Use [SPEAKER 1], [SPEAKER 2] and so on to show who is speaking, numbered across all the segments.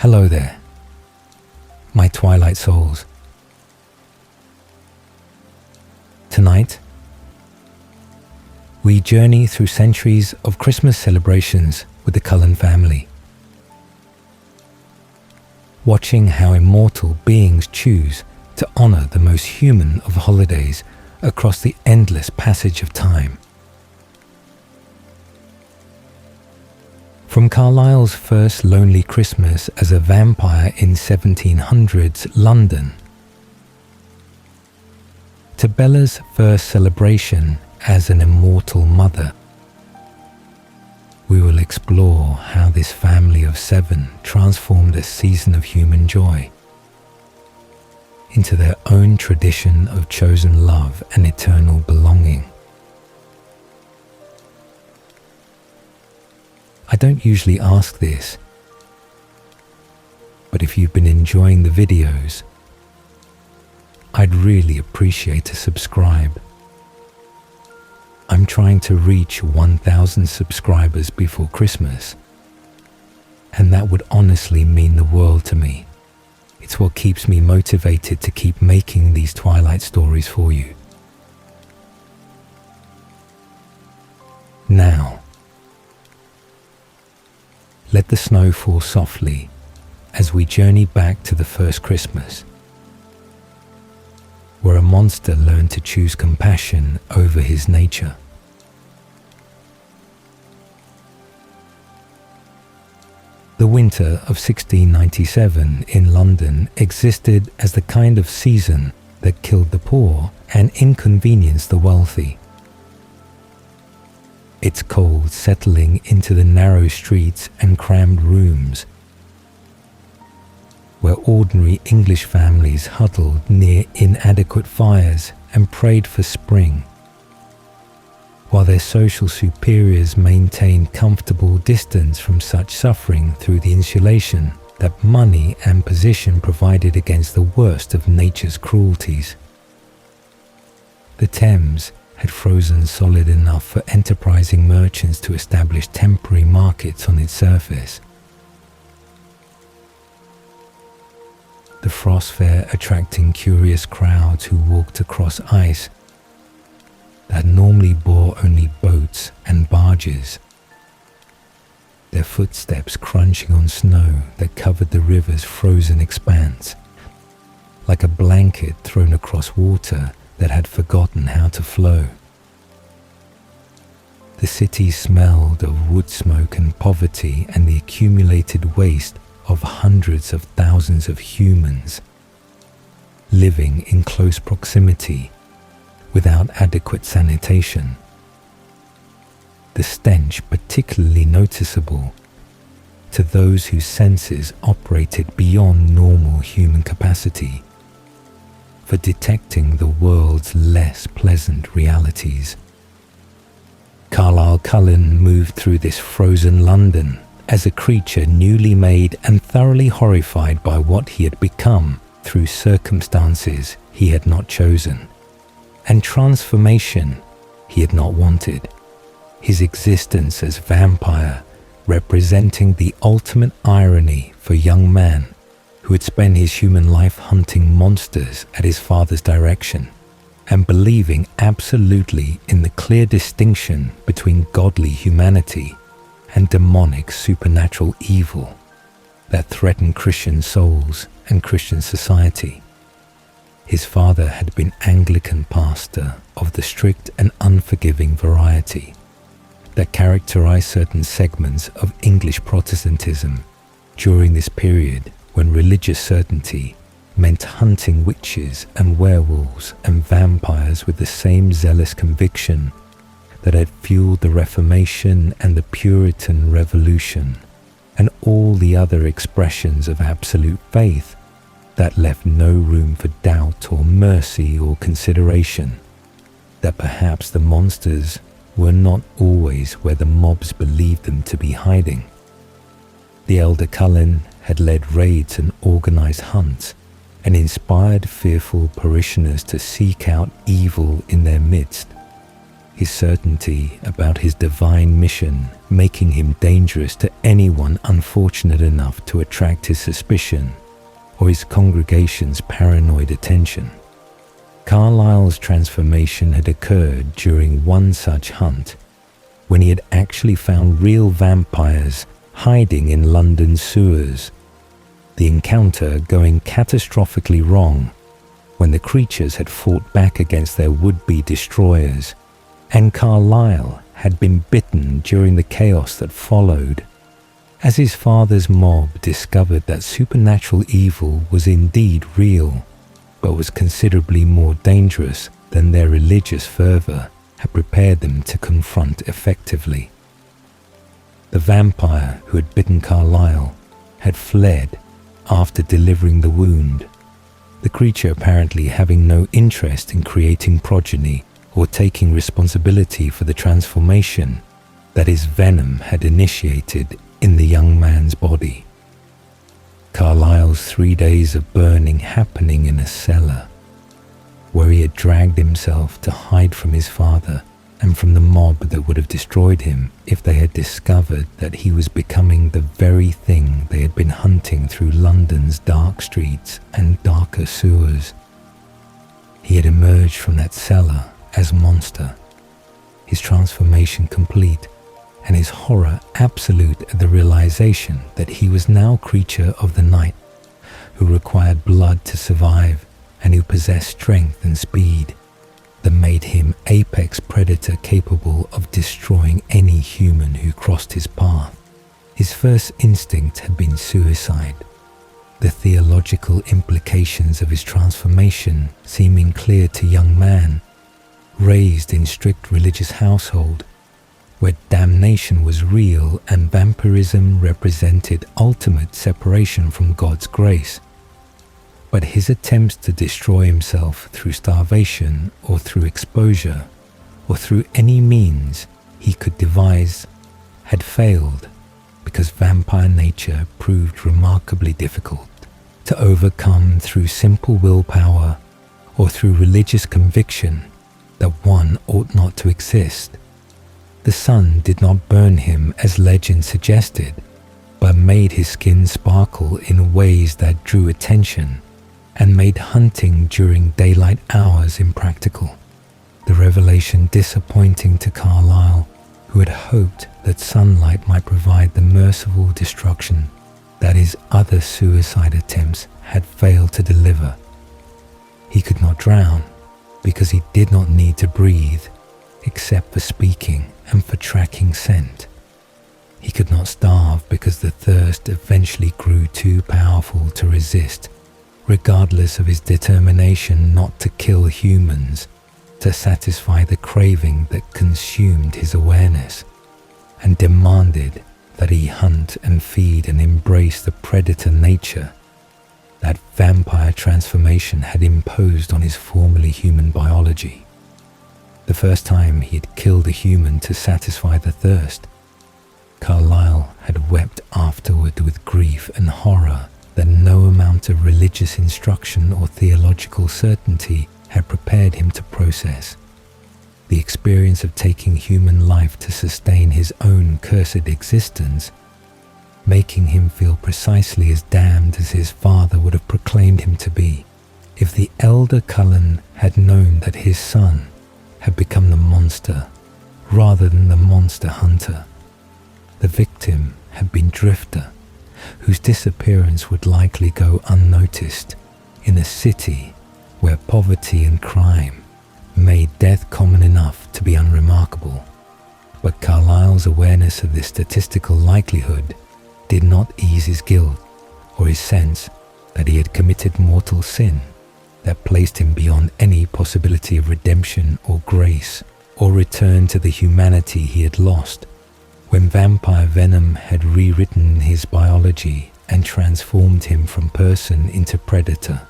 [SPEAKER 1] Hello there, my Twilight souls. Tonight, we journey through centuries of Christmas celebrations with the Cullen family, watching how immortal beings choose to honor the most human of holidays across the endless passage of time. From Carlyle's first lonely Christmas as a vampire in 1700s London, to Bella's first celebration as an immortal mother, we will explore how this family of 7 transformed a season of human joy into their own tradition of chosen love and eternal belonging. I don't usually ask this, but if you've been enjoying the videos, I'd really appreciate a subscribe. I'm trying to reach 1,000 subscribers before Christmas, and that would honestly mean the world to me. It's what keeps me motivated to keep making these Twilight stories for you. Now, let the snow fall softly as we journey back to the first Christmas, where a monster learned to choose compassion over his nature. The winter of 1697 in London existed as the kind of season that killed the poor and inconvenienced the wealthy. Its cold settling into the narrow streets and crammed rooms, where ordinary English families huddled near inadequate fires and prayed for spring, while their social superiors maintained comfortable distance from such suffering through the insulation that money and position provided against the worst of nature's cruelties. The Thames had frozen solid enough for enterprising merchants to establish temporary markets on its surface. The frost fair attracting curious crowds who walked across ice that normally bore only boats and barges, their footsteps crunching on snow that covered the river's frozen expanse, like a blanket thrown across water that had forgotten how to flow. The city smelled of wood smoke and poverty and the accumulated waste of hundreds of thousands of humans living in close proximity without adequate sanitation. The stench particularly noticeable to those whose senses operated beyond normal human capacity for detecting the world's less pleasant realities. Carlyle Cullen moved through this frozen London as a creature newly made and thoroughly horrified by what he had become through circumstances he had not chosen, and transformation he had not wanted. His existence as vampire representing the ultimate irony for a young man who had spent his human life hunting monsters at his father's direction and believing absolutely in the clear distinction between godly humanity and demonic supernatural evil that threatened Christian souls and Christian society. His father had been Anglican pastor of the strict and unforgiving variety that characterized certain segments of English Protestantism during this period when religious certainty meant hunting witches and werewolves and vampires with the same zealous conviction that had fueled the Reformation and the Puritan Revolution and all the other expressions of absolute faith that left no room for doubt or mercy or consideration, that perhaps the monsters were not always where the mobs believed them to be hiding. The elder Cullen had led raids and organized hunts and inspired fearful parishioners to seek out evil in their midst, his certainty about his divine mission making him dangerous to anyone unfortunate enough to attract his suspicion or his congregation's paranoid attention. Carlyle's transformation had occurred during one such hunt, when he had actually found real vampires hiding in London's sewers, the encounter going catastrophically wrong when the creatures had fought back against their would-be destroyers, and Carlyle had been bitten during the chaos that followed. As his father's mob discovered that supernatural evil was indeed real, but was considerably more dangerous than their religious fervor had prepared them to confront effectively. The vampire who had bitten Carlyle had fled after delivering the wound, the creature apparently having no interest in creating progeny or taking responsibility for the transformation that his venom had initiated in the young man's body. Carlyle's 3 days of burning happening in a cellar, where he had dragged himself to hide from his father and from the mob that would have destroyed him if they had discovered that he was becoming the very thing they had been hunting through London's dark streets and darker sewers. He had emerged from that cellar as monster, his transformation complete, and his horror absolute at the realization that he was now creature of the night, who required blood to survive and who possessed strength and speed that made him apex predator capable of destroying any human who crossed his path. His first instinct had been suicide, the theological implications of his transformation seeming clear to young man, raised in strict religious household, where damnation was real and vampirism represented ultimate separation from God's grace. But his attempts to destroy himself through starvation or through exposure or through any means he could devise had failed because vampire nature proved remarkably difficult to overcome through simple willpower or through religious conviction that one ought not to exist. The sun did not burn him as legend suggested, but made his skin sparkle in ways that drew attention and made hunting during daylight hours impractical. The revelation disappointing to Carlyle, who had hoped that sunlight might provide the merciful destruction that his other suicide attempts had failed to deliver. He could not drown because he did not need to breathe except for speaking and for tracking scent. He could not starve because the thirst eventually grew too powerful to resist, regardless of his determination not to kill humans, to satisfy the craving that consumed his awareness and demanded that he hunt and feed and embrace the predator nature that vampire transformation had imposed on his formerly human biology. The first time he had killed a human to satisfy the thirst, Carlyle had wept afterward with grief and horror that no amount of religious instruction or theological certainty had prepared him to process. The experience of taking human life to sustain his own cursed existence, making him feel precisely as damned as his father would have proclaimed him to be, if the elder Cullen had known that his son had become the monster rather than the monster hunter. The victim had been Drifter, whose disappearance would likely go unnoticed in a city where poverty and crime made death common enough to be unremarkable. But Carlyle's awareness of this statistical likelihood did not ease his guilt or his sense that he had committed mortal sin that placed him beyond any possibility of redemption or grace or return to the humanity he had lost when vampire venom had rewritten his biology and transformed him from person into predator,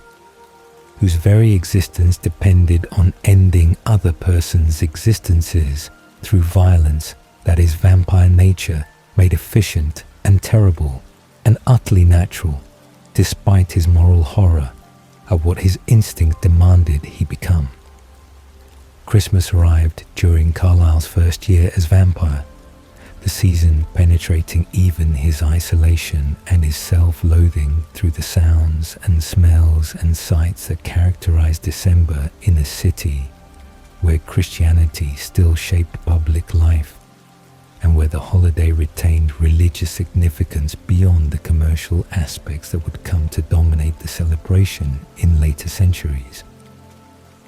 [SPEAKER 1] whose very existence depended on ending other persons' existences through violence that his vampire nature made efficient and terrible and utterly natural, despite his moral horror of what his instinct demanded he become. Christmas arrived during Carlyle's first year as vampire, the season penetrating even his isolation and his self-loathing through the sounds and smells and sights that characterized December in a city where Christianity still shaped public life, and where the holiday retained religious significance beyond the commercial aspects that would come to dominate the celebration in later centuries.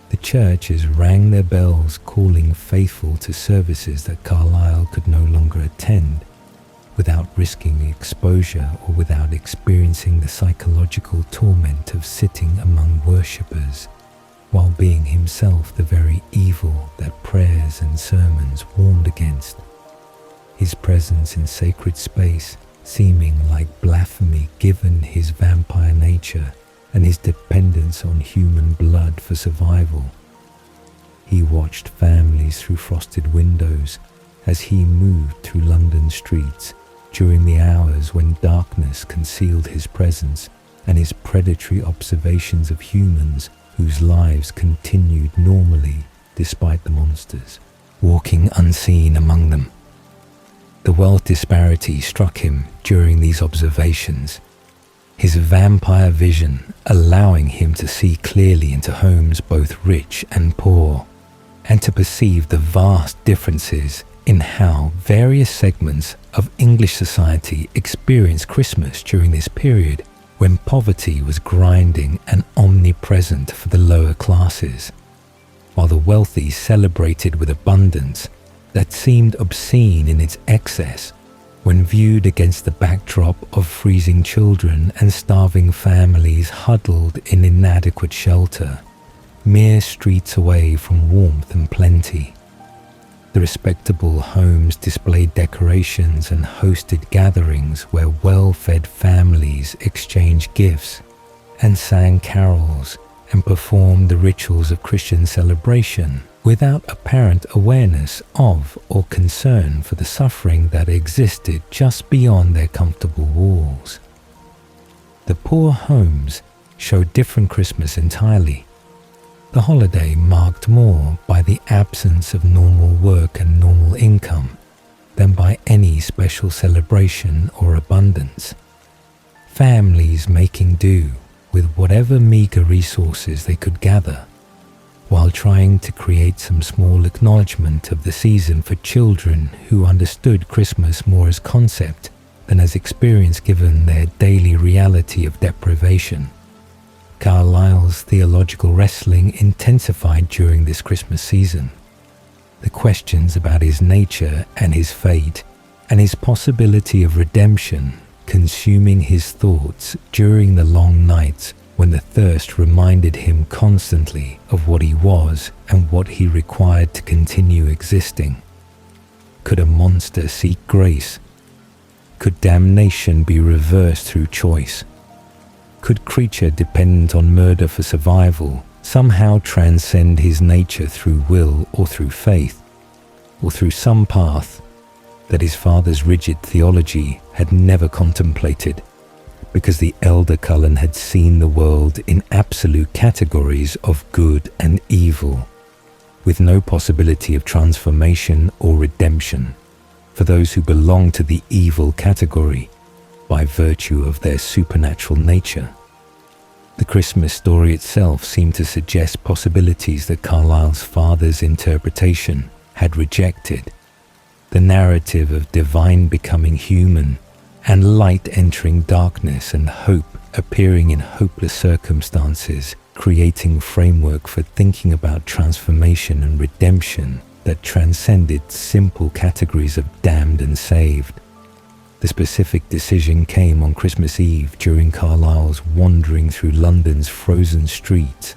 [SPEAKER 1] The churches rang their bells, calling faithful to services that Carlyle could no longer attend, without risking exposure or without experiencing the psychological torment of sitting among worshippers, while being himself the very evil that prayers and sermons warned against. His presence in sacred space seeming like blasphemy given his vampire nature and his dependence on human blood for survival. He watched families through frosted windows as he moved through London streets during the hours when darkness concealed his presence and his predatory observations of humans whose lives continued normally despite the monsters, walking unseen among them. The wealth disparity struck him during these observations, his vampire vision allowing him to see clearly into homes both rich and poor, and to perceive the vast differences in how various segments of English society experienced Christmas during this period when poverty was grinding and omnipresent for the lower classes, while the wealthy celebrated with abundance that seemed obscene in its excess when viewed against the backdrop of freezing children and starving families huddled in inadequate shelter, mere streets away from warmth and plenty. The respectable homes displayed decorations and hosted gatherings where well-fed families exchanged gifts and sang carols and performed the rituals of Christian celebration without apparent awareness of or concern for the suffering that existed just beyond their comfortable walls. The poor homes showed different Christmas entirely. The holiday marked more by the absence of normal work and normal income than by any special celebration or abundance. Families making do with whatever meager resources they could gather, while trying to create some small acknowledgement of the season for children who understood Christmas more as concept than as experience given their daily reality of deprivation. Carlyle's theological wrestling intensified during this Christmas season. The questions about his nature and his fate and his possibility of redemption consuming his thoughts during the long nights when the thirst reminded him constantly of what he was and what he required to continue existing. Could a monster seek grace? Could damnation be reversed through choice? Could creature dependent on murder for survival somehow transcend his nature through will or through faith, or through some path that his father's rigid theology had never contemplated, because the elder Cullen had seen the world in absolute categories of good and evil, with no possibility of transformation or redemption for those who belong to the evil category by virtue of their supernatural nature. The Christmas story itself seemed to suggest possibilities that Carlyle's father's interpretation had rejected. The narrative of divine becoming human and light entering darkness and hope appearing in hopeless circumstances, creating framework for thinking about transformation and redemption that transcended simple categories of damned and saved. The specific decision came on Christmas Eve during Carlyle's wandering through London's frozen streets,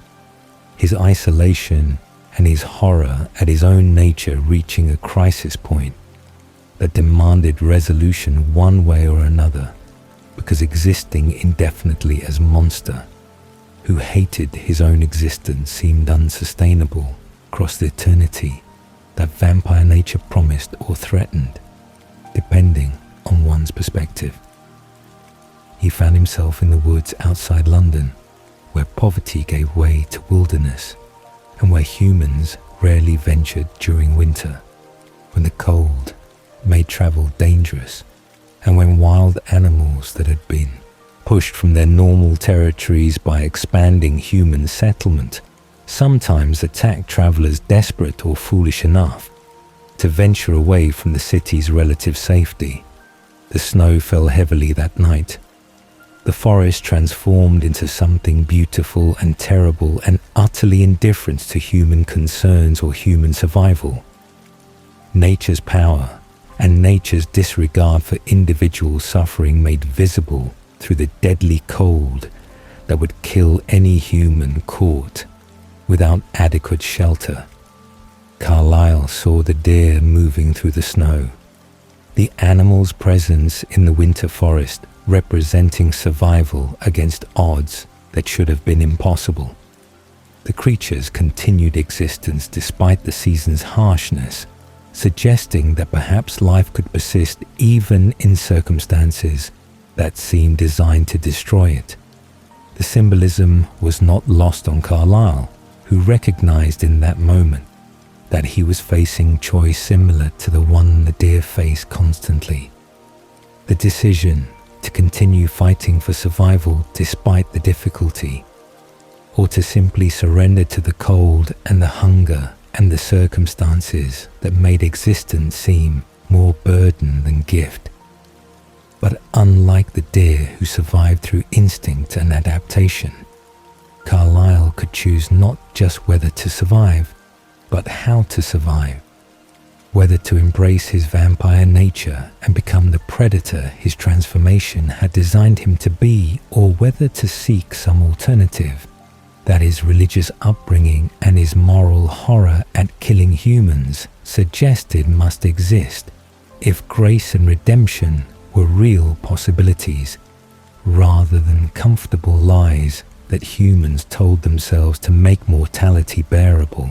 [SPEAKER 1] his isolation and his horror at his own nature reaching a crisis point that demanded resolution one way or another, because existing indefinitely as monster, who hated his own existence, seemed unsustainable across the eternity that vampire nature promised or threatened, depending on one's perspective. He found himself in the woods outside London, where poverty gave way to wilderness, and where humans rarely ventured during winter, when the cold made travel dangerous, and when wild animals that had been pushed from their normal territories by expanding human settlement sometimes attacked travelers desperate or foolish enough to venture away from the city's relative safety. The snow fell heavily that night. The forest transformed into something beautiful and terrible and utterly indifferent to human concerns or human survival. Nature's power and nature's disregard for individual suffering made visible through the deadly cold that would kill any human caught without adequate shelter. Carlyle saw the deer moving through the snow, the animal's presence in the winter forest representing survival against odds that should have been impossible. The creature's continued existence despite the season's harshness, suggesting that perhaps life could persist even in circumstances that seemed designed to destroy it. The symbolism was not lost on Carlyle, who recognized in that moment that he was facing choice similar to the one the deer faced constantly. The decision to continue fighting for survival despite the difficulty, or to simply surrender to the cold and the hunger and the circumstances that made existence seem more burden than gift. But unlike the deer who survived through instinct and adaptation, Carlyle could choose not just whether to survive, but how to survive. Whether to embrace his vampire nature and become the predator his transformation had designed him to be, or whether to seek some alternative that his religious upbringing and his moral horror at killing humans suggested must exist if grace and redemption were real possibilities, rather than comfortable lies that humans told themselves to make mortality bearable.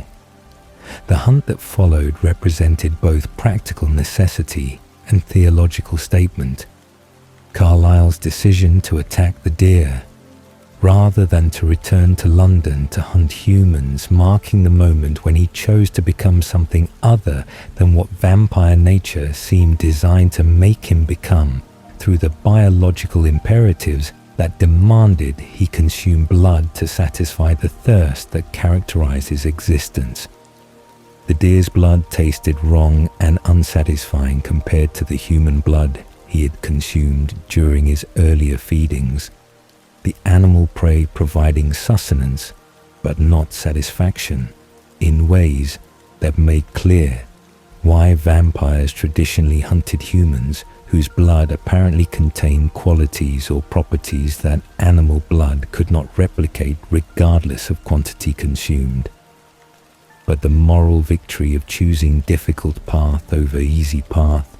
[SPEAKER 1] The hunt that followed represented both practical necessity and theological statement. Carlyle's decision to attack the deer, rather than to return to London to hunt humans, marking the moment when he chose to become something other than what vampire nature seemed designed to make him become through the biological imperatives that demanded he consume blood to satisfy the thirst that characterized his existence. The deer's blood tasted wrong and unsatisfying compared to the human blood he had consumed during his earlier feedings, the animal prey providing sustenance but not satisfaction in ways that made clear why vampires traditionally hunted humans whose blood apparently contained qualities or properties that animal blood could not replicate regardless of quantity consumed. But the moral victory of choosing difficult path over easy path,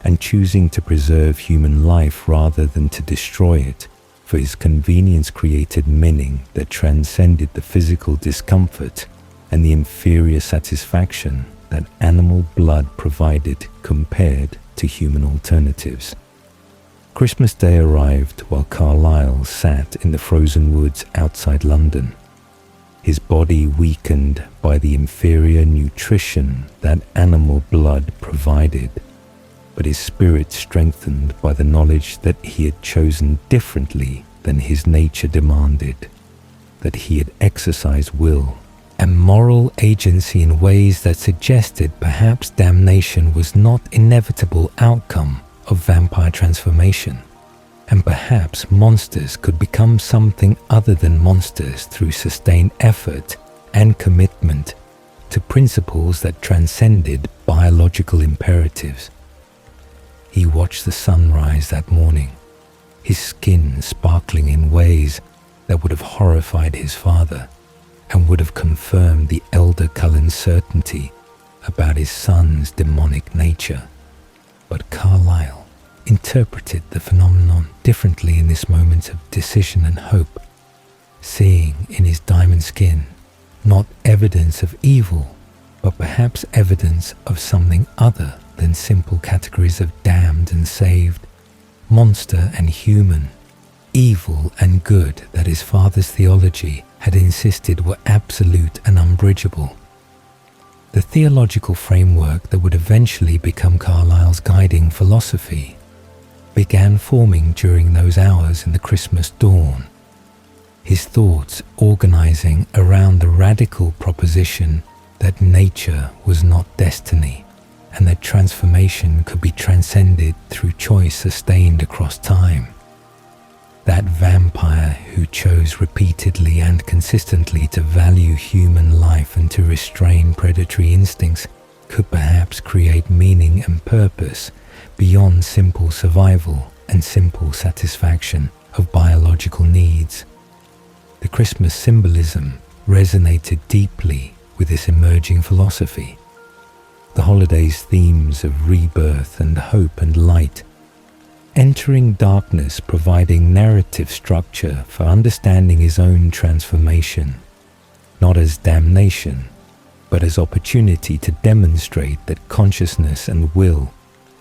[SPEAKER 1] and choosing to preserve human life rather than to destroy it for his convenience, created meaning that transcended the physical discomfort and the inferior satisfaction that animal blood provided compared to human alternatives. Christmas Day arrived while Carlyle sat in the frozen woods outside London, his body weakened by the inferior nutrition that animal blood provided, but his spirit strengthened by the knowledge that he had chosen differently than his nature demanded, that he had exercised will and moral agency in ways that suggested perhaps damnation was not inevitable outcome of vampire transformation, and perhaps monsters could become something other than monsters through sustained effort and commitment to principles that transcended biological imperatives. He watched the sun rise that morning, his skin sparkling in ways that would have horrified his father and would have confirmed the elder Cullen's certainty about his son's demonic nature. But Carlyle interpreted the phenomenon differently in this moment of decision and hope, seeing in his diamond skin not evidence of evil, but perhaps evidence of something other than simple categories of damned and saved, monster and human, evil and good that his father's theology had insisted were absolute and unbridgeable. The theological framework that would eventually become Carlyle's guiding philosophy began forming during those hours in the Christmas dawn, his thoughts organizing around the radical proposition that nature was not destiny and that transformation could be transcended through choice sustained across time. That vampire who chose repeatedly and consistently to value human life and to restrain predatory instincts could perhaps create meaning and purpose beyond simple survival and simple satisfaction of biological needs. The Christmas symbolism resonated deeply with this emerging philosophy. The holiday's themes of rebirth and hope and light, entering darkness providing narrative structure for understanding his own transformation, not as damnation, but as opportunity to demonstrate that consciousness and will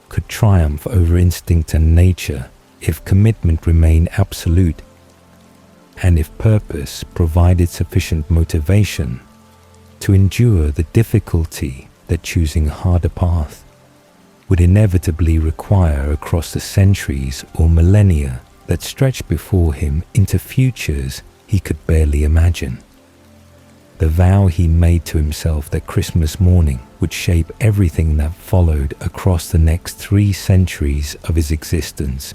[SPEAKER 1] could triumph over instinct and nature if commitment remained absolute, and if purpose provided sufficient motivation to endure the difficulty that choosing a harder path would inevitably require across the centuries or millennia that stretched before him into futures he could barely imagine. The vow he made to himself that Christmas morning would shape everything that followed across the next 3 centuries of his existence.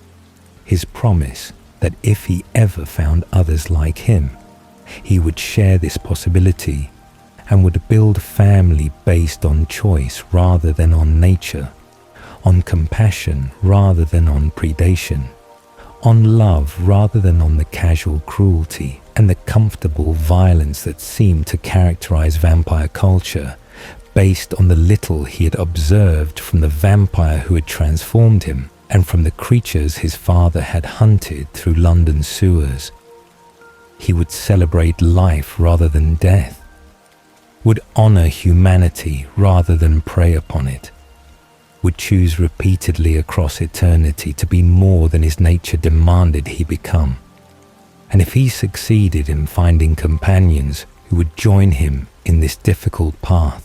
[SPEAKER 1] His promise that if he ever found others like him, he would share this possibility and would build a family based on choice rather than on nature, on compassion rather than on predation, on love rather than on the casual cruelty and the comfortable violence that seemed to characterize vampire culture, based on the little he had observed from the vampire who had transformed him and from the creatures his father had hunted through London's sewers. He would celebrate life rather than death, would honor humanity rather than prey upon it, would choose repeatedly across eternity to be more than his nature demanded he become. And if he succeeded in finding companions who would join him in this difficult path,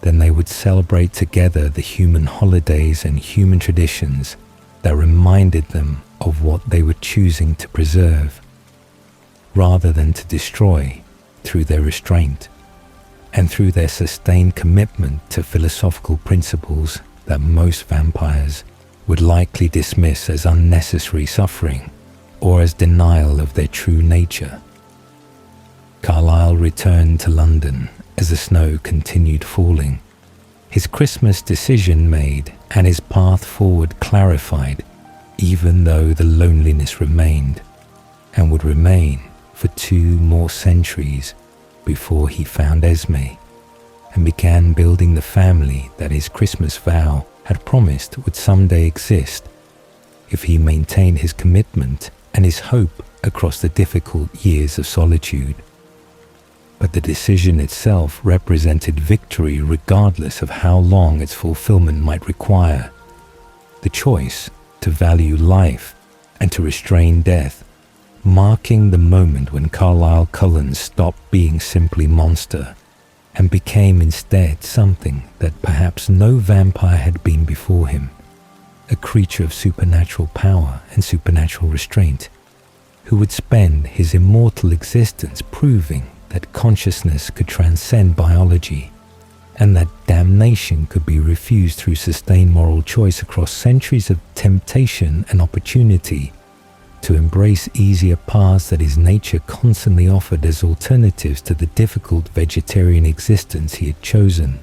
[SPEAKER 1] then they would celebrate together the human holidays and human traditions that reminded them of what they were choosing to preserve, rather than to destroy through their restraint and through their sustained commitment to philosophical principles that most vampires would likely dismiss as unnecessary suffering or as denial of their true nature. Carlyle returned to London as the snow continued falling, his Christmas decision made and his path forward clarified, even though the loneliness remained and would remain for 2 more centuries before he found Esme and began building the family that his Christmas vow had promised would someday exist if he maintained his commitment and his hope across the difficult years of solitude. But the decision itself represented victory regardless of how long its fulfillment might require. The choice to value life and to restrain death, marking the moment when Carlyle Cullen stopped being simply monster and became instead something that perhaps no vampire had been before him, a creature of supernatural power and supernatural restraint, who would spend his immortal existence proving that consciousness could transcend biology and that damnation could be refused through sustained moral choice across centuries of temptation and opportunity to embrace easier paths that his nature constantly offered as alternatives to the difficult vegetarian existence he had chosen.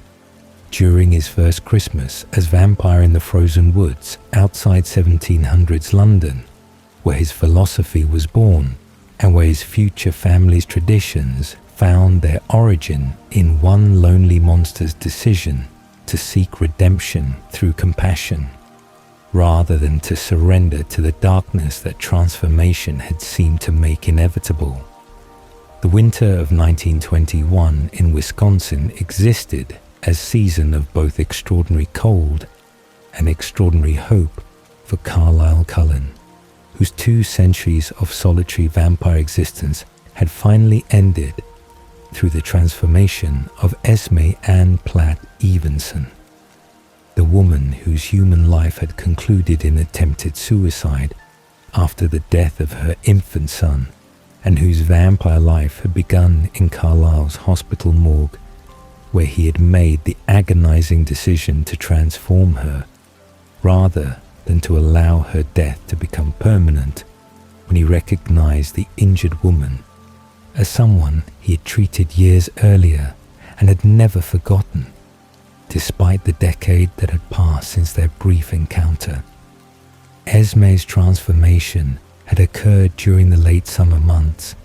[SPEAKER 1] During his first Christmas as vampire in the frozen woods outside 1700s London, where his philosophy was born and where his future family's traditions found their origin in one lonely monster's decision to seek redemption through compassion, rather than to surrender to the darkness that transformation had seemed to make inevitable. The winter of 1921 in Wisconsin existed as season of both extraordinary cold and extraordinary hope for Carlyle Cullen, whose 2 centuries of solitary vampire existence had finally ended through the transformation of Esme Ann Platt Evenson, the woman whose human life had concluded in attempted suicide after the death of her infant son, and whose vampire life had begun in Carlisle's hospital morgue, where he had made the agonizing decision to transform her, rather than to allow her death to become permanent, when he recognized the injured woman as someone he had treated years earlier and had never forgotten, despite the decade that had passed since their brief encounter. Esme's transformation had occurred during the late summer months,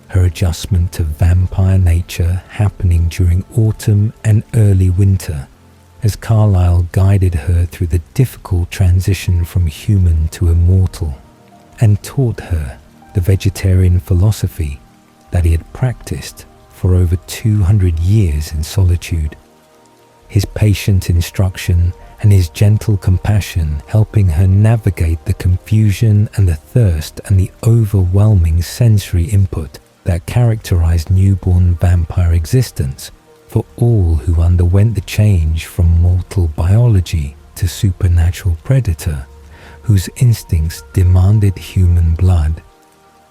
[SPEAKER 1] her adjustment to vampire nature happening during autumn and early winter, as Carlisle guided her through the difficult transition from human to immortal, and taught her the vegetarian philosophy that he had practiced for over 200 years in solitude. His patient instruction and his gentle compassion helping her navigate the confusion and the thirst and the overwhelming sensory input that characterized newborn vampire existence for all who underwent the change from mortal biology to supernatural predator, whose instincts demanded human blood,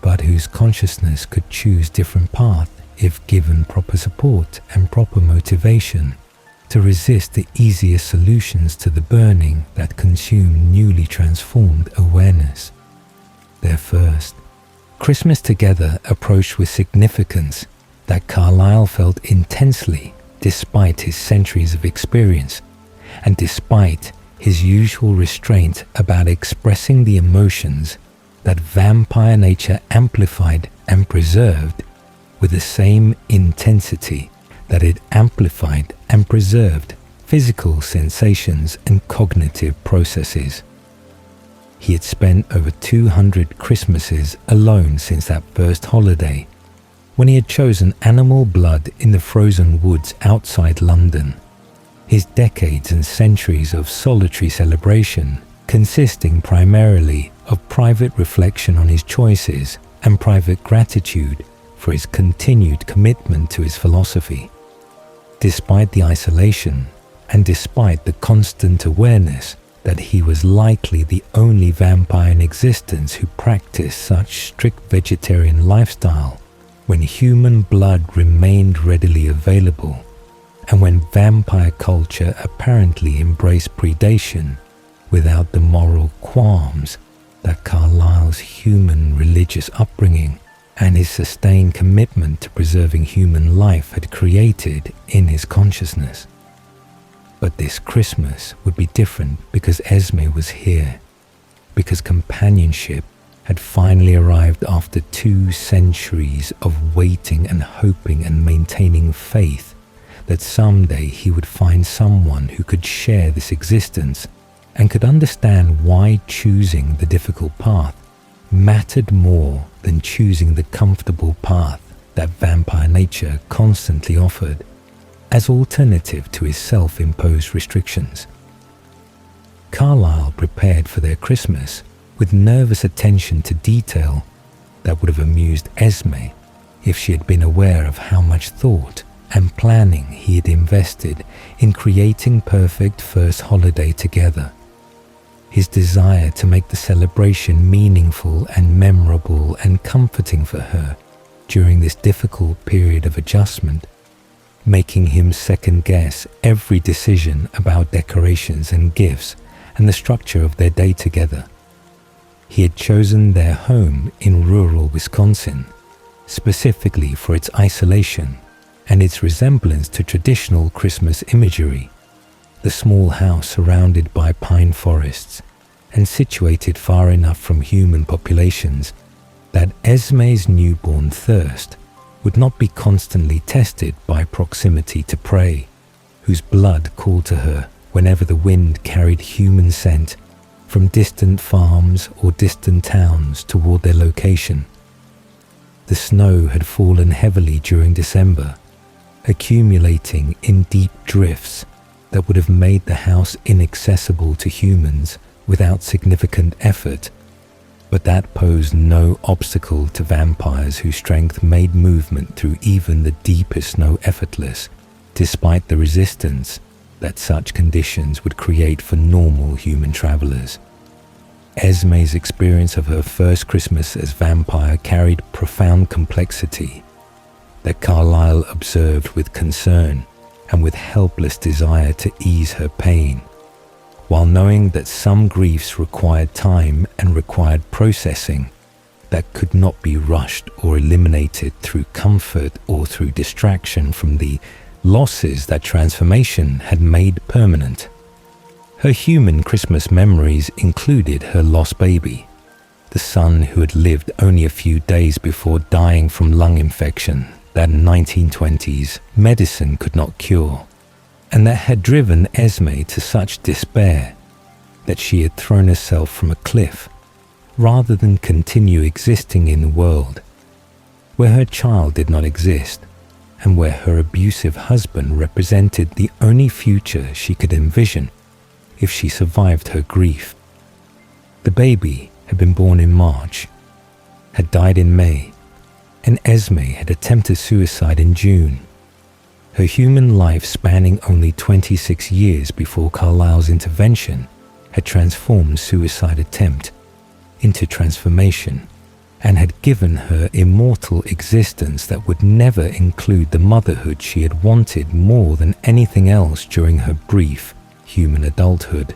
[SPEAKER 1] but whose consciousness could choose different paths if given proper support and proper motivation, to resist the easiest solutions to the burning that consumed newly transformed awareness. Their first Christmas together approached with significance that Carlisle felt intensely despite his centuries of experience, and despite his usual restraint about expressing the emotions that vampire nature amplified and preserved with the same intensity that it amplified and preserved physical sensations and cognitive processes. He had spent over 200 Christmases alone since that first holiday, when he had chosen animal blood in the frozen woods outside London. His decades and centuries of solitary celebration consisting primarily of private reflection on his choices and private gratitude for his continued commitment to his philosophy. Despite the isolation, and despite the constant awareness that he was likely the only vampire in existence who practiced such strict vegetarian lifestyle, when human blood remained readily available, and when vampire culture apparently embraced predation without the moral qualms that Carlisle's human religious upbringing and his sustained commitment to preserving human life had created in his consciousness. But this Christmas would be different because Esme was here, because companionship had finally arrived after 2 centuries of waiting and hoping and maintaining faith that someday he would find someone who could share this existence and could understand why choosing the difficult path mattered more than choosing the comfortable path that vampire nature constantly offered as alternative to his self-imposed restrictions. Carlisle prepared for their Christmas with nervous attention to detail that would have amused Esme if she had been aware of how much thought and planning he had invested in creating perfect first holiday together. His desire to make the celebration meaningful and memorable and comforting for her during this difficult period of adjustment, making him second-guess every decision about decorations and gifts and the structure of their day together. He had chosen their home in rural Wisconsin, specifically for its isolation and its resemblance to traditional Christmas imagery. The small house surrounded by pine forests and situated far enough from human populations that Esme's newborn thirst would not be constantly tested by proximity to prey, whose blood called to her whenever the wind carried human scent from distant farms or distant towns toward their location. The snow had fallen heavily during December, accumulating in deep drifts that would have made the house inaccessible to humans without significant effort, But that posed no obstacle to vampires whose strength made movement through even the deepest snow effortless, despite the resistance that such conditions would create for normal human travelers. Esme's experience of her first Christmas as vampire carried profound complexity that Carlyle observed with concern and with helpless desire to ease her pain, while knowing that some griefs required time and required processing that could not be rushed or eliminated through comfort or through distraction from the losses that transformation had made permanent. Her human Christmas memories included her lost baby, the son who had lived only a few days before dying from lung infection that 1920s medicine could not cure, and that had driven Esme to such despair that she had thrown herself from a cliff rather than continue existing in the world where her child did not exist and where her abusive husband represented the only future she could envision if she survived her grief. The baby had been born in March, had died in May, and Esme had attempted suicide in June. Her human life, spanning only 26 years before Carlyle's intervention, had transformed suicide attempt into transformation and had given her immortal existence that would never include the motherhood she had wanted more than anything else during her brief human adulthood.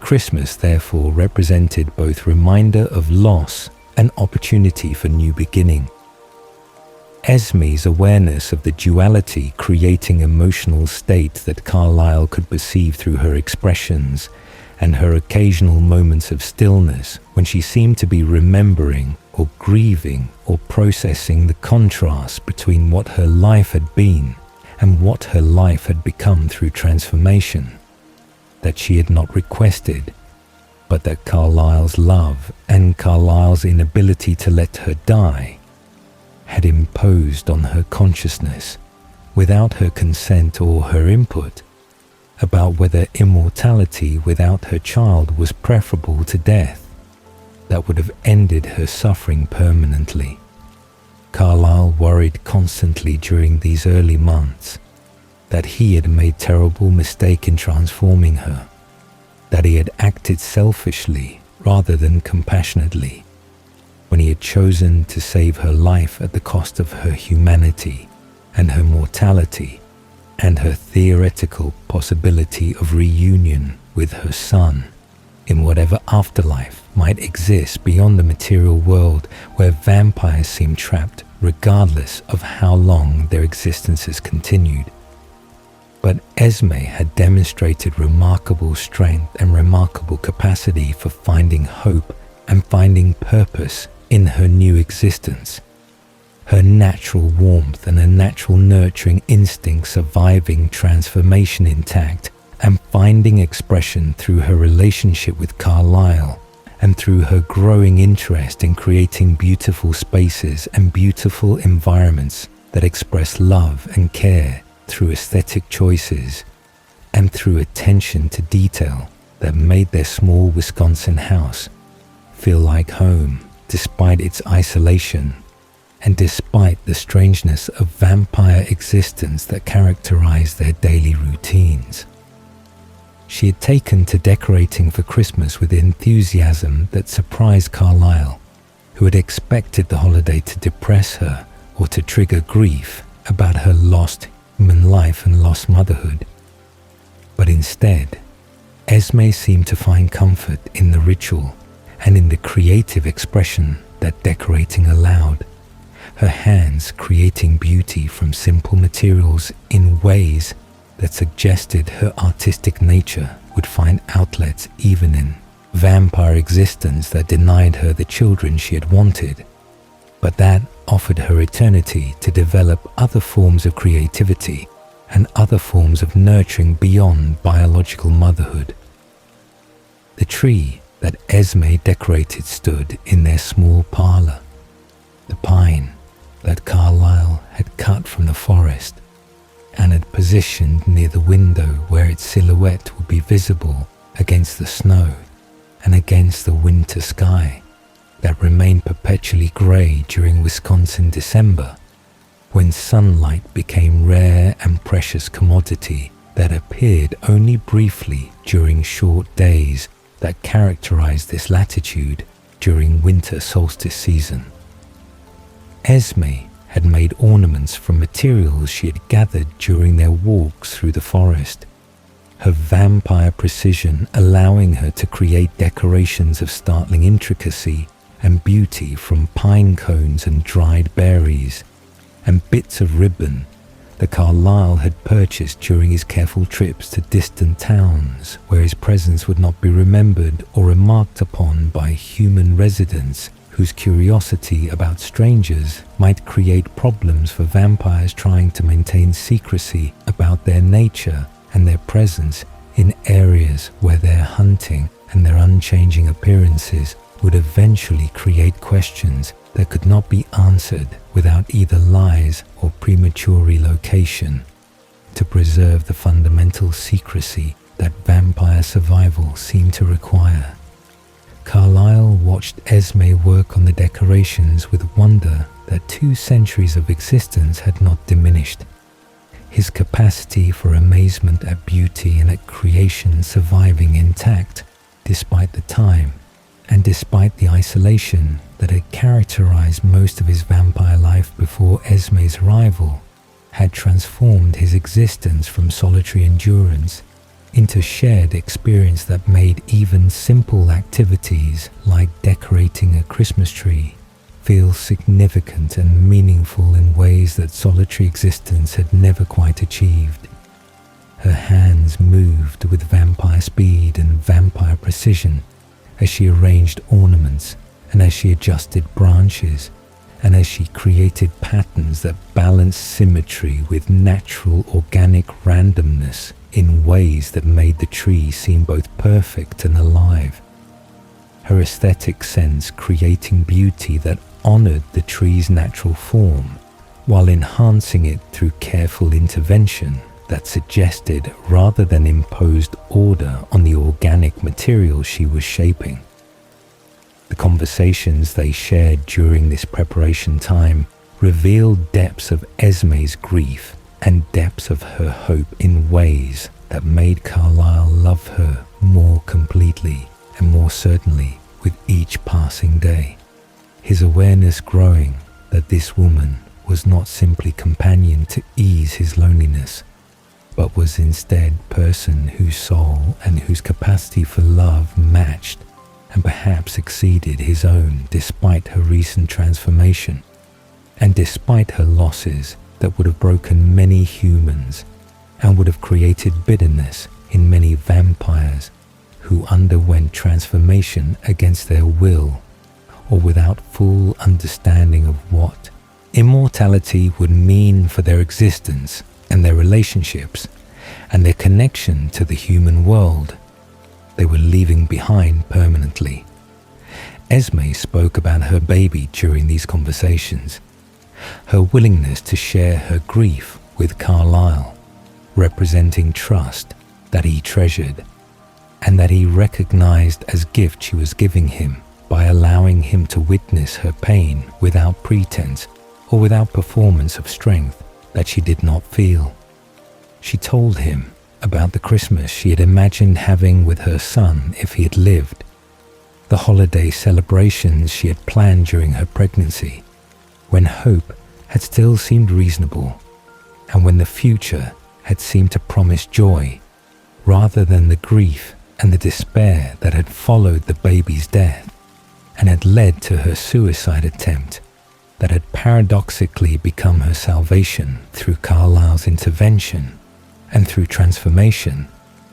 [SPEAKER 1] Christmas therefore represented both reminder of loss and opportunity for new beginning. Esme's awareness of the duality creating emotional state that Carlyle could perceive through her expressions and her occasional moments of stillness when she seemed to be remembering or grieving or processing the contrast between what her life had been and what her life had become through transformation, that she had not requested, but that Carlyle's love and Carlyle's inability to let her die had imposed on her consciousness, without her consent or her input, about whether immortality without her child was preferable to death that would have ended her suffering permanently. Carlyle worried constantly during these early months that he had made terrible mistake in transforming her, that he had acted selfishly rather than compassionately when he had chosen to save her life at the cost of her humanity and her mortality and her theoretical possibility of reunion with her son in whatever afterlife might exist beyond the material world where vampires seem trapped regardless of how long their existences continued. But Esme had demonstrated remarkable strength and remarkable capacity for finding hope and finding purpose in her new existence. Her natural warmth and her natural nurturing instinct surviving transformation intact and finding expression through her relationship with Carlyle and through her growing interest in creating beautiful spaces and beautiful environments that express love and care through aesthetic choices and through attention to detail that made their small Wisconsin house feel like home despite its isolation and despite the strangeness of vampire existence that characterized their daily routines. She had taken to decorating for Christmas with enthusiasm that surprised Carlyle, who had expected the holiday to depress her or to trigger grief about her lost human life and lost motherhood. But instead, Esme seemed to find comfort in the ritual and in the creative expression that decorating allowed, her hands creating beauty from simple materials in ways that suggested her artistic nature would find outlets even in vampire existence that denied her the children she had wanted, but that offered her eternity to develop other forms of creativity and other forms of nurturing beyond biological motherhood. The tree that Esme decorated stood in their small parlor, the pine that Carlyle had cut from the forest and had positioned near the window where its silhouette would be visible against the snow, and against the winter sky that remained perpetually grey during Wisconsin December, when sunlight became rare and precious commodity that appeared only briefly during short days that characterized this latitude during winter solstice season. Esme had made ornaments from materials she had gathered during their walks through the forest, her vampire precision allowing her to create decorations of startling intricacy and beauty from pine cones and dried berries, and bits of ribbon that Carlyle had purchased during his careful trips to distant towns where his presence would not be remembered or remarked upon by human residents whose curiosity about strangers might create problems for vampires trying to maintain secrecy about their nature and their presence in areas where their hunting and their unchanging appearances would eventually create questions that could not be answered without either lies or premature relocation, to preserve the fundamental secrecy that vampire survival seemed to require. Carlyle watched Esme work on the decorations with wonder that 2 centuries of existence had not diminished. His capacity for amazement at beauty and at creation surviving intact despite the time and despite the isolation that had characterized most of his vampire life before Esme's arrival, had transformed his existence from solitary endurance into shared experience that made even simple activities like decorating a Christmas tree feel significant and meaningful in ways that solitary existence had never quite achieved. Her hands moved with vampire speed and vampire precision as she arranged ornaments and as she adjusted branches and as she created patterns that balanced symmetry with natural organic randomness in ways that made the tree seem both perfect and alive. Her aesthetic sense creating beauty that honored the tree's natural form while enhancing it through careful intervention that suggested rather than imposed order on the organic material she was shaping. The conversations they shared during this preparation time revealed depths of Esme's grief and depths of her hope in ways that made Carlyle love her more completely and more certainly with each passing day. His awareness growing that this woman was not simply companion to ease his loneliness, but was instead person whose soul and whose capacity for love matched and perhaps exceeded his own despite her recent transformation, and despite her losses that would have broken many humans and would have created bitterness in many vampires who underwent transformation against their will or without full understanding of what immortality would mean for their existence and their relationships and their connection to the human world they were leaving behind permanently. Esme spoke about her baby during these conversations, her willingness to share her grief with Carlyle, representing trust that he treasured and that he recognized as gift she was giving him by allowing him to witness her pain without pretense or without performance of strength that she did not feel. She told him about the Christmas she had imagined having with her son if he had lived, the holiday celebrations she had planned during her pregnancy, when hope had still seemed reasonable, and when the future had seemed to promise joy, rather than the grief and the despair that had followed the baby's death, and had led to her suicide attempt that had paradoxically become her salvation through Carlyle's intervention and through transformation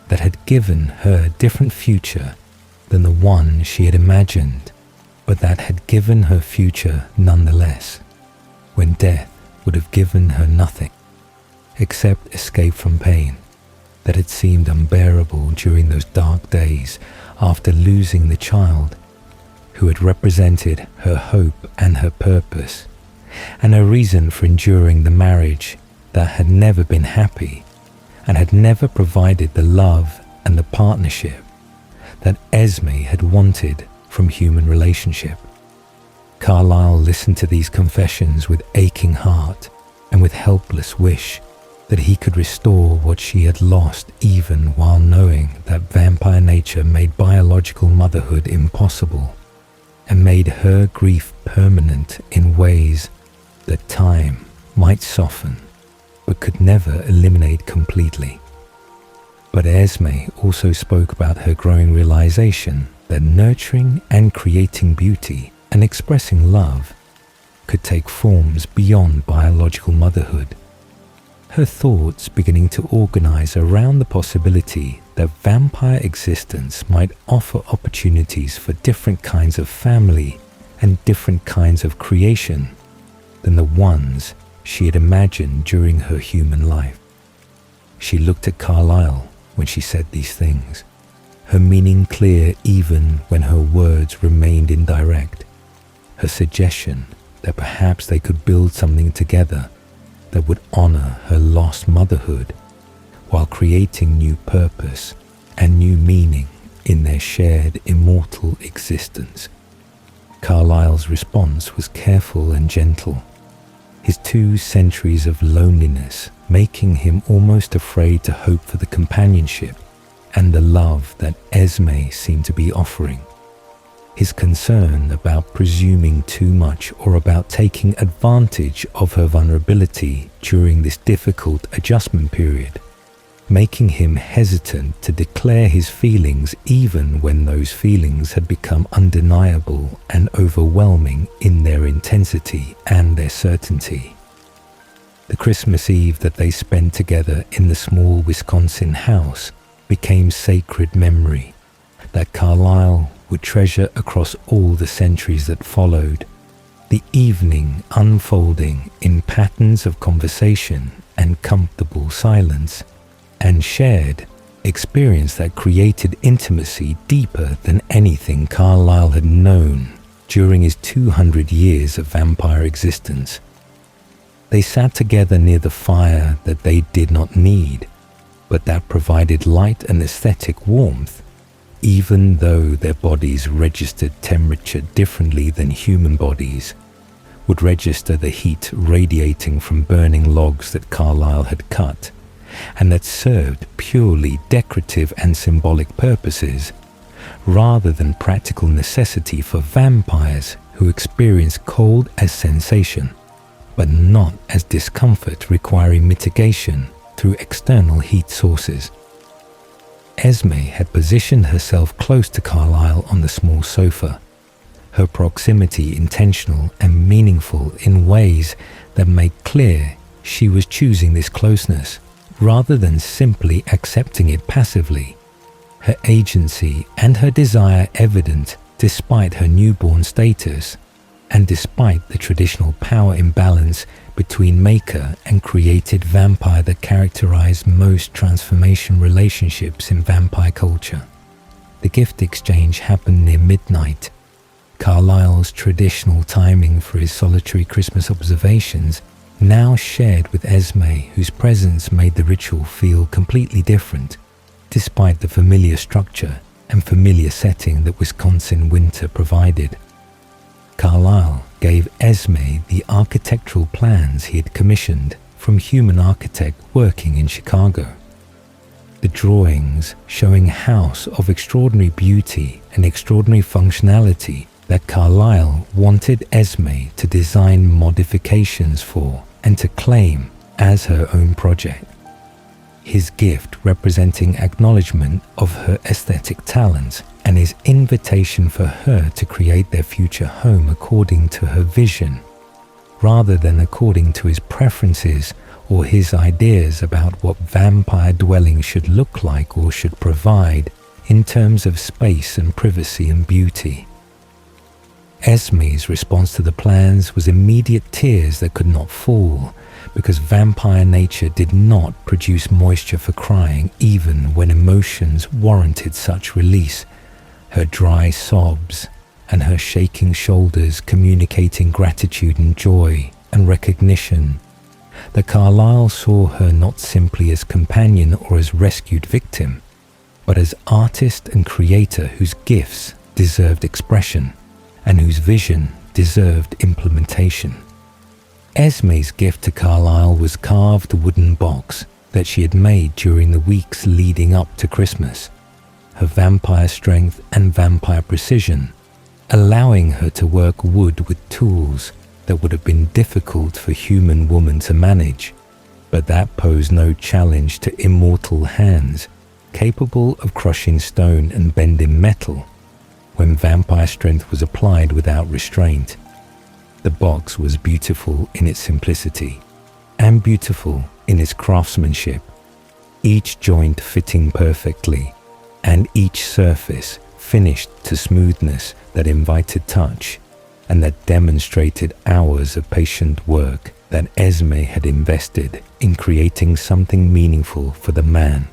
[SPEAKER 1] that had given her a different future than the one she had imagined, but that had given her future nonetheless, when death would have given her nothing except escape from pain that had seemed unbearable during those dark days after losing the child who had represented her hope and her purpose, and her reason for enduring the marriage that had never been happy and had never provided the love and the partnership that Esme had wanted from human relationship. Carlyle listened to these confessions with aching heart and with helpless wish that he could restore what she had lost, even while knowing that vampire nature made biological motherhood impossible and made her grief permanent in ways that time might soften but could never eliminate completely. But Esme also spoke about her growing realization that nurturing and creating beauty and expressing love could take forms beyond biological motherhood. Her thoughts beginning to organize around the possibility that vampire existence might offer opportunities for different kinds of family and different kinds of creation than the ones she had imagined during her human life. She looked at Carlyle when she said these things, her meaning clear even when her words remained indirect, her suggestion that perhaps they could build something together that would honor her lost motherhood while creating new purpose and new meaning in their shared immortal existence. Carlyle's response was careful and gentle, his 2 centuries of loneliness making him almost afraid to hope for the companionship and the love that Esme seemed to be offering. His concern about presuming too much or about taking advantage of her vulnerability during this difficult adjustment period, making him hesitant to declare his feelings even when those feelings had become undeniable and overwhelming in their intensity and their certainty. The Christmas Eve that they spent together in the small Wisconsin house became sacred memory that Carlyle would treasure across all the centuries that followed, the evening unfolding in patterns of conversation and comfortable silence, and shared experience that created intimacy deeper than anything Carlyle had known during his 200 years of vampire existence. They sat together near the fire that they did not need, but that provided light and aesthetic warmth, even though their bodies registered temperature differently than human bodies, would register the heat radiating from burning logs that Carlyle had cut, and that served purely decorative and symbolic purposes, rather than practical necessity for vampires who experience cold as sensation, but not as discomfort requiring mitigation through external heat sources. Esme had positioned herself close to Carlyle on the small sofa, her proximity intentional and meaningful in ways that made clear she was choosing this closeness rather than simply accepting it passively, her agency and her desire evident despite her newborn status and despite the traditional power imbalance between maker and created vampire that characterized most transformation relationships in vampire culture. The gift exchange happened near midnight. Carlyle's traditional timing for his solitary Christmas observations now shared with Esme, whose presence made the ritual feel completely different, despite the familiar structure and familiar setting that Wisconsin winter provided. Carlyle gave Esme the architectural plans he had commissioned from human architect working in Chicago. The drawings showing a house of extraordinary beauty and extraordinary functionality that Carlyle wanted Esme to design modifications for and to claim as her own project. His gift representing acknowledgement of her aesthetic talents and his invitation for her to create their future home according to her vision, rather than according to his preferences or his ideas about what vampire dwellings should look like or should provide in terms of space and privacy and beauty. Esme's response to the plans was immediate tears that could not fall, because vampire nature did not produce moisture for crying even when emotions warranted such release, her dry sobs and her shaking shoulders communicating gratitude and joy and recognition that Carlyle saw her not simply as companion or as rescued victim, but as artist and creator whose gifts deserved expression and whose vision deserved implementation. Esme's gift to Carlyle was carved wooden box that she had made during the weeks leading up to Christmas. Her vampire strength and vampire precision, allowing her to work wood with tools that would have been difficult for human woman to manage, but that posed no challenge to immortal hands capable of crushing stone and bending metal when vampire strength was applied without restraint. The box was beautiful in its simplicity and beautiful in its craftsmanship, each joint fitting perfectly and each surface finished to smoothness that invited touch and that demonstrated hours of patient work that Esme had invested in creating something meaningful for the man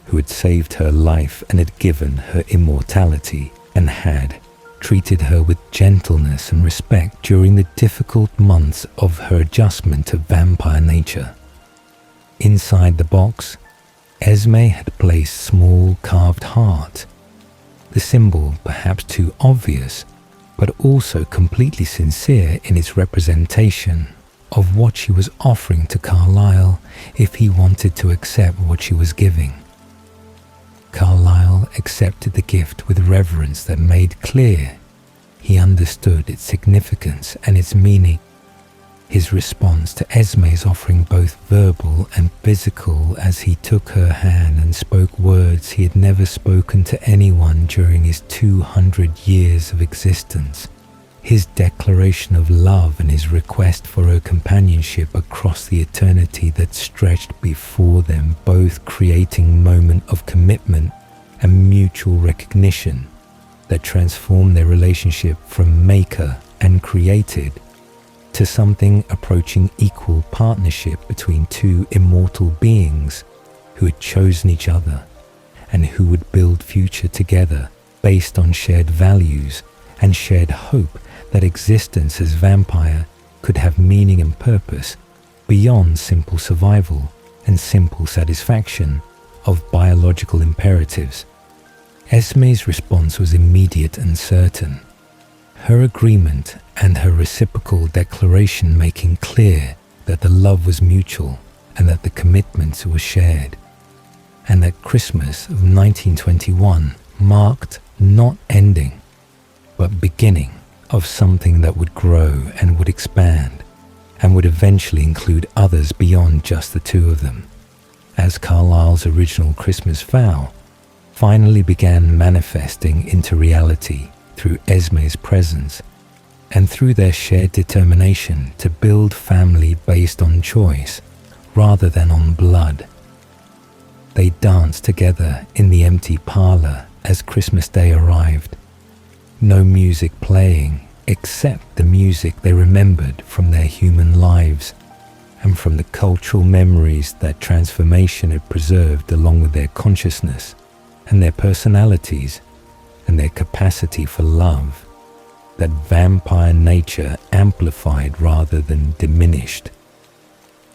[SPEAKER 1] who had saved her life and had given her immortality and had treated her with gentleness and respect during the difficult months of her adjustment to vampire nature. Inside the box, Esme had placed small carved heart, the symbol perhaps too obvious, but also completely sincere in its representation of what she was offering to Carlyle if he wanted to accept what she was giving. Carlyle accepted the gift with reverence that made clear he understood its significance and its meaning. His response to Esme's offering, both verbal and physical, as he took her hand and spoke words he had never spoken to anyone during his 200 years of existence, his declaration of love and his request for her companionship across the eternity that stretched before them, both creating moment of commitment and mutual recognition that transformed their relationship from maker and created to something approaching equal partnership between two immortal beings who had chosen each other and who would build future together based on shared values and shared hope that existence as vampire could have meaning and purpose beyond simple survival and simple satisfaction of biological imperatives. Esme's response was immediate and certain, her agreement and her reciprocal declaration making clear that the love was mutual and that the commitments were shared, and that Christmas of 1921 marked not ending, but beginning of something that would grow and would expand and would eventually include others beyond just the two of them, as Carlyle's original Christmas vow finally began manifesting into reality through Esme's presence and through their shared determination to build family based on choice rather than on blood. They danced together in the empty parlor as Christmas Day arrived, no music playing except the music they remembered from their human lives and from the cultural memories that transformation had preserved along with their consciousness and their personalities and their capacity for love, that vampire nature amplified rather than diminished,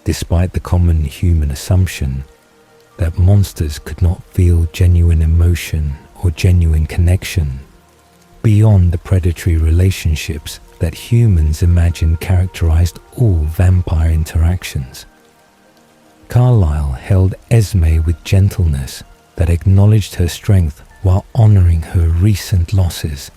[SPEAKER 1] despite the common human assumption that monsters could not feel genuine emotion or genuine connection beyond the predatory relationships that humans imagined characterized all vampire interactions. Carlyle held Esme with gentleness that acknowledged her strength while honoring her recent losses,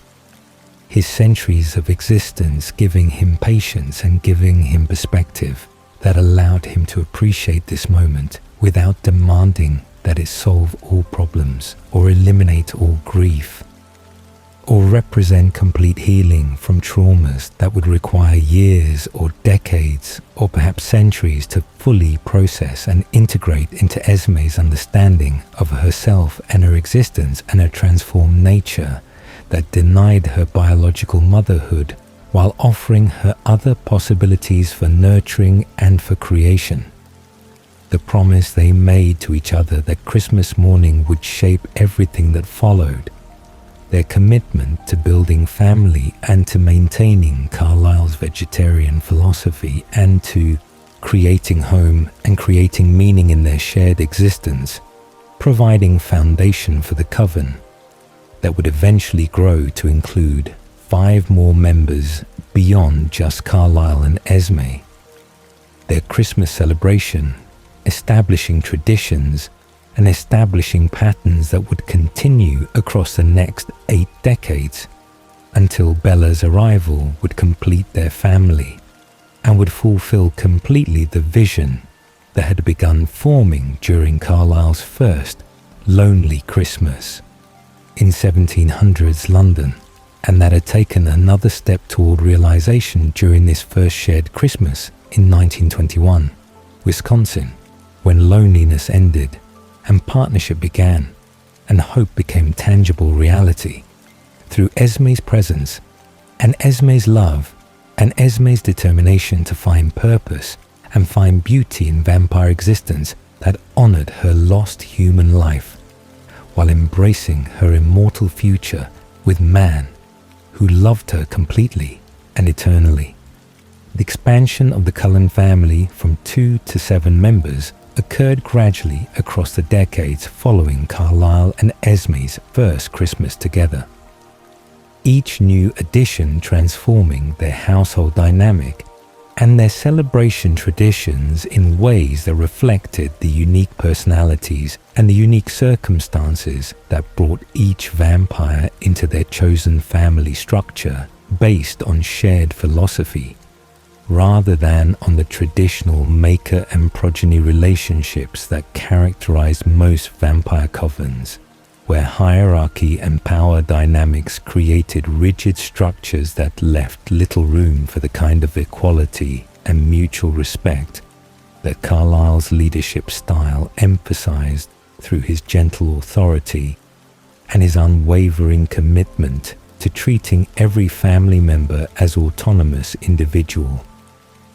[SPEAKER 1] his centuries of existence giving him patience and giving him perspective that allowed him to appreciate this moment without demanding that it solve all problems or eliminate all grief, or represent complete healing from traumas that would require years or decades or perhaps centuries to fully process and integrate into Esme's understanding of herself and her existence and her transformed nature that denied her biological motherhood while offering her other possibilities for nurturing and for creation. The promise they made to each other that Christmas morning would shape everything that followed, their commitment to building family and to maintaining Carlyle's vegetarian philosophy and to creating home and creating meaning in their shared existence, providing foundation for the coven that would eventually grow to include 5 more members beyond just Carlisle and Esme. Their Christmas celebration, establishing traditions and establishing patterns that would continue across the next 8 decades until Bella's arrival would complete their family and would fulfill completely the vision that had begun forming during Carlisle's first lonely Christmas in 1700s London, and that had taken another step toward realization during this first shared Christmas in 1921, Wisconsin, when loneliness ended and partnership began and hope became tangible reality through Esme's presence and Esme's love and Esme's determination to find purpose and find beauty in vampire existence that honored her lost human life while embracing her immortal future with man who loved her completely and eternally. The expansion of the Cullen family from 2 to 7 members occurred gradually across the decades following Carlisle and Esme's first Christmas together. Each new addition transforming their household dynamic and their celebration traditions in ways that reflected the unique personalities and the unique circumstances that brought each vampire into their chosen family structure based on shared philosophy, rather than on the traditional maker and progeny relationships that characterized most vampire covens, where hierarchy and power dynamics created rigid structures that left little room for the kind of equality and mutual respect that Carlisle's leadership style emphasized through his gentle authority and his unwavering commitment to treating every family member as autonomous individual,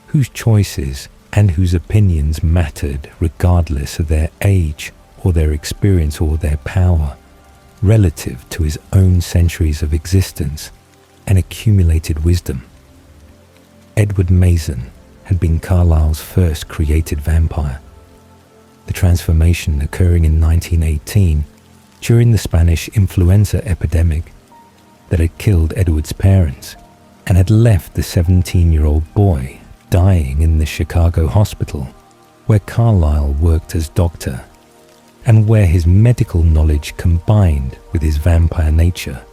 [SPEAKER 1] whose choices and whose opinions mattered regardless of their age or their experience or their power, relative to his own centuries of existence and accumulated wisdom. Edward Mason had been Carlisle's first created vampire. The transformation occurring in 1918 during the Spanish influenza epidemic that had killed Edward's parents and had left the 17-year-old boy dying in the Chicago hospital where Carlisle worked as doctor, and where his medical knowledge combined with his vampire nature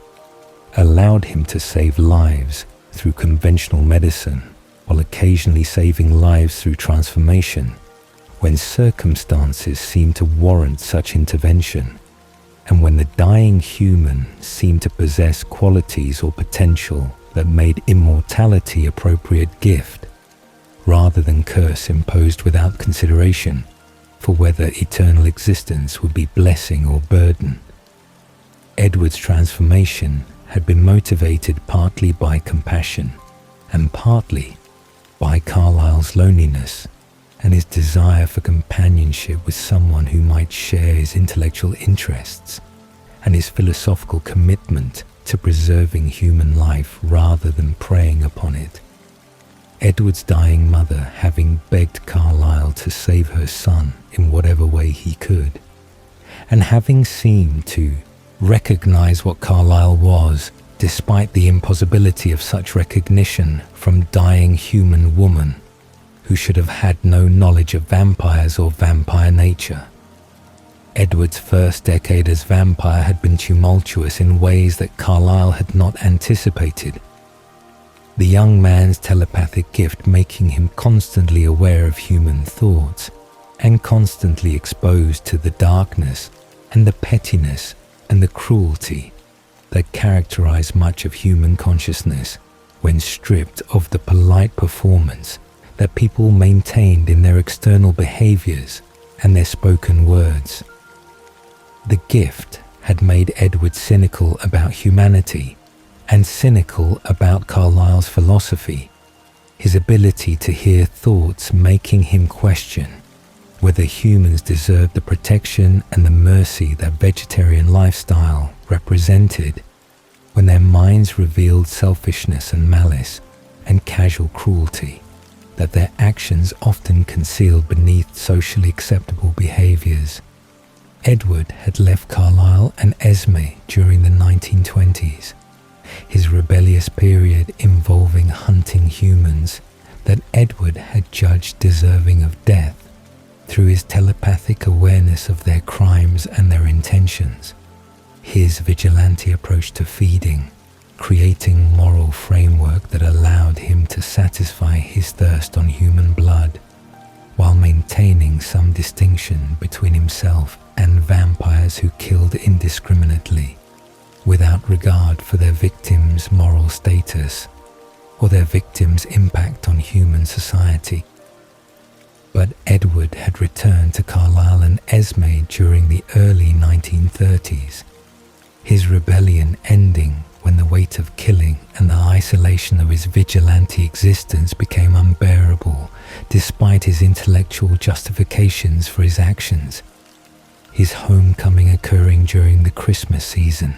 [SPEAKER 1] allowed him to save lives through conventional medicine while occasionally saving lives through transformation when circumstances seemed to warrant such intervention, and when the dying human seemed to possess qualities or potential that made immortality appropriate gift rather than curse imposed without consideration for whether eternal existence would be blessing or burden. Edward's transformation had been motivated partly by compassion and partly by Carlisle's loneliness and his desire for companionship with someone who might share his intellectual interests and his philosophical commitment to preserving human life rather than preying upon it. Edward's dying mother having begged Carlisle to save her son in whatever way he could, and having seemed to recognize what Carlisle was despite the impossibility of such recognition from dying human woman who should have had no knowledge of vampires or vampire nature. Edward's first decade as vampire had been tumultuous in ways that Carlisle had not anticipated, the young man's telepathic gift making him constantly aware of human thoughts and constantly exposed to the darkness and the pettiness and the cruelty that characterize much of human consciousness when stripped of the polite performance that people maintained in their external behaviors and their spoken words. The gift had made Edward cynical about humanity and cynical about Carlisle's philosophy, his ability to hear thoughts making him question whether humans deserve the protection and the mercy that vegetarian lifestyle represented when their minds revealed selfishness and malice and casual cruelty that their actions often concealed beneath socially acceptable behaviors. Edward had left Carlisle and Esme during the 1920s, his rebellious period involving hunting humans that Edward had judged deserving of death through his telepathic awareness of their crimes and their intentions. His vigilante approach to feeding, creating moral framework that allowed him to satisfy his thirst on human blood, while maintaining some distinction between himself and vampires who killed indiscriminately, without regard for their victims' moral status or their victims' impact on human society. But Edward had returned to Carlisle and Esme during the early 1930s, his rebellion ending when the weight of killing and the isolation of his vigilante existence became unbearable despite his intellectual justifications for his actions. His homecoming occurring during the Christmas season,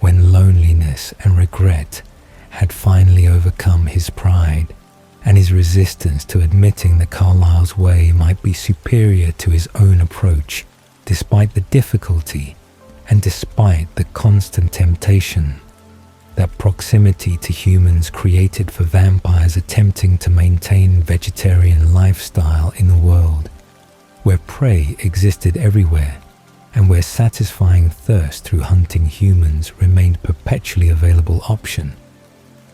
[SPEAKER 1] when loneliness and regret had finally overcome his pride and his resistance to admitting that Carlisle's way might be superior to his own approach, despite the difficulty and despite the constant temptation that proximity to humans created for vampires attempting to maintain vegetarian lifestyle in a world where prey existed everywhere and where satisfying thirst through hunting humans remained perpetually available option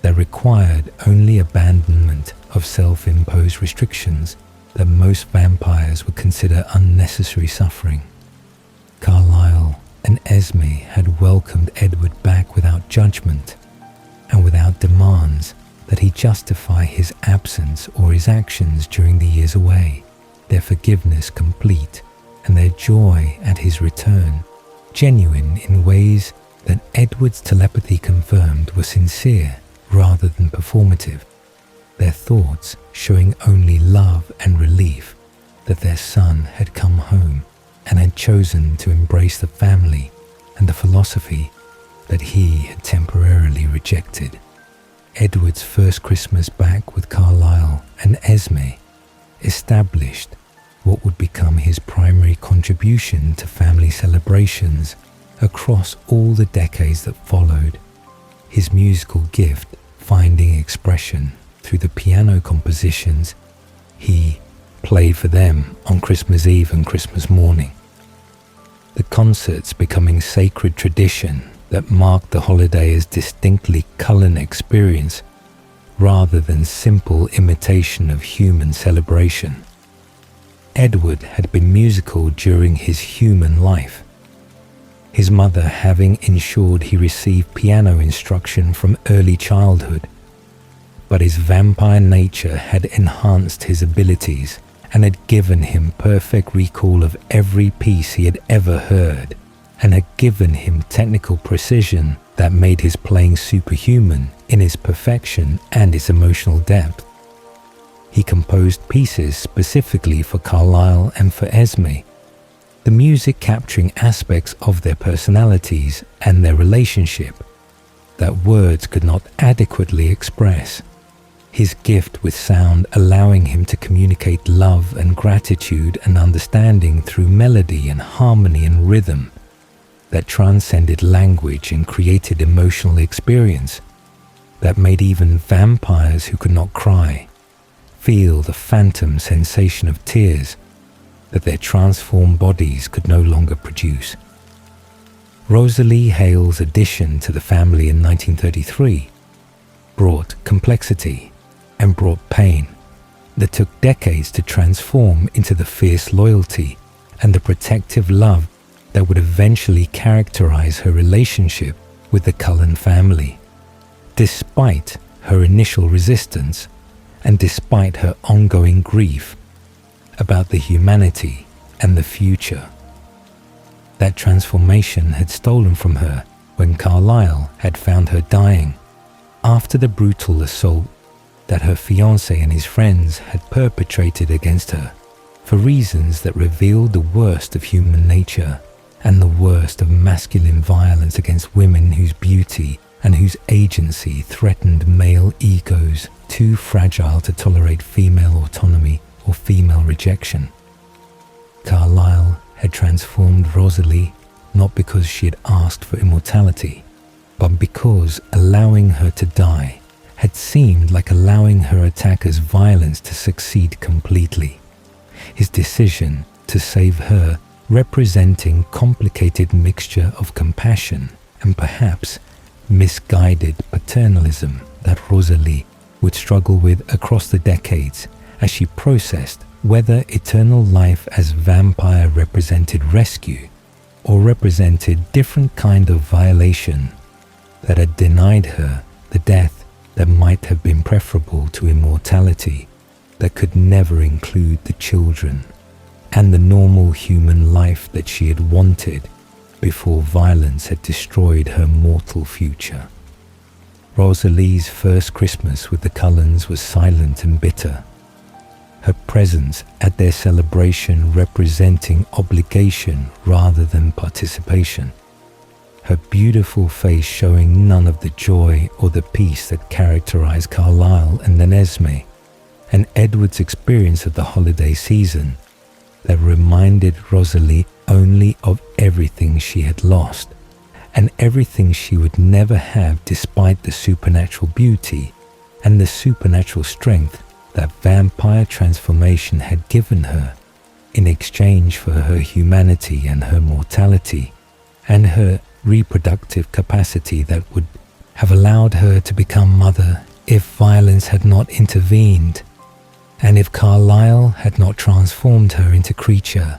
[SPEAKER 1] that required only abandonment of self-imposed restrictions that most vampires would consider unnecessary suffering. Carlisle and Esme had welcomed Edward back without judgment and without demands that he justify his absence or his actions during the years away, their forgiveness complete and their joy at his return genuine in ways that Edward's telepathy confirmed were sincere rather than performative, their thoughts showing only love and relief that their son had come home and had chosen to embrace the family and the philosophy that he had temporarily rejected. Edward's first Christmas back with Carlisle and Esme established what would become his primary contribution to family celebrations across all the decades that followed, his musical gift finding expression through the piano compositions he played for them on Christmas Eve and Christmas morning. The concerts becoming sacred tradition that marked the holiday as distinctly Cullen experience rather than simple imitation of human celebration. Edward had been musical during his human life, his mother having ensured he received piano instruction from early childhood, but his vampire nature had enhanced his abilities and had given him perfect recall of every piece he had ever heard, and had given him technical precision that made his playing superhuman in its perfection and its emotional depth. He composed pieces specifically for Carlisle and for Esme, the music capturing aspects of their personalities and their relationship that words could not adequately express. His gift with sound allowing him to communicate love and gratitude and understanding through melody and harmony and rhythm that transcended language and created emotional experience that made even vampires who could not cry feel the phantom sensation of tears that their transformed bodies could no longer produce. Rosalie Hale's addition to the family in 1933 brought complexity and brought pain that took decades to transform into the fierce loyalty and the protective love that would eventually characterize her relationship with the Cullen family. Despite her initial resistance and despite her ongoing grief about the humanity and the future, that transformation had stolen from her when Carlisle had found her dying after the brutal assault that her fiancé and his friends had perpetrated against her for reasons that revealed the worst of human nature and the worst of masculine violence against women whose beauty and whose agency threatened male egos too fragile to tolerate female autonomy or female rejection. Carlisle had transformed Rosalie not because she had asked for immortality, but because allowing her to die had seemed like allowing her attacker's violence to succeed completely. His decision to save her representing complicated mixture of compassion and perhaps misguided paternalism that Rosalie would struggle with across the decades as she processed whether eternal life as vampire represented rescue or represented different kind of violation that had denied her the death that might have been preferable to immortality that could never include the children and the normal human life that she had wanted before violence had destroyed her mortal future. Rosalie's first Christmas with the Cullens was silent and bitter, her presence at their celebration representing obligation rather than participation, her beautiful face showing none of the joy or the peace that characterized Carlisle and then Esme, and Edward's experience of the holiday season that reminded Rosalie only of everything she had lost and everything she would never have despite the supernatural beauty and the supernatural strength that vampire transformation had given her in exchange for her humanity and her mortality and her reproductive capacity that would have allowed her to become mother if violence had not intervened and if Carlisle had not transformed her into creature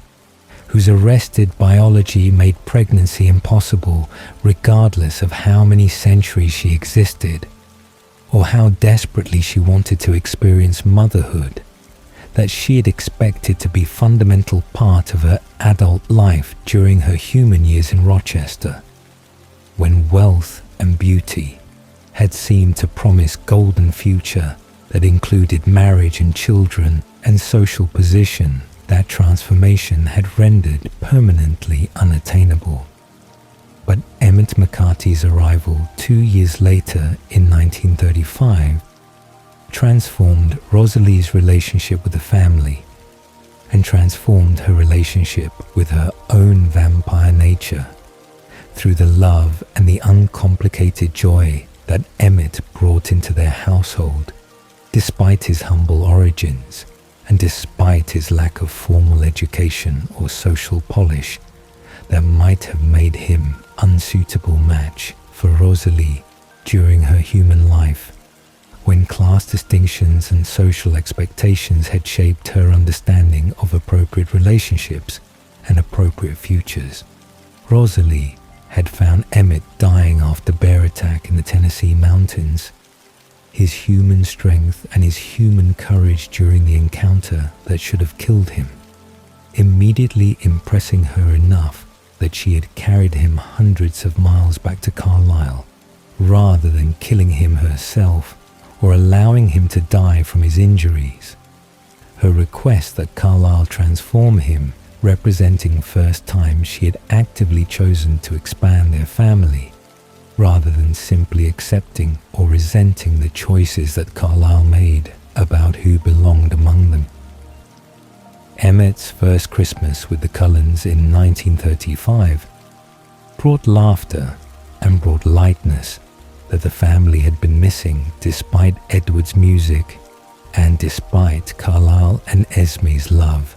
[SPEAKER 1] whose arrested biology made pregnancy impossible regardless of how many centuries she existed or how desperately she wanted to experience motherhood that she had expected to be fundamental part of her adult life during her human years in Rochester, when wealth and beauty had seemed to promise golden future that included marriage and children and social position that transformation had rendered permanently unattainable. But Emmett McCarthy's arrival 2 years later in 1935 transformed Rosalie's relationship with the family and transformed her relationship with her own vampire nature through the love and the uncomplicated joy that Emmett brought into their household despite his humble origins and despite his lack of formal education or social polish that might have made him unsuitable match for Rosalie during her human life, when class distinctions and social expectations had shaped her understanding of appropriate relationships and appropriate futures. Rosalie had found Emmett dying after bear attack in the Tennessee mountains. His human strength and his human courage during the encounter that should have killed him, immediately impressing her enough that she had carried him hundreds of miles back to Carlisle, rather than killing him herself or allowing him to die from his injuries. Her request that Carlisle transform him, representing first time she had actively chosen to expand their family, rather than simply accepting or resenting the choices that Carlisle made about who belonged among them. Emmett's first Christmas with the Cullens in 1935 brought laughter and brought lightness that the family had been missing despite Edward's music and despite Carlisle and Esme's love.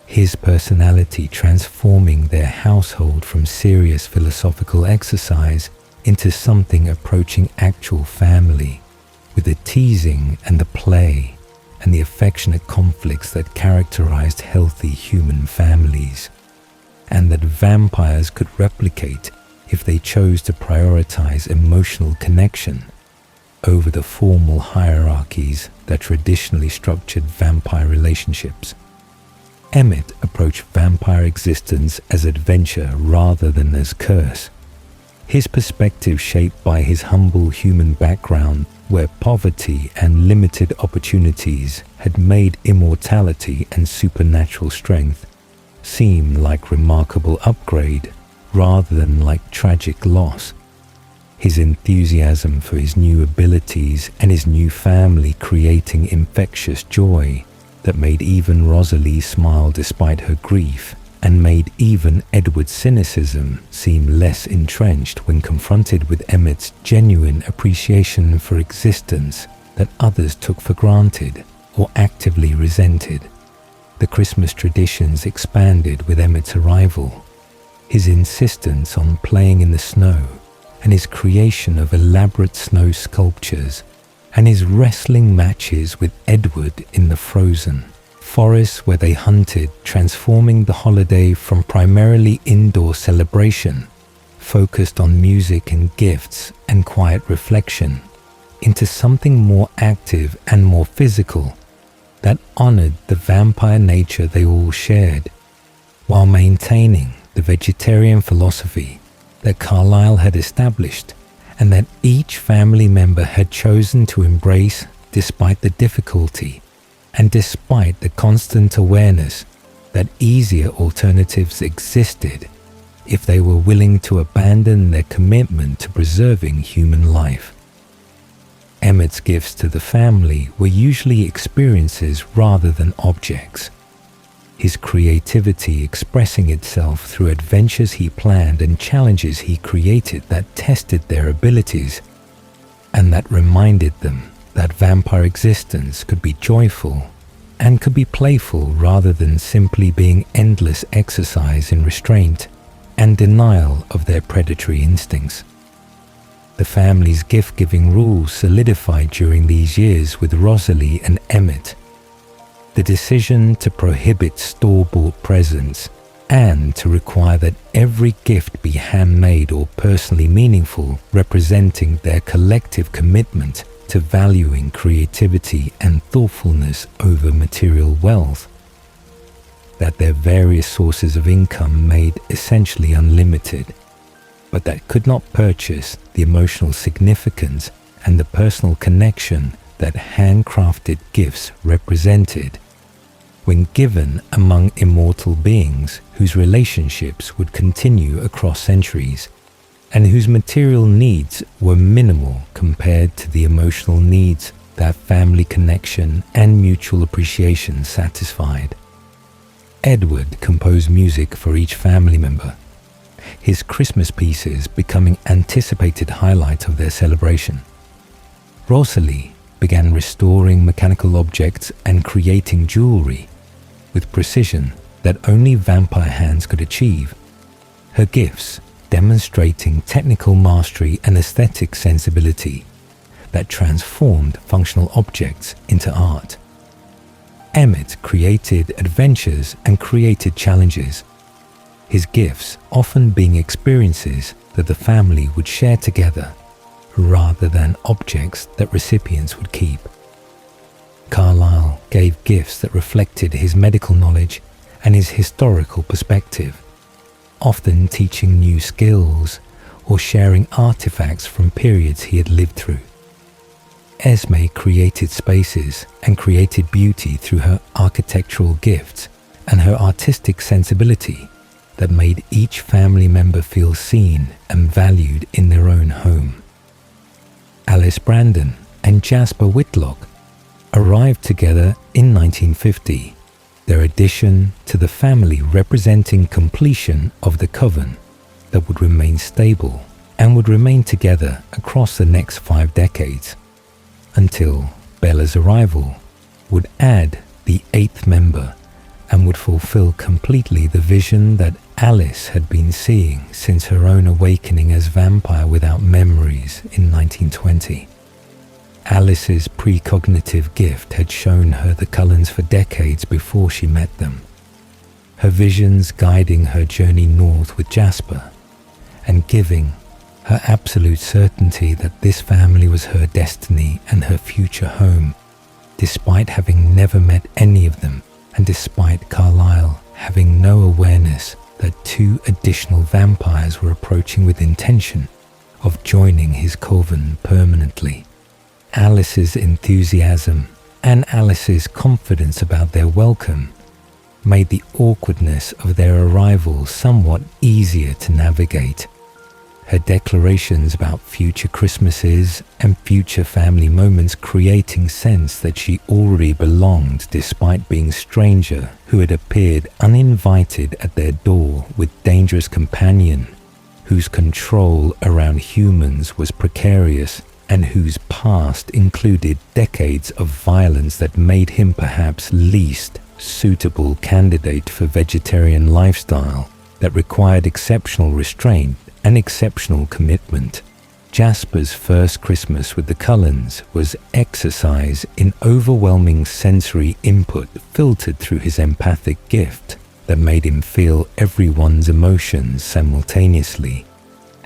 [SPEAKER 1] His personality transforming their household from serious philosophical exercise into something approaching actual family, with the teasing and the play and the affectionate conflicts that characterized healthy human families, and that vampires could replicate if they chose to prioritize emotional connection over the formal hierarchies that traditionally structured vampire relationships. Emmett approached vampire existence as adventure rather than as curse. His perspective shaped by his humble human background, where poverty and limited opportunities had made immortality and supernatural strength seem like remarkable upgrade rather than like tragic loss. His enthusiasm for his new abilities and his new family creating infectious joy that made even Rosalie smile despite her grief and made even Edward's cynicism seem less entrenched when confronted with Emmett's genuine appreciation for existence that others took for granted or actively resented. The Christmas traditions expanded with Emmett's arrival. His insistence on playing in the snow, and his creation of elaborate snow sculptures, and his wrestling matches with Edward in the frozen forests where they hunted, transforming the holiday from primarily indoor celebration, focused on music and gifts and quiet reflection, into something more active and more physical that honored the vampire nature they all shared, while maintaining the vegetarian philosophy that Carlyle had established and that each family member had chosen to embrace despite the difficulty and despite the constant awareness that easier alternatives existed if they were willing to abandon their commitment to preserving human life. Emmett's gifts to the family were usually experiences rather than objects, his creativity expressing itself through adventures he planned and challenges he created that tested their abilities and that reminded them that vampire existence could be joyful and could be playful rather than simply being endless exercise in restraint and denial of their predatory instincts. The family's gift-giving rules solidified during these years with Rosalie and Emmett. The decision to prohibit store-bought presents and to require that every gift be handmade or personally meaningful, representing their collective commitment to valuing creativity and thoughtfulness over material wealth. That their various sources of income made essentially unlimited, but that could not purchase the emotional significance and the personal connection that handcrafted gifts represented, when given among immortal beings whose relationships would continue across centuries, and whose material needs were minimal compared to the emotional needs that family connection and mutual appreciation satisfied. Edward composed music for each family member, his Christmas pieces becoming anticipated highlight of their celebration. Rosalie began restoring mechanical objects and creating jewelry with precision that only vampire hands could achieve, her gifts demonstrating technical mastery and aesthetic sensibility that transformed functional objects into art. Emmett created adventures and created challenges, his gifts often being experiences that the family would share together rather than objects that recipients would keep. Carlyle gave gifts that reflected his medical knowledge and his historical perspective, often teaching new skills or sharing artifacts from periods he had lived through. Esme created spaces and created beauty through her architectural gifts and her artistic sensibility that made each family member feel seen and valued in their own home. Alice Brandon and Jasper Whitlock arrived together in 1950, their addition to the family representing completion of the coven that would remain stable and would remain together across the next 5 decades, until Bella's arrival would add the 8th member and would fulfill completely the vision that Alice had been seeing since her own awakening as vampire without memories in 1920. Alice's precognitive gift had shown her the Cullens for decades before she met them, her visions guiding her journey north with Jasper and giving her absolute certainty that this family was her destiny and her future home, despite having never met any of them and despite Carlyle having no awareness that 2 additional vampires were approaching with intention of joining his coven permanently. Alice's enthusiasm and Alice's confidence about their welcome made the awkwardness of their arrival somewhat easier to navigate, her declarations about future Christmases and future family moments creating sense that she already belonged despite being a stranger who had appeared uninvited at their door with dangerous companion, whose control around humans was precarious and whose past included decades of violence that made him perhaps least suitable candidate for vegetarian lifestyle that required exceptional restraint and exceptional commitment. Jasper's first Christmas with the Cullens was exercise in overwhelming sensory input filtered through his empathic gift that made him feel everyone's emotions simultaneously,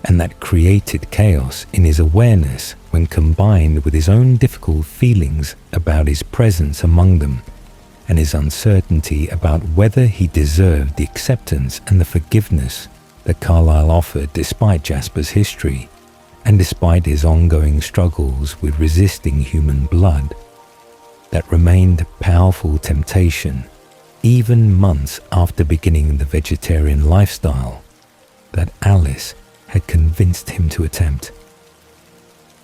[SPEAKER 1] and that created chaos in his awareness when combined with his own difficult feelings about his presence among them and his uncertainty about whether he deserved the acceptance and the forgiveness that Carlyle offered despite Jasper's history and despite his ongoing struggles with resisting human blood. That remained a powerful temptation even months after beginning the vegetarian lifestyle that Alice had convinced him to attempt.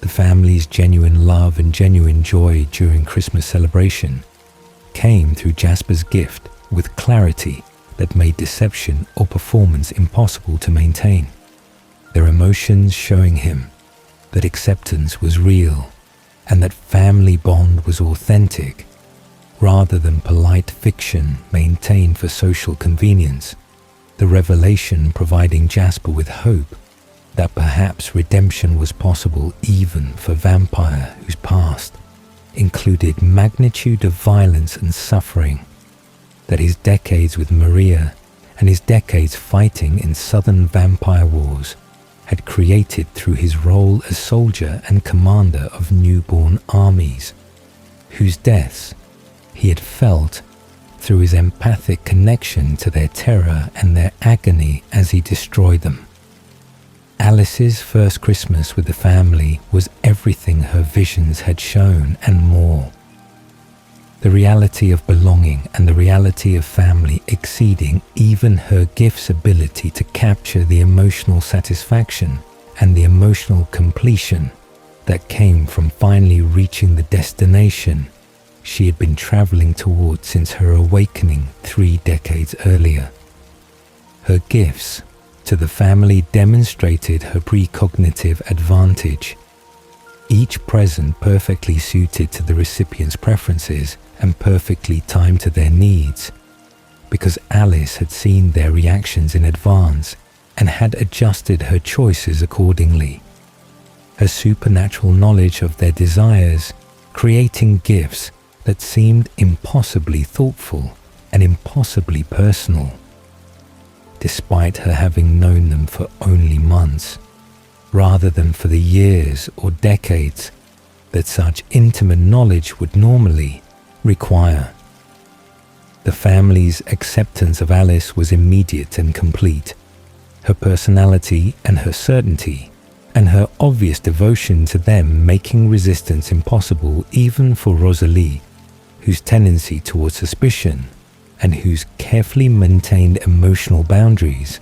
[SPEAKER 1] The family's genuine love and genuine joy during Christmas celebration came through Jasper's gift with clarity that made deception or performance impossible to maintain. Their emotions showing him that acceptance was real and that family bond was authentic rather than polite fiction maintained for social convenience. The revelation providing Jasper with hope that perhaps redemption was possible even for a vampire whose past included magnitude of violence and suffering, that his decades with Maria and his decades fighting in southern vampire wars had created through his role as soldier and commander of newborn armies, whose deaths he had felt through his empathic connection to their terror and their agony as he destroyed them. Alice's first Christmas with the family was everything her visions had shown and more. The reality of belonging and the reality of family exceeding even her gift's ability to capture the emotional satisfaction and the emotional completion that came from finally reaching the destination she had been traveling towards since her awakening 3 decades earlier. Her gifts to the family demonstrated her precognitive advantage, each present perfectly suited to the recipient's preferences and perfectly timed to their needs, because Alice had seen their reactions in advance and had adjusted her choices accordingly. Her supernatural knowledge of their desires, creating gifts that seemed impossibly thoughtful and impossibly personal, despite her having known them for only months, rather than for the years or decades that such intimate knowledge would normally require. The family's acceptance of Alice was immediate and complete. Her personality and her certainty and her obvious devotion to them making resistance impossible even for Rosalie, whose tendency towards suspicion and whose carefully maintained emotional boundaries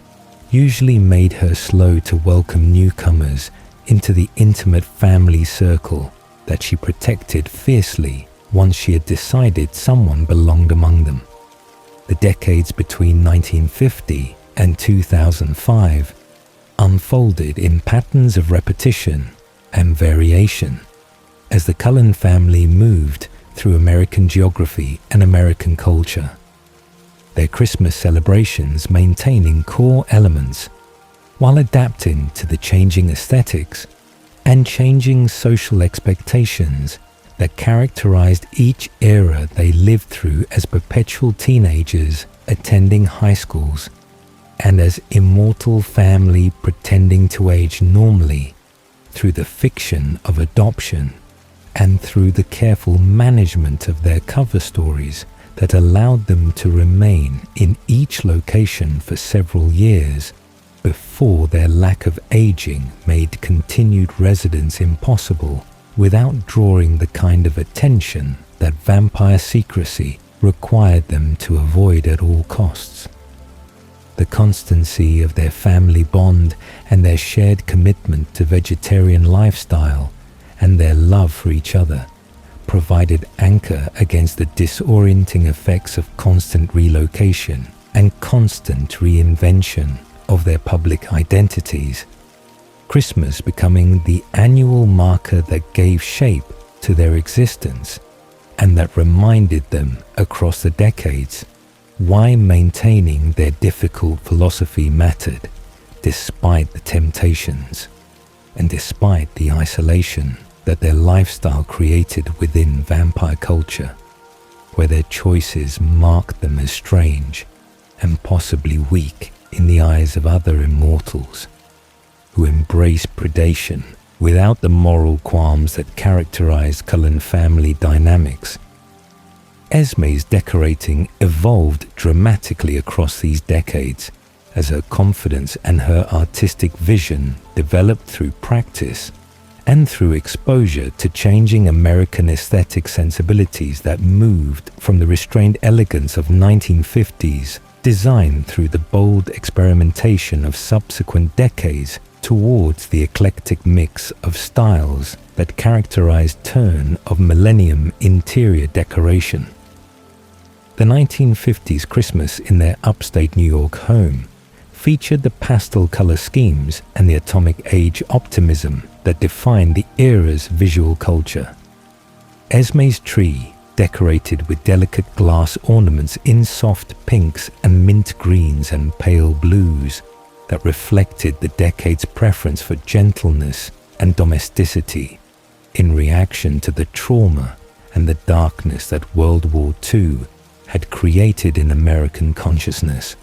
[SPEAKER 1] usually made her slow to welcome newcomers into the intimate family circle that she protected fiercely once she had decided someone belonged among them. The decades between 1950 and 2005 unfolded in patterns of repetition and variation as the Cullen family moved through American geography and American culture, their Christmas celebrations maintaining core elements while adapting to the changing aesthetics and changing social expectations that characterized each era they lived through as perpetual teenagers attending high schools and as immortal family pretending to age normally through the fiction of adoption and through the careful management of their cover stories that allowed them to remain in each location for several years before their lack of aging made continued residence impossible without drawing the kind of attention that vampire secrecy required them to avoid at all costs. The constancy of their family bond and their shared commitment to vegetarian lifestyle and their love for each other provided anchor against the disorienting effects of constant relocation and constant reinvention of their public identities, Christmas becoming the annual marker that gave shape to their existence and that reminded them across the decades why maintaining their difficult philosophy mattered despite the temptations and despite the isolation that their lifestyle created within vampire culture, where their choices marked them as strange and possibly weak in the eyes of other immortals who embrace predation without the moral qualms that characterized Cullen family dynamics. Esme's decorating evolved dramatically across these decades as her confidence and her artistic vision developed through practice and through exposure to changing American aesthetic sensibilities that moved from the restrained elegance of 1950s design through the bold experimentation of subsequent decades towards the eclectic mix of styles that characterized turn of millennium interior decoration. The 1950s Christmas in their upstate New York home featured the pastel color schemes and the atomic age optimism that defined the era's visual culture. Esme's tree, decorated with delicate glass ornaments in soft pinks and mint greens and pale blues that reflected the decade's preference for gentleness and domesticity in reaction to the trauma and the darkness that World War II had created in American consciousness.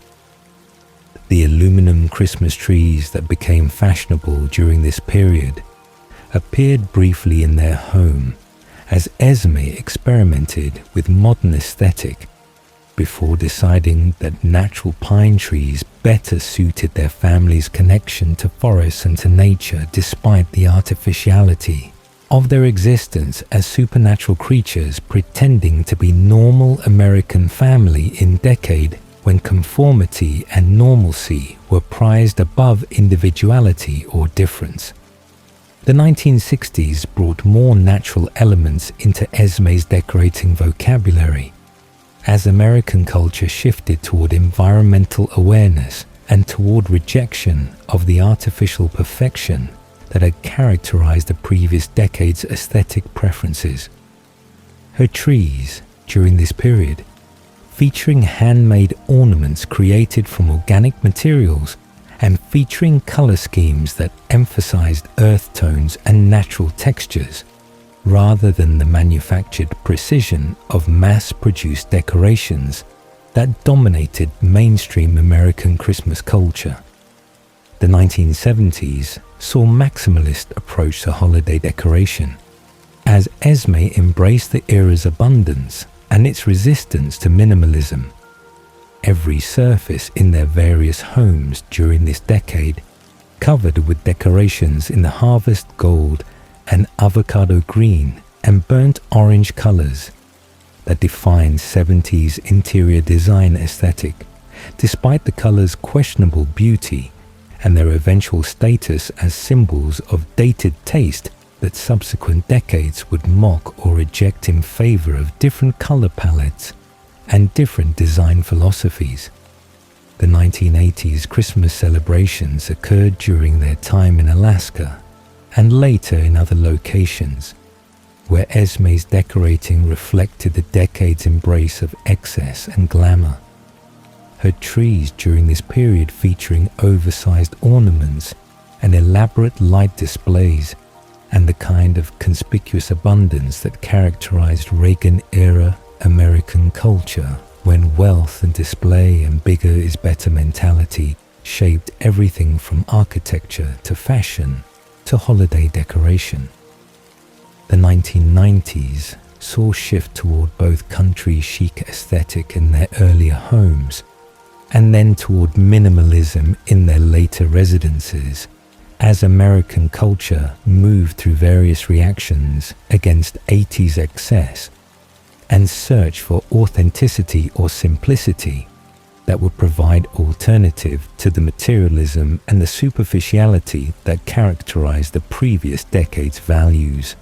[SPEAKER 1] The aluminum Christmas trees that became fashionable during this period appeared briefly in their home as Esme experimented with modern aesthetic before deciding that natural pine trees better suited their family's connection to forests and to nature despite the artificiality of their existence as supernatural creatures pretending to be normal American family in decade when conformity and normalcy were prized above individuality or difference. The 1960s brought more natural elements into Esme's decorating vocabulary as American culture shifted toward environmental awareness and toward rejection of the artificial perfection that had characterized the previous decade's aesthetic preferences. Her trees, during this period, featuring handmade ornaments created from organic materials and featuring color schemes that emphasized earth tones and natural textures, rather than the manufactured precision of mass-produced decorations that dominated mainstream American Christmas culture. The 1970s saw maximalist approach to holiday decoration, as Esme embraced the era's abundance and its resistance to minimalism. Every surface in their various homes during this decade covered with decorations in the harvest gold and avocado green and burnt orange colors that defined 70s interior design aesthetic, despite the colors' questionable beauty and their eventual status as symbols of dated taste that subsequent decades would mock or reject in favor of different color palettes and different design philosophies. The 1980s Christmas celebrations occurred during their time in Alaska and later in other locations, where Esme's decorating reflected the decade's embrace of excess and glamour. Her trees during this period featuring oversized ornaments and elaborate light displays and the kind of conspicuous abundance that characterized Reagan-era American culture when wealth and display and bigger is better mentality shaped everything from architecture to fashion to holiday decoration. The 1990s saw a shift toward both country chic aesthetic in their earlier homes and then toward minimalism in their later residences, as American culture moved through various reactions against 80s excess and search for authenticity or simplicity that would provide alternative to the materialism and the superficiality that characterized the previous decade's values.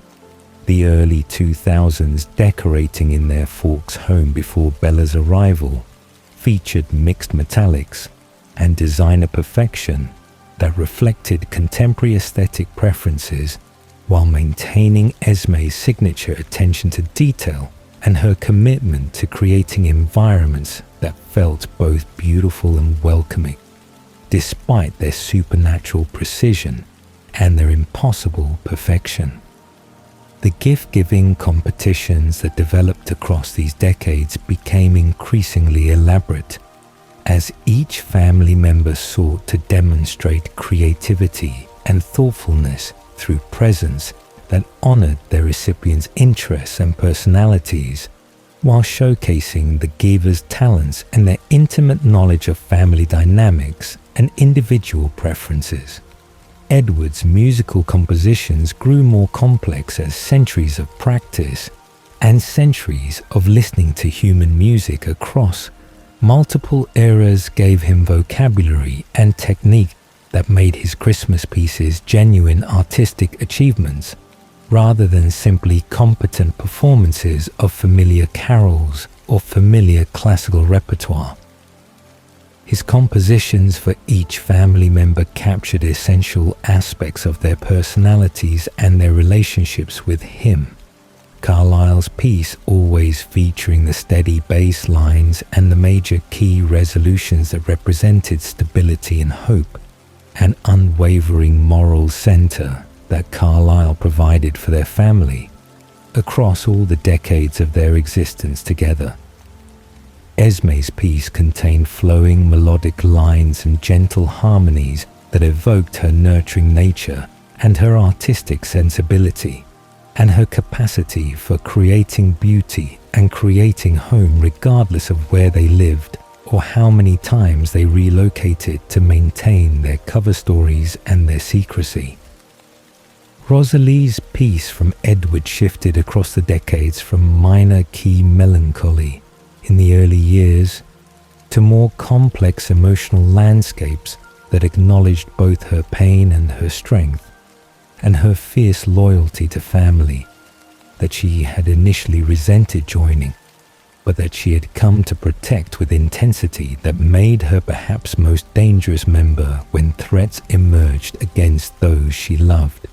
[SPEAKER 1] The early 2000s decorating in their Forks home before Bella's arrival featured mixed metallics and designer perfection that reflected contemporary aesthetic preferences while maintaining Esme's signature attention to detail and her commitment to creating environments that felt both beautiful and welcoming, despite their supernatural precision and their impossible perfection. The gift-giving competitions that developed across these decades became increasingly elaborate, as each family member sought to demonstrate creativity and thoughtfulness through presents that honored their recipients' interests and personalities, while showcasing the givers' talents and their intimate knowledge of family dynamics and individual preferences. Edward's musical compositions grew more complex as centuries of practice and centuries of listening to human music across multiple eras gave him vocabulary and technique that made his Christmas pieces genuine artistic achievements, rather than simply competent performances of familiar carols or familiar classical repertoire. His compositions for each family member captured essential aspects of their personalities and their relationships with him. Carlyle's piece, always featuring the steady bass lines and the major key resolutions that represented stability and hope, an unwavering moral center that Carlyle provided for their family across all the decades of their existence together. Esme's piece contained flowing melodic lines and gentle harmonies that evoked her nurturing nature and her artistic sensibility, and her capacity for creating beauty and creating home regardless of where they lived or how many times they relocated to maintain their cover stories and their secrecy. Rosalie's piece from Edward shifted across the decades from minor key melancholy in the early years to more complex emotional landscapes that acknowledged both her pain and her strength, and her fierce loyalty to family that she had initially resented joining, but that she had come to protect with intensity that made her perhaps most dangerous member when threats emerged against those she loved.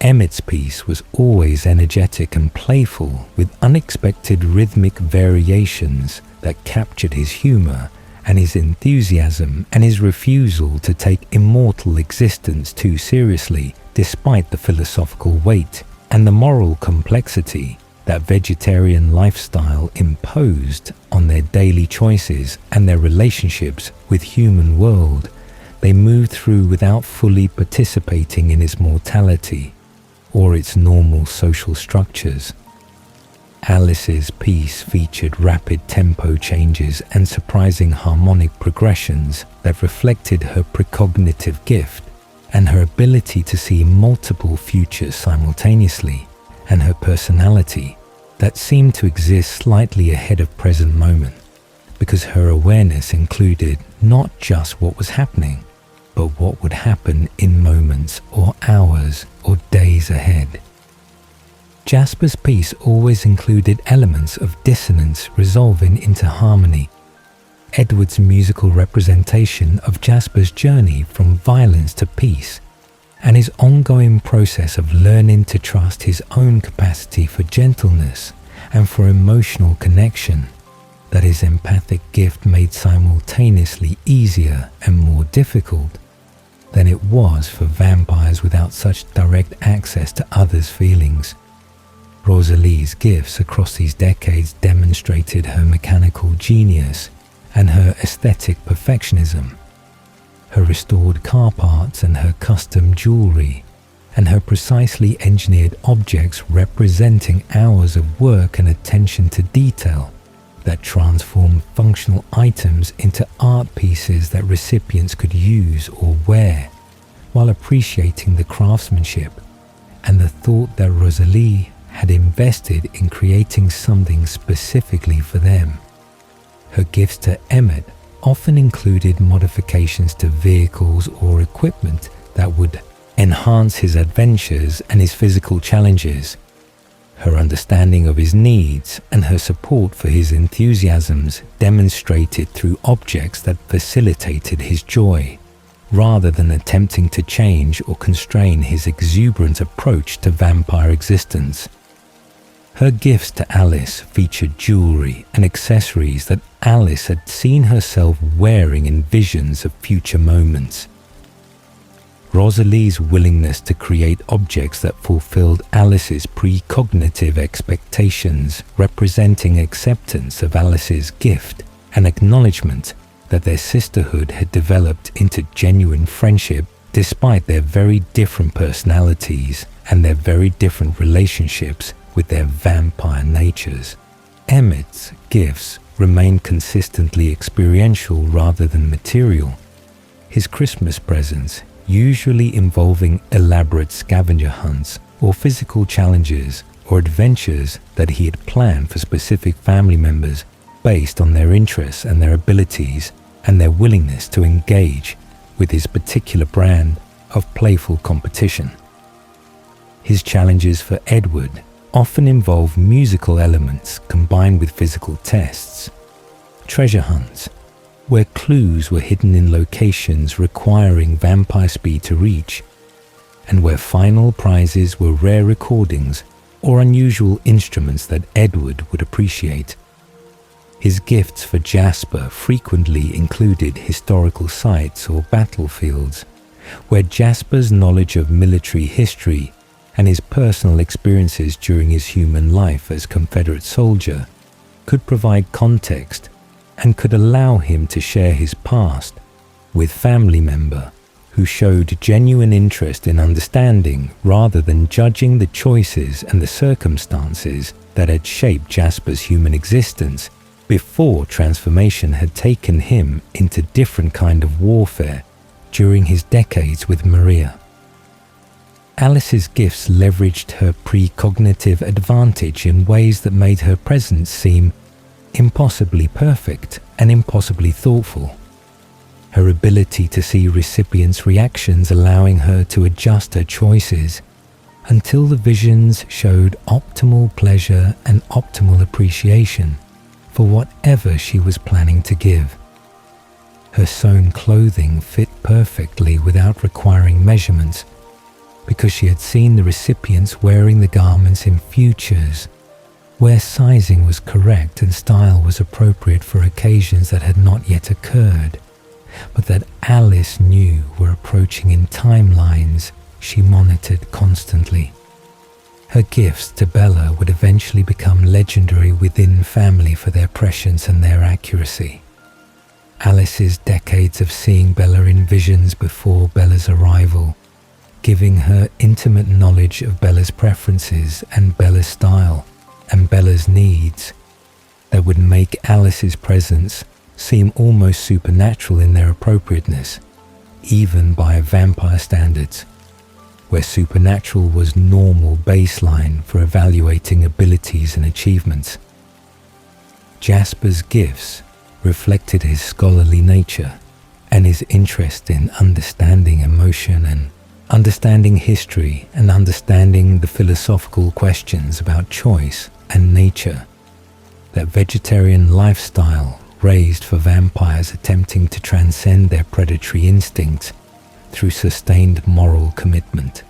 [SPEAKER 1] Emmett's piece was always energetic and playful, with unexpected rhythmic variations that captured his humor and his enthusiasm and his refusal to take immortal existence too seriously, despite the philosophical weight and the moral complexity that vegetarian lifestyle imposed on their daily choices and their relationships with human world. They moved through without fully participating in its mortality or its normal social structures. Alice's piece featured rapid tempo changes and surprising harmonic progressions that reflected her precognitive gift and her ability to see multiple futures simultaneously, and her personality that seemed to exist slightly ahead of present moment, because her awareness included not just what was happening, but what would happen in moments or hours or days ahead. Jasper's piece always included elements of dissonance resolving into harmony. Edward's musical representation of Jasper's journey from violence to peace, and his ongoing process of learning to trust his own capacity for gentleness and for emotional connection, that his empathic gift made simultaneously easier and more difficult than it was for vampires without such direct access to others' feelings. Rosalie's gifts across these decades demonstrated her mechanical genius and her aesthetic perfectionism. Her restored car parts and her custom jewelry, and her precisely engineered objects representing hours of work and attention to detail that transformed functional items into art pieces that recipients could use or wear, while appreciating the craftsmanship and the thought that Rosalie had invested in creating something specifically for them. Her gifts to Emmett often included modifications to vehicles or equipment that would enhance his adventures and his physical challenges. Her understanding of his needs and her support for his enthusiasms demonstrated through objects that facilitated his joy, rather than attempting to change or constrain his exuberant approach to vampire existence. Her gifts to Alice featured jewelry and accessories that Alice had seen herself wearing in visions of future moments. Rosalie's willingness to create objects that fulfilled Alice's precognitive expectations, representing acceptance of Alice's gift and acknowledgement that their sisterhood had developed into genuine friendship despite their very different personalities and their very different relationships with their vampire natures. Emmett's gifts remained consistently experiential rather than material. His Christmas presents, usually involving elaborate scavenger hunts or physical challenges or adventures that he had planned for specific family members based on their interests and their abilities and their willingness to engage with his particular brand of playful competition. His challenges for Edward often involve musical elements combined with physical tests, treasure hunts, where clues were hidden in locations requiring vampire speed to reach, and where final prizes were rare recordings or unusual instruments that Edward would appreciate. His gifts for Jasper frequently included historical sites or battlefields, where Jasper's knowledge of military history and his personal experiences during his human life as Confederate soldier could provide context and could allow him to share his past with family member who showed genuine interest in understanding rather than judging the choices and the circumstances that had shaped Jasper's human existence before transformation had taken him into different kind of warfare during his decades with Maria. Alice's gifts leveraged her precognitive advantage in ways that made her presence seem impossibly perfect and impossibly thoughtful. Her ability to see recipients' reactions allowing her to adjust her choices until the visions showed optimal pleasure and optimal appreciation for whatever she was planning to give. Her sewn clothing fit perfectly without requiring measurements because she had seen the recipients wearing the garments in futures, where sizing was correct and style was appropriate for occasions that had not yet occurred, but that Alice knew were approaching in timelines she monitored constantly. Her gifts to Bella would eventually become legendary within family for their prescience and their accuracy. Alice's decades of seeing Bella in visions before Bella's arrival, giving her intimate knowledge of Bella's preferences and Bella's style and Bella's needs, that would make Alice's presence seem almost supernatural in their appropriateness, even by vampire standards, where supernatural was normal baseline for evaluating abilities and achievements. Jasper's gifts reflected his scholarly nature and his interest in understanding emotion and understanding history and understanding the philosophical questions about choice and nature that vegetarian lifestyle raised for vampires attempting to transcend their predatory instincts through sustained moral commitment.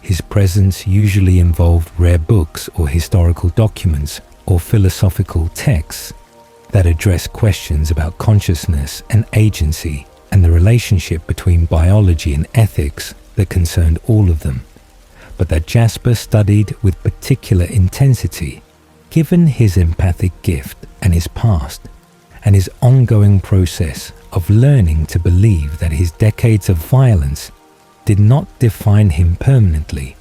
[SPEAKER 1] His presence usually involved rare books or historical documents or philosophical texts that address questions about consciousness and agency and the relationship between biology and ethics that concerned all of them, but that Jasper studied with particular intensity, given his empathic gift and his past, and his ongoing process of learning to believe that his decades of violence did not define him permanently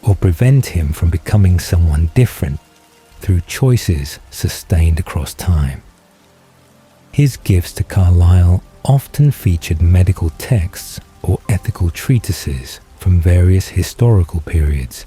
[SPEAKER 1] or prevent him from becoming someone different through choices sustained across time. His gifts to Carlyle often featured medical texts or ethical treatises from various historical periods.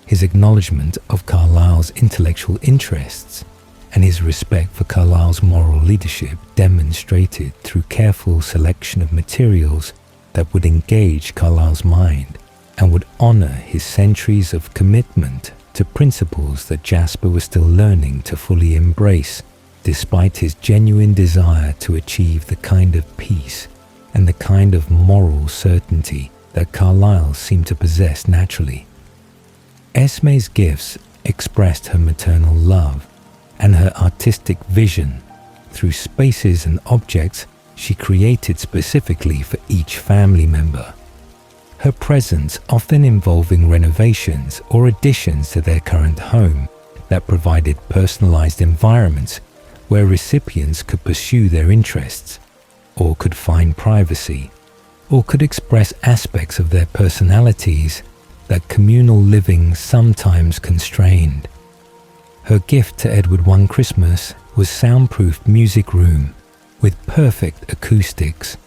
[SPEAKER 1] His acknowledgement of Carlyle's intellectual interests and his respect for Carlyle's moral leadership demonstrated through careful selection of materials that would engage Carlyle's mind and would honor his centuries of commitment to principles that Jasper was still learning to fully embrace, despite his genuine desire to achieve the kind of peace and the kind of moral certainty that Carlyle seemed to possess naturally. Esme's gifts expressed her maternal love and her artistic vision through spaces and objects she created specifically for each family member. Her presence often involving renovations or additions to their current home that provided personalized environments where recipients could pursue their interests, or could find privacy, or could express aspects of their personalities that communal living sometimes constrained. Her gift to Edward One Christmas was soundproofed music room with perfect acoustics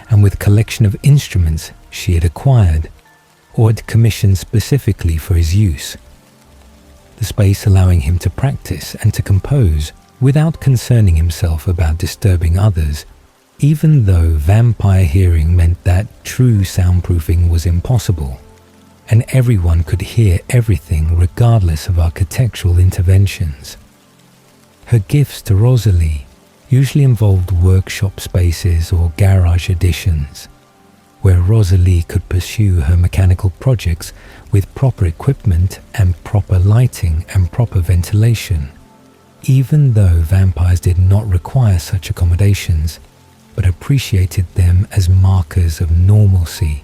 [SPEAKER 1] and with collection of instruments she had acquired or had commissioned specifically for his use. The space allowing him to practice and to compose without concerning himself about disturbing others, even though vampire hearing meant that true soundproofing was impossible, and everyone could hear everything regardless of architectural interventions. Her gifts to Rosalie usually involved workshop spaces or garage additions, where Rosalie could pursue her mechanical projects with proper equipment and proper lighting and proper ventilation, even though vampires did not require such accommodations, but appreciated them as markers of normalcy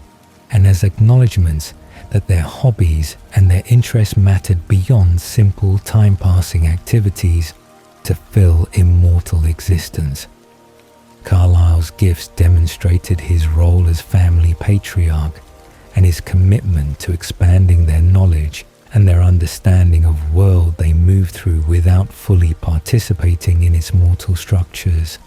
[SPEAKER 1] and as acknowledgements that their hobbies and their interests mattered beyond simple time-passing activities to fill immortal existence. Carlyle's gifts demonstrated his role as family patriarch and his commitment to expanding their knowledge and their understanding of world they moved through without fully participating in its mortal structures.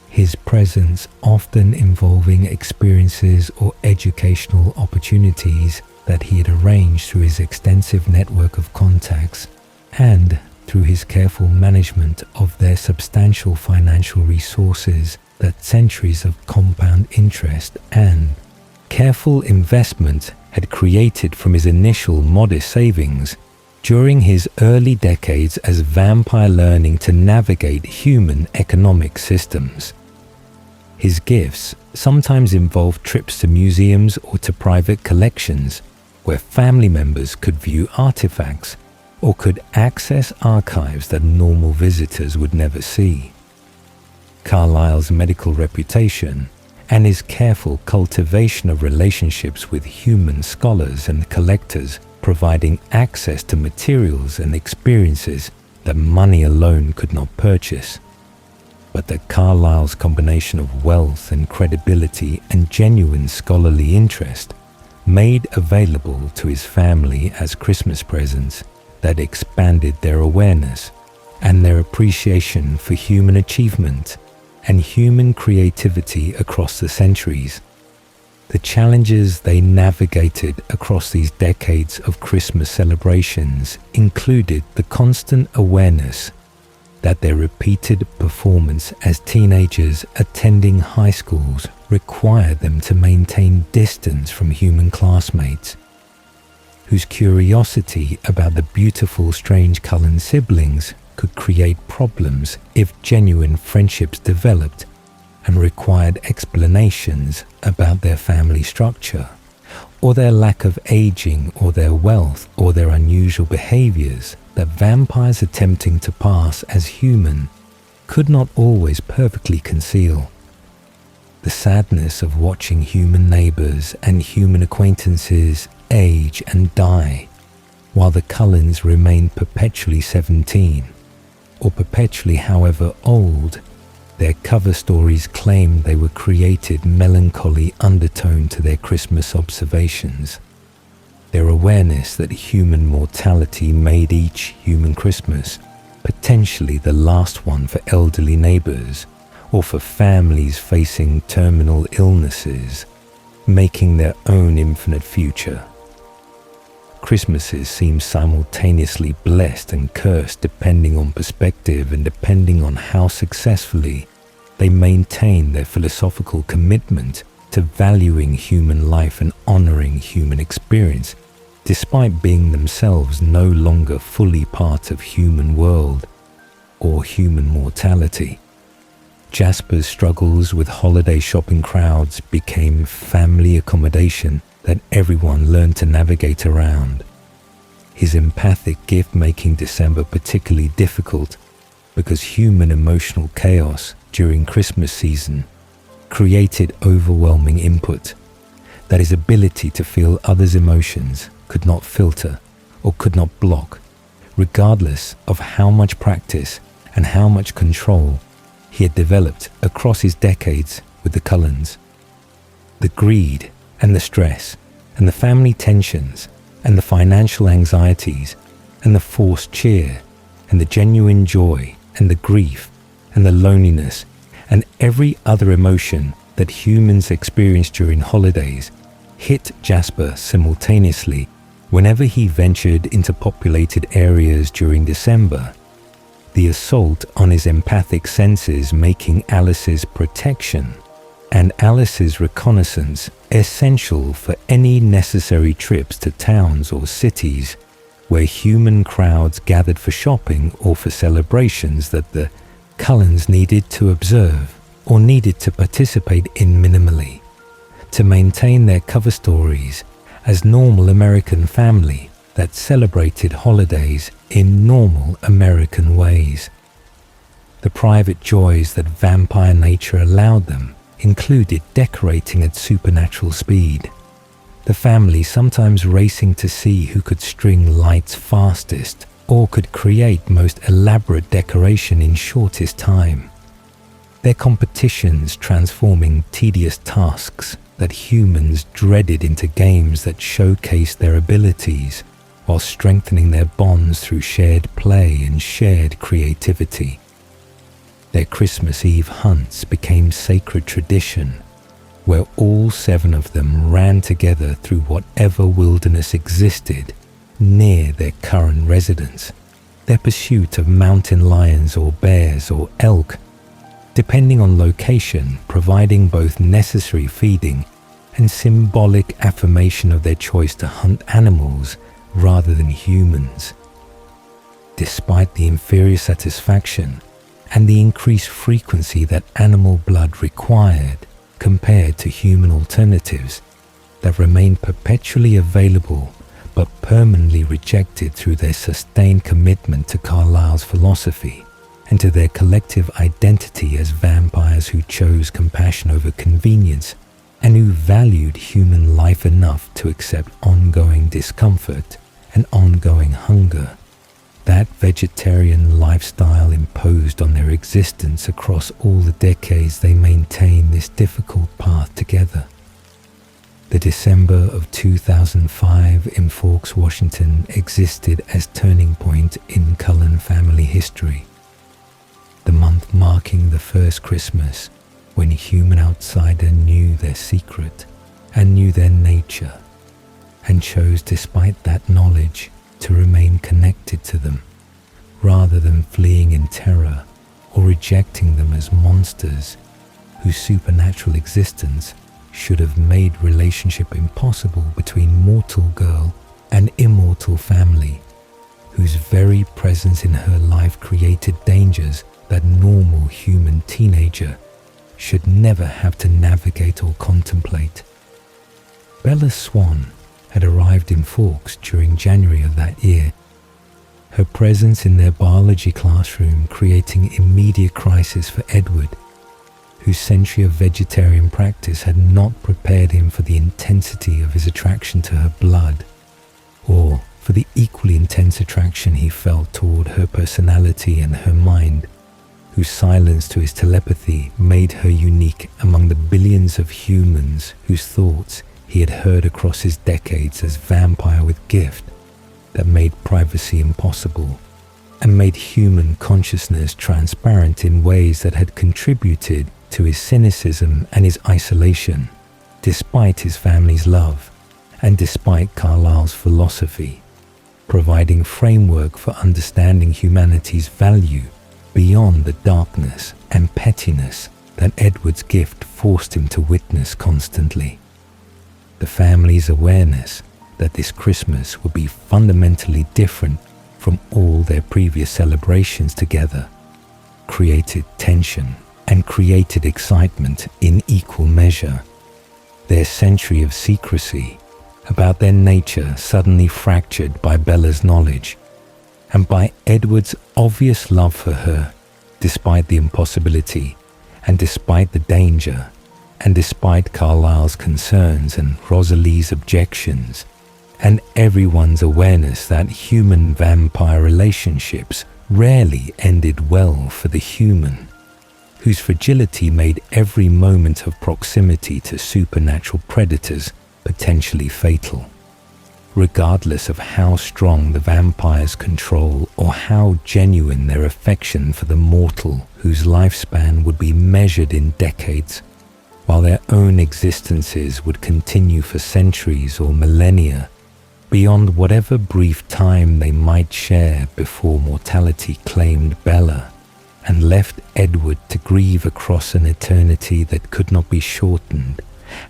[SPEAKER 1] His presence often involving experiences or educational opportunities that he had arranged through his extensive network of contacts and through his careful management of their substantial financial resources that centuries of compound interest and careful investment had created from his initial modest savings during his early decades as vampire learning to navigate human economic systems. His gifts sometimes involved trips to museums or to private collections where family members could view artifacts or could access archives that normal visitors would never see. Carlyle's medical reputation and his careful cultivation of relationships with human scholars and collectors, providing access to materials and experiences that money alone could not purchase, but that Carlyle's combination of wealth and credibility and genuine scholarly interest made available to his family as Christmas presents that expanded their awareness and their appreciation for human achievement and human creativity across the centuries. The challenges they navigated across these decades of Christmas celebrations included the constant awareness that their repeated performance as teenagers attending high schools required them to maintain distance from human classmates, whose curiosity about the beautiful strange Cullen siblings could create problems if genuine friendships developed and required explanations about their family structure, or their lack of aging, or their wealth, or their unusual behaviors that vampires attempting to pass as human could not always perfectly conceal. The sadness of watching human neighbors and human acquaintances age and die, while the Cullens remained perpetually 17, or perpetually however old. Their cover stories claimed they were created melancholy undertone to their Christmas observations. Their awareness that human mortality made each human Christmas potentially the last one for elderly neighbors or for families facing terminal illnesses, making their own infinite future. Christmases seem simultaneously blessed and cursed depending on perspective and depending on how successfully they maintain their philosophical commitment to valuing human life and honoring human experience, despite being themselves no longer fully part of human world or human mortality. Jasper's struggles with holiday shopping crowds became family accommodation that everyone learned to navigate around. His empathic gift-making December particularly difficult because human emotional chaos during Christmas season created overwhelming input that his ability to feel others' emotions could not filter or could not block, regardless of how much practice and how much control he had developed across his decades with the Cullens. The greed and the stress and the family tensions and the financial anxieties and the forced cheer and the genuine joy and the grief and the loneliness and every other emotion that humans experience during holidays hit Jasper simultaneously whenever he ventured into populated areas during December. The assault on his empathic senses making Alice's protection and Alice's reconnaissance essential for any necessary trips to towns or cities where human crowds gathered for shopping or for celebrations that the Cullens needed to observe or needed to participate in minimally, to maintain their cover stories as normal American family that celebrated holidays in normal American ways. The private joys that vampire nature allowed them included decorating at supernatural speed, the family sometimes racing to see who could string lights fastest or could create most elaborate decoration in shortest time, their competitions transforming tedious tasks that humans dreaded into games that showcased their abilities while strengthening their bonds through shared play and shared creativity. Their Christmas Eve hunts became sacred tradition, where all 7 of them ran together through whatever wilderness existed near their current residence, their pursuit of mountain lions or bears or elk, depending on location, providing both necessary feeding and symbolic affirmation of their choice to hunt animals rather than humans. Despite the inferior satisfaction and the increased frequency that animal blood required compared to human alternatives that remained perpetually available but permanently rejected through their sustained commitment to Carlyle's philosophy and to their collective identity as vampires who chose compassion over convenience and who valued human life enough to accept ongoing discomfort and ongoing hunger. That vegetarian lifestyle imposed on their existence across all the decades they maintained this difficult path together. The December of 2005 in Forks, Washington existed as turning point in Cullen family history. The month marking the first Christmas when a human outsider knew their secret and knew their nature and chose despite that knowledge to remain connected to them rather than fleeing in terror or rejecting them as monsters whose supernatural existence should have made relationship impossible between mortal girl and immortal family, whose very presence in her life created dangers that normal human teenager should never have to navigate or contemplate. Bella Swan had arrived in Forks during January of that year, her presence in their biology classroom creating immediate crisis for Edward, whose century of vegetarian practice had not prepared him for the intensity of his attraction to her blood, or for the equally intense attraction he felt toward her personality and her mind, whose silence to his telepathy made her unique among the billions of humans whose thoughts he had heard across his decades as vampire with gift that made privacy impossible and made human consciousness transparent in ways that had contributed to his cynicism and his isolation, despite his family's love, and despite Carlyle's philosophy, providing framework for understanding humanity's value beyond the darkness and pettiness that Edward's gift forced him to witness constantly. The family's awareness that this Christmas would be fundamentally different from all their previous celebrations together created tension and created excitement in equal measure. Their century of secrecy about their nature suddenly fractured by Bella's knowledge, and by Edward's obvious love for her, despite the impossibility, and despite the danger, and despite Carlyle's concerns and Rosalie's objections, and everyone's awareness that human-vampire relationships rarely ended well for the human, whose fragility made every moment of proximity to supernatural predators potentially fatal. Regardless of how strong the vampire's control or how genuine their affection for the mortal whose lifespan would be measured in decades, while their own existences would continue for centuries or millennia, beyond whatever brief time they might share before mortality claimed Bella and left Edward to grieve across an eternity that could not be shortened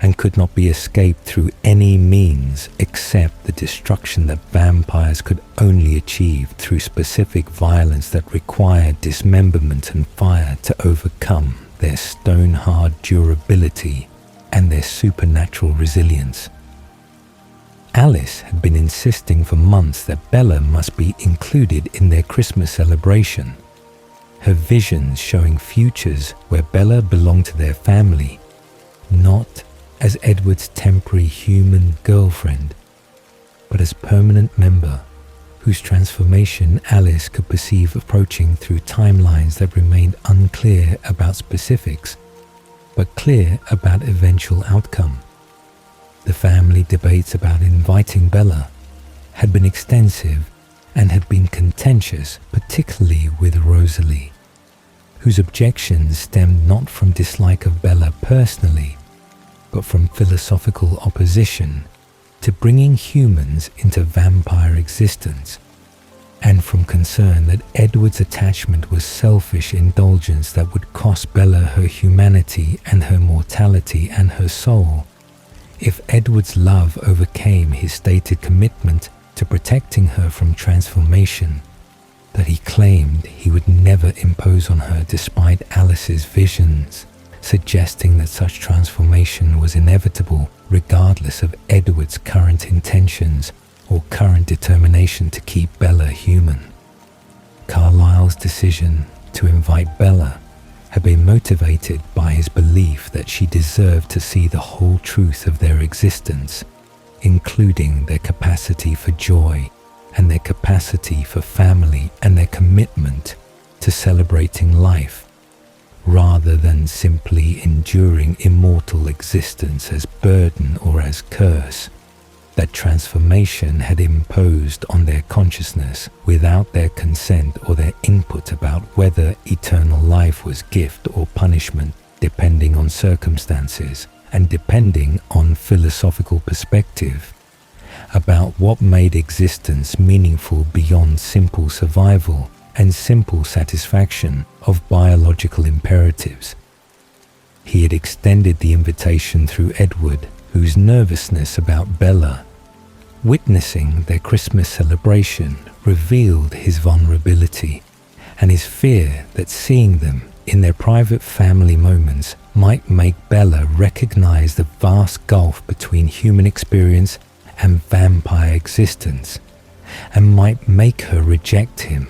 [SPEAKER 1] and could not be escaped through any means except the destruction that vampires could only achieve through specific violence that required dismemberment and fire to overcome their stone-hard durability and their supernatural resilience. Alice had been insisting for months that Bella must be included in their Christmas celebration. Her visions showing futures where Bella belonged to their family, not as Edward's temporary human girlfriend, but as permanent member whose transformation Alice could perceive approaching through timelines that remained unclear about specifics, but clear about eventual outcome. The family debates about inviting Bella had been extensive and had been contentious, particularly with Rosalie, whose objections stemmed not from dislike of Bella personally, but from philosophical opposition to bringing humans into vampire existence, and from concern that Edward's attachment was selfish indulgence that would cost Bella her humanity and her mortality and her soul, if Edward's love overcame his stated commitment to protecting her from transformation that he claimed he would never impose on her despite Alice's visions, suggesting that such transformation was inevitable regardless of Edward's current intentions or current determination to keep Bella human. Carlyle's decision to invite Bella had been motivated by his belief that she deserved to see the whole truth of their existence, including their capacity for joy and their capacity for family and their commitment to celebrating life, rather than simply enduring immortal existence as burden or as curse that transformation had imposed on their consciousness without their consent or their input about whether eternal life was gift or punishment, depending on circumstances and depending on philosophical perspective, about what made existence meaningful beyond simple survival and simple satisfaction of biological imperatives. He had extended the invitation through Edward, whose nervousness about Bella witnessing their Christmas celebration revealed his vulnerability and his fear that seeing them in their private family moments might make Bella recognize the vast gulf between human experience and vampire existence, and might make her reject him,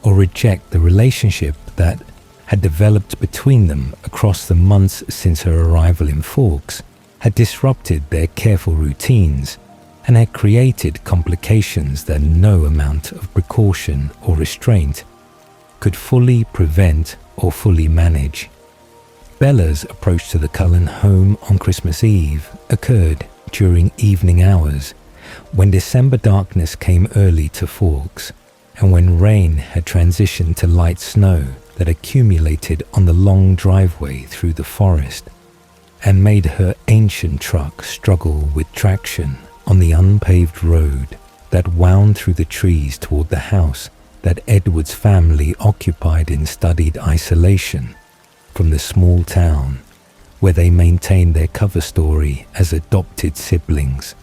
[SPEAKER 1] or reject the relationship that had developed between them across the months since her arrival in Forks, had disrupted their careful routines, and had created complications that no amount of precaution or restraint could fully prevent or fully manage. Bella's approach to the Cullen home on Christmas Eve occurred during evening hours, when December darkness came early to Forks, and when rain had transitioned to light snow that accumulated on the long driveway through the forest, and made her ancient truck struggle with traction on the unpaved road that wound through the trees toward the house that Edward's family occupied in studied isolation from the small town where they maintained their cover story as adopted siblings,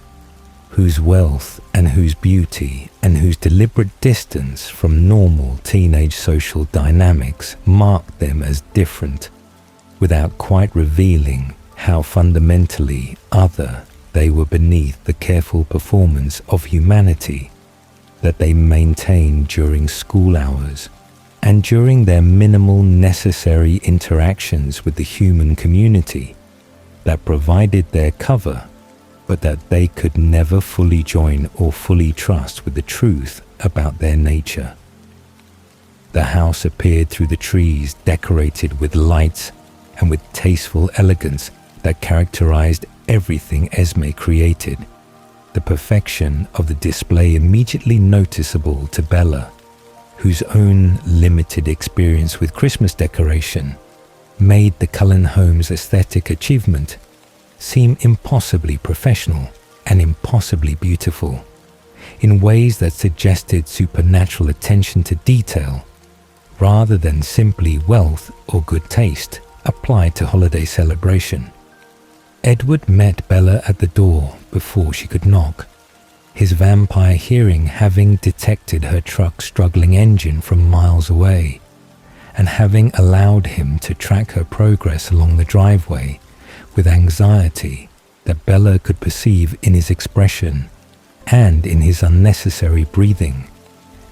[SPEAKER 1] whose wealth and whose beauty and whose deliberate distance from normal teenage social dynamics marked them as different, without quite revealing how fundamentally other they were beneath the careful performance of humanity that they maintained during school hours and during their minimal necessary interactions with the human community that provided their cover, but that they could never fully join or fully trust with the truth about their nature. The house appeared through the trees, decorated with lights and with tasteful elegance that characterized everything Esme created, the perfection of the display immediately noticeable to Bella, whose own limited experience with Christmas decoration made the Cullen home's aesthetic achievement seem impossibly professional and impossibly beautiful, in ways that suggested supernatural attention to detail rather than simply wealth or good taste applied to holiday celebration. Edward met Bella at the door before she could knock, his vampire hearing having detected her truck's struggling engine from miles away, and having allowed him to track her progress along the driveway with anxiety that Bella could perceive in his expression and in his unnecessary breathing,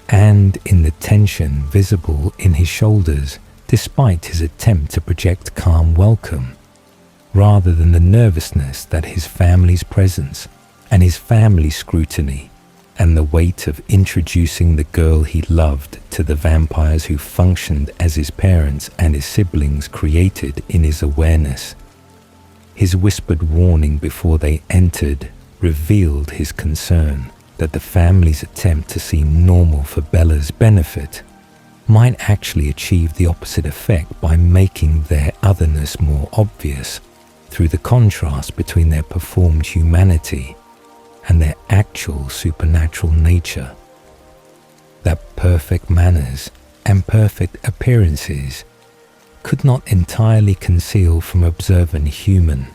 [SPEAKER 1] and in the tension visible in his shoulders despite his attempt to project calm welcome, rather than the nervousness that his family's presence and his family's scrutiny and the weight of introducing the girl he loved to the vampires who functioned as his parents and his siblings created in his awareness. His whispered warning before they entered revealed his concern that the family's attempt to seem normal for Bella's benefit might actually achieve the opposite effect by making their otherness more obvious through the contrast between their performed humanity and their actual supernatural nature. That perfect manners and perfect appearances could not entirely conceal from observant human,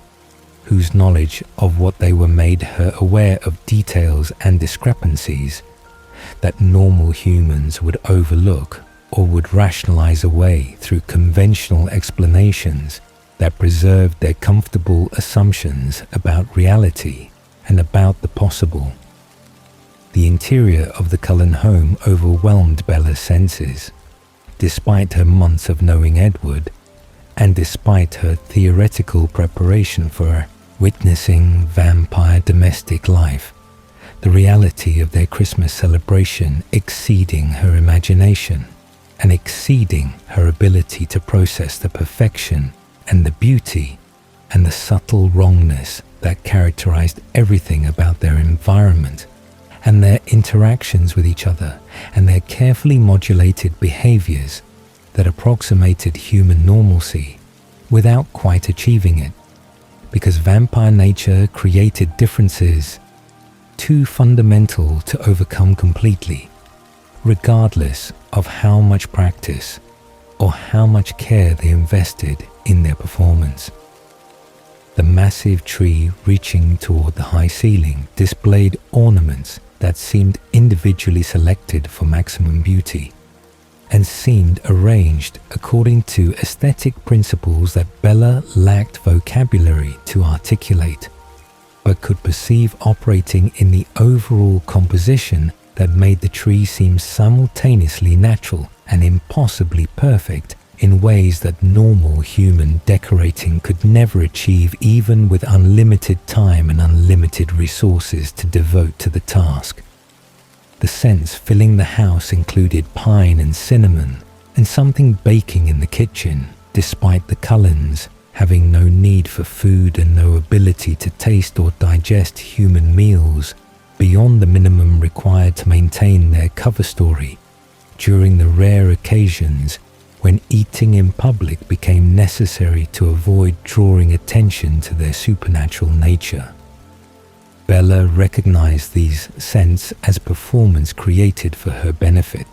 [SPEAKER 1] whose knowledge of what they were made her aware of details and discrepancies that normal humans would overlook or would rationalize away through conventional explanations that preserved their comfortable assumptions about reality and about the possible. The interior of the Cullen home overwhelmed Bella's senses, despite her months of knowing Edward, and despite her theoretical preparation for witnessing vampire domestic life, the reality of their Christmas celebration exceeding her imagination and exceeding her ability to process the perfection and the beauty and the subtle wrongness that characterized everything about their environment and their interactions with each other and their carefully modulated behaviors that approximated human normalcy without quite achieving it, because vampire nature created differences too fundamental to overcome completely, regardless of how much practice or how much care they invested in their performance. The massive tree reaching toward the high ceiling displayed ornaments that seemed individually selected for maximum beauty, and seemed arranged according to aesthetic principles that Bella lacked vocabulary to articulate, but could perceive operating in the overall composition that made the tree seem simultaneously natural and impossibly perfect in ways that normal human decorating could never achieve, even with unlimited time and unlimited resources to devote to the task. The scents filling the house included pine and cinnamon and something baking in the kitchen, despite the Cullens having no need for food and no ability to taste or digest human meals beyond the minimum required to maintain their cover story during the rare occasions when eating in public became necessary to avoid drawing attention to their supernatural nature. Bella recognized these scents as performance created for her benefit,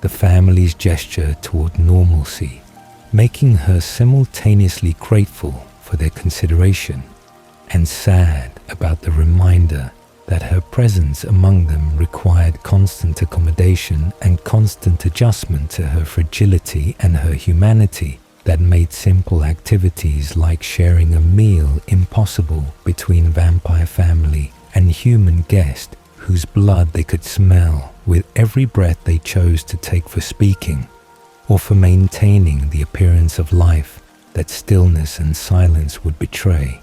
[SPEAKER 1] the family's gesture toward normalcy, making her simultaneously grateful for their consideration and sad about the reminder that her presence among them required constant accommodation and constant adjustment to her fragility and her humanity that made simple activities like sharing a meal impossible between vampire family and human guest whose blood they could smell with every breath they chose to take for speaking, or for maintaining the appearance of life that stillness and silence would betray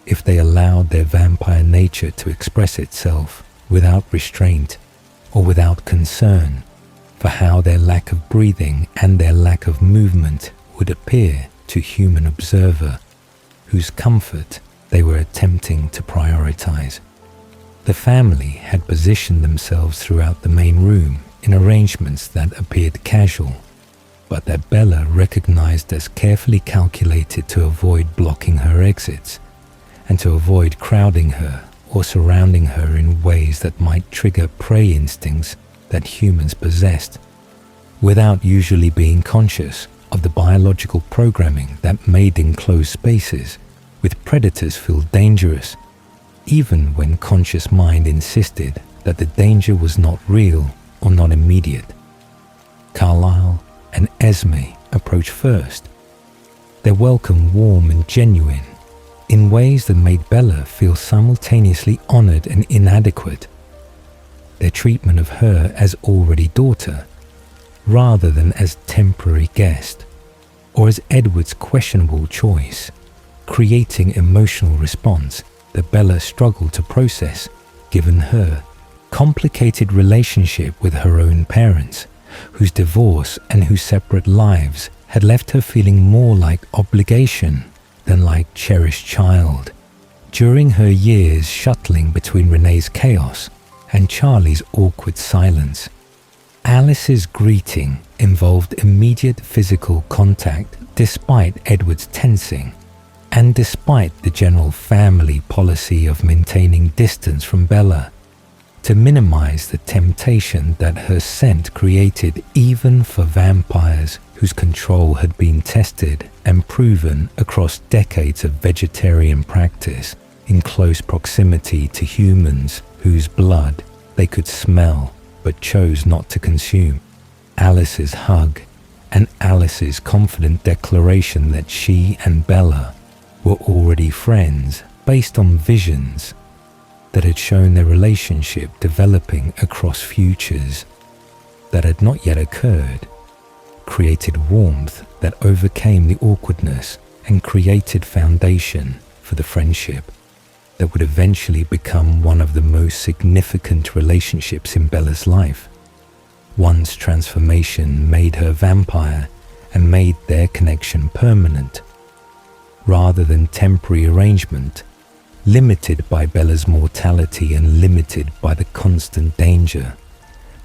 [SPEAKER 1] if they allowed their vampire nature to express itself without restraint or without concern for how their lack of breathing and their lack of movement would appear to human observer whose comfort they were attempting to prioritize. The family had positioned themselves throughout the main room in arrangements that appeared casual, but that Bella recognized as carefully calculated to avoid blocking her exits and to avoid crowding her or surrounding her in ways that might trigger prey instincts that humans possessed, without usually being conscious of the biological programming that made enclosed spaces with predators feel dangerous, even when conscious mind insisted that the danger was not real or not immediate. Carlyle and Esme approached first, their welcome warm and genuine, in ways that made Bella feel simultaneously honored and inadequate. Their treatment of her as already daughter, rather than as temporary guest, or as Edward's questionable choice, creating emotional response that Bella struggled to process given her complicated relationship with her own parents, whose divorce and whose separate lives had left her feeling more like obligation than like cherished child. During her years shuttling between Renee's chaos and Charlie's awkward silence, Alice's greeting involved immediate physical contact despite Edward's tensing, and despite the general family policy of maintaining distance from Bella, to minimize the temptation that her scent created even for vampires whose control had been tested and proven across decades of vegetarian practice in close proximity to humans whose blood they could smell but chose not to consume. Alice's hug and Alice's confident declaration that she and Bella were already friends based on visions that had shown their relationship developing across futures that had not yet occurred, created warmth that overcame the awkwardness and created foundation for the friendship that would eventually become one of the most significant relationships in Bella's life. One's transformation made her vampire and made their connection permanent, rather than temporary arrangement, limited by Bella's mortality and limited by the constant danger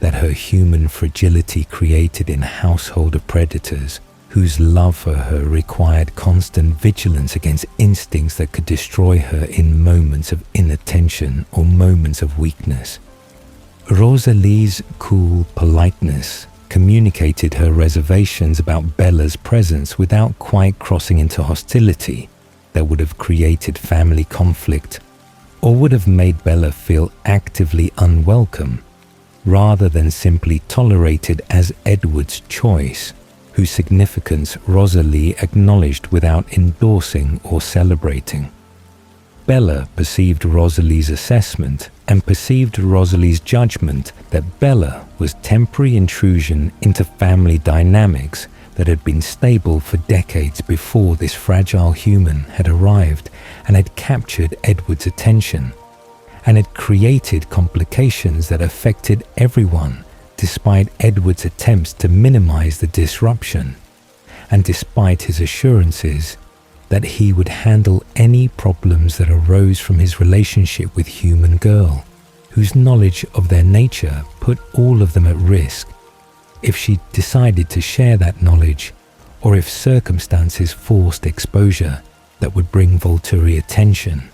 [SPEAKER 1] that her human fragility created in household of predators whose love for her required constant vigilance against instincts that could destroy her in moments of inattention or moments of weakness. Rosalie's cool politeness communicated her reservations about Bella's presence without quite crossing into hostility that would have created family conflict or would have made Bella feel actively unwelcome, rather than simply tolerated as Edward's choice, whose significance Rosalie acknowledged without endorsing or celebrating. Bella perceived Rosalie's assessment and perceived Rosalie's judgment that Bella was temporary intrusion into family dynamics that had been stable for decades before this fragile human had arrived and had captured Edward's attention, and had created complications that affected everyone despite Edward's attempts to minimize the disruption, and despite his assurances that he would handle any problems that arose from his relationship with human girl, whose knowledge of their nature put all of them at risk if she decided to share that knowledge, or if circumstances forced exposure that would bring Volturi attention.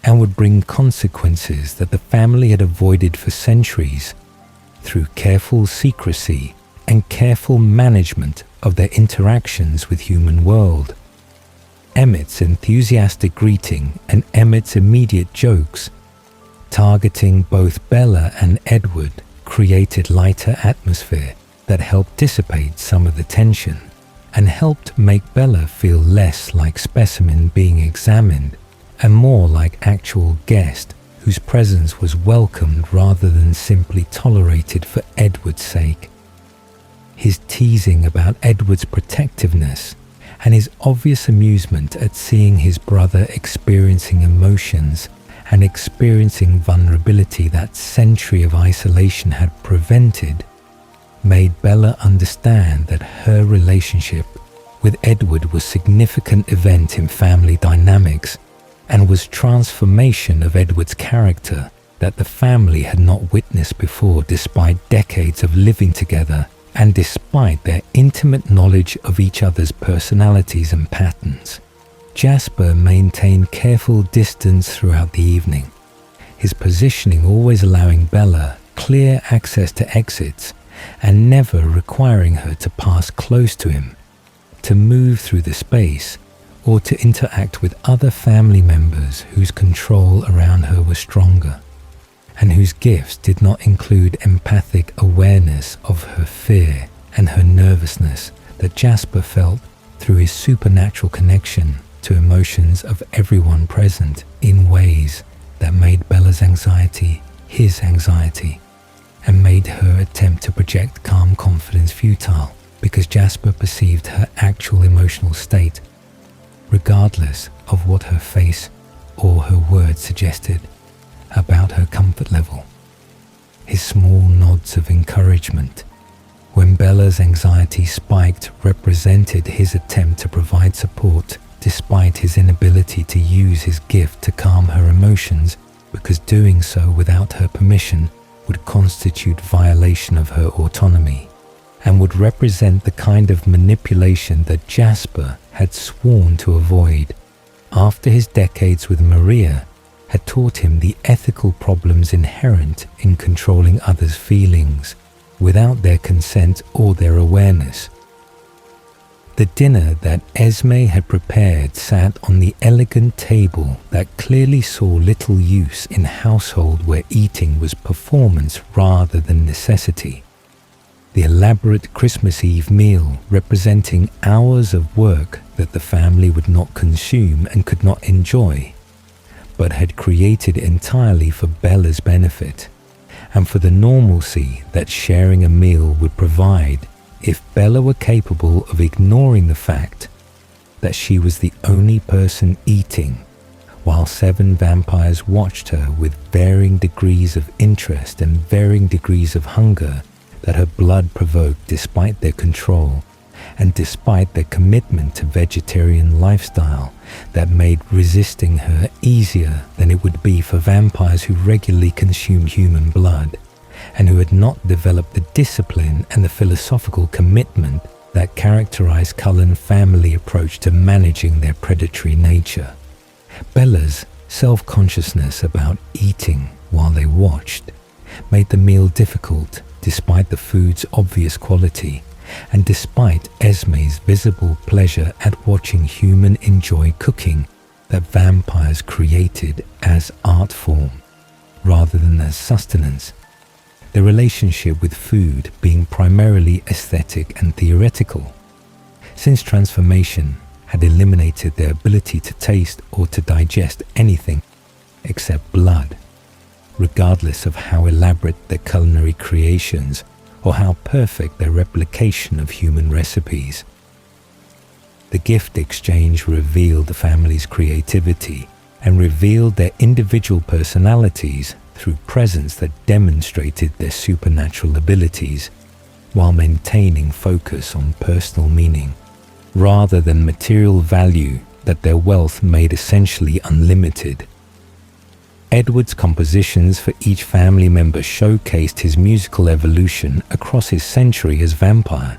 [SPEAKER 1] and would bring consequences that the family had avoided for centuries through careful secrecy and careful management of their interactions with human world. Emmett's enthusiastic greeting and Emmett's immediate jokes, targeting both Bella and Edward, created lighter atmosphere that helped dissipate some of the tension and helped make Bella feel less like specimen being examined and more like actual guest whose presence was welcomed rather than simply tolerated for Edward's sake. His teasing about Edward's protectiveness and his obvious amusement at seeing his brother experiencing emotions and experiencing vulnerability that century of isolation had prevented made Bella understand that her relationship with Edward was a significant event in family dynamics and was transformation of Edward's character that the family had not witnessed before despite decades of living together and despite their intimate knowledge of each other's personalities and patterns. Jasper maintained careful distance throughout the evening, his positioning always allowing Bella clear access to exits and never requiring her to pass close to him, to move through the space, or to interact with other family members whose control around her was stronger, and whose gifts did not include empathic awareness of her fear and her nervousness that Jasper felt through his supernatural connection to emotions of everyone present in ways that made Bella's anxiety his anxiety and made her attempt to project calm confidence futile because Jasper perceived her actual emotional state, regardless of what her face or her words suggested about her comfort level. His small nods of encouragement when Bella's anxiety spiked represented his attempt to provide support despite his inability to use his gift to calm her emotions, because doing so without her permission would constitute violation of her autonomy and would represent the kind of manipulation that Jasper had sworn to avoid after his decades with Maria had taught him the ethical problems inherent in controlling others' feelings without their consent or their awareness. The dinner that Esme had prepared sat on the elegant table that clearly saw little use in a household where eating was performance rather than necessity. The elaborate Christmas Eve meal representing hours of work that the family would not consume and could not enjoy, but had created entirely for Bella's benefit and for the normalcy that sharing a meal would provide if Bella were capable of ignoring the fact that she was the only person eating, while 7 vampires watched her with varying degrees of interest and varying degrees of hunger that her blood provoked despite their control and despite their commitment to vegetarian lifestyle that made resisting her easier than it would be for vampires who regularly consumed human blood and who had not developed the discipline and the philosophical commitment that characterized Cullen's family approach to managing their predatory nature. Bella's self-consciousness about eating while they watched made the meal difficult despite the food's obvious quality and despite Esme's visible pleasure at watching humans enjoy cooking that vampires created as art form rather than as sustenance. The relationship with food being primarily aesthetic and theoretical, since transformation had eliminated their ability to taste or to digest anything except blood, regardless of how elaborate their culinary creations or how perfect their replication of human recipes. The gift exchange revealed the family's creativity and revealed their individual personalities through presents that demonstrated their supernatural abilities while maintaining focus on personal meaning rather than material value that their wealth made essentially unlimited. Edward's compositions for each family member showcased his musical evolution across his century as vampire,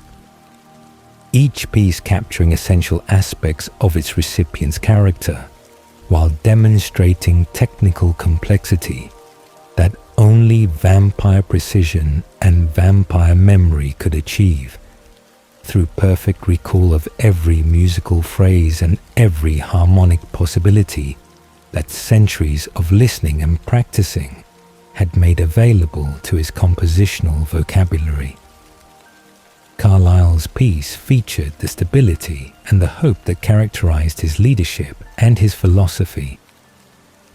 [SPEAKER 1] each piece capturing essential aspects of its recipient's character, while demonstrating technical complexity that only vampire precision and vampire memory could achieve, through perfect recall of every musical phrase and every harmonic possibility that centuries of listening and practicing had made available to his compositional vocabulary. Carlyle's piece featured the stability and the hope that characterized his leadership and his philosophy,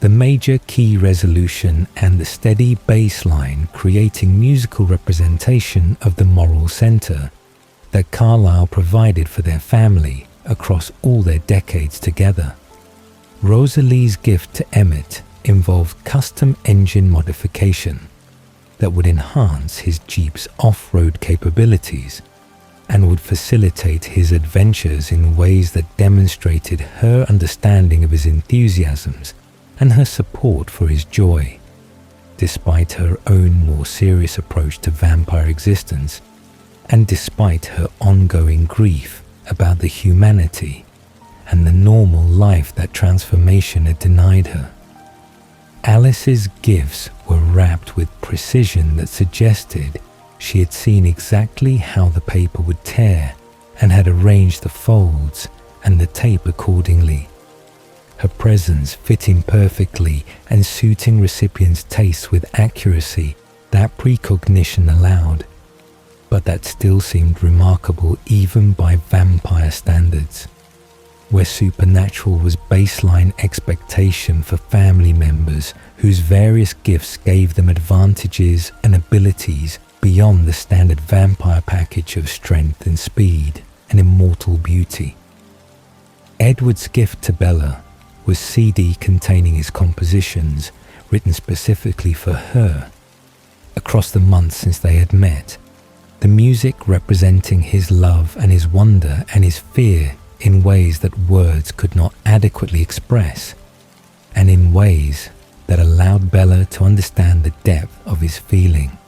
[SPEAKER 1] the major key resolution and the steady bass line creating musical representation of the moral center that Carlyle provided for their family across all their decades together. Rosalie's gift to Emmett involved custom engine modification that would enhance his Jeep's off-road capabilities and would facilitate his adventures in ways that demonstrated her understanding of his enthusiasms and her support for his joy, despite her own more serious approach to vampire existence and despite her ongoing grief about the humanity and the normal life that transformation had denied her. Alice's gifts were wrapped with precision that suggested she had seen exactly how the paper would tear and had arranged the folds and the tape accordingly, her presence fitting perfectly and suiting recipients' tastes with accuracy that precognition allowed, but that still seemed remarkable even by vampire standards, where supernatural was baseline expectation for family members whose various gifts gave them advantages and abilities beyond the standard vampire package of strength and speed and immortal beauty. Edward's gift to Bella was CD containing his compositions written specifically for her. Across the months since they had met, the music representing his love and his wonder and his fear in ways that words could not adequately express, and in ways that allowed Bella to understand the depth of his feeling,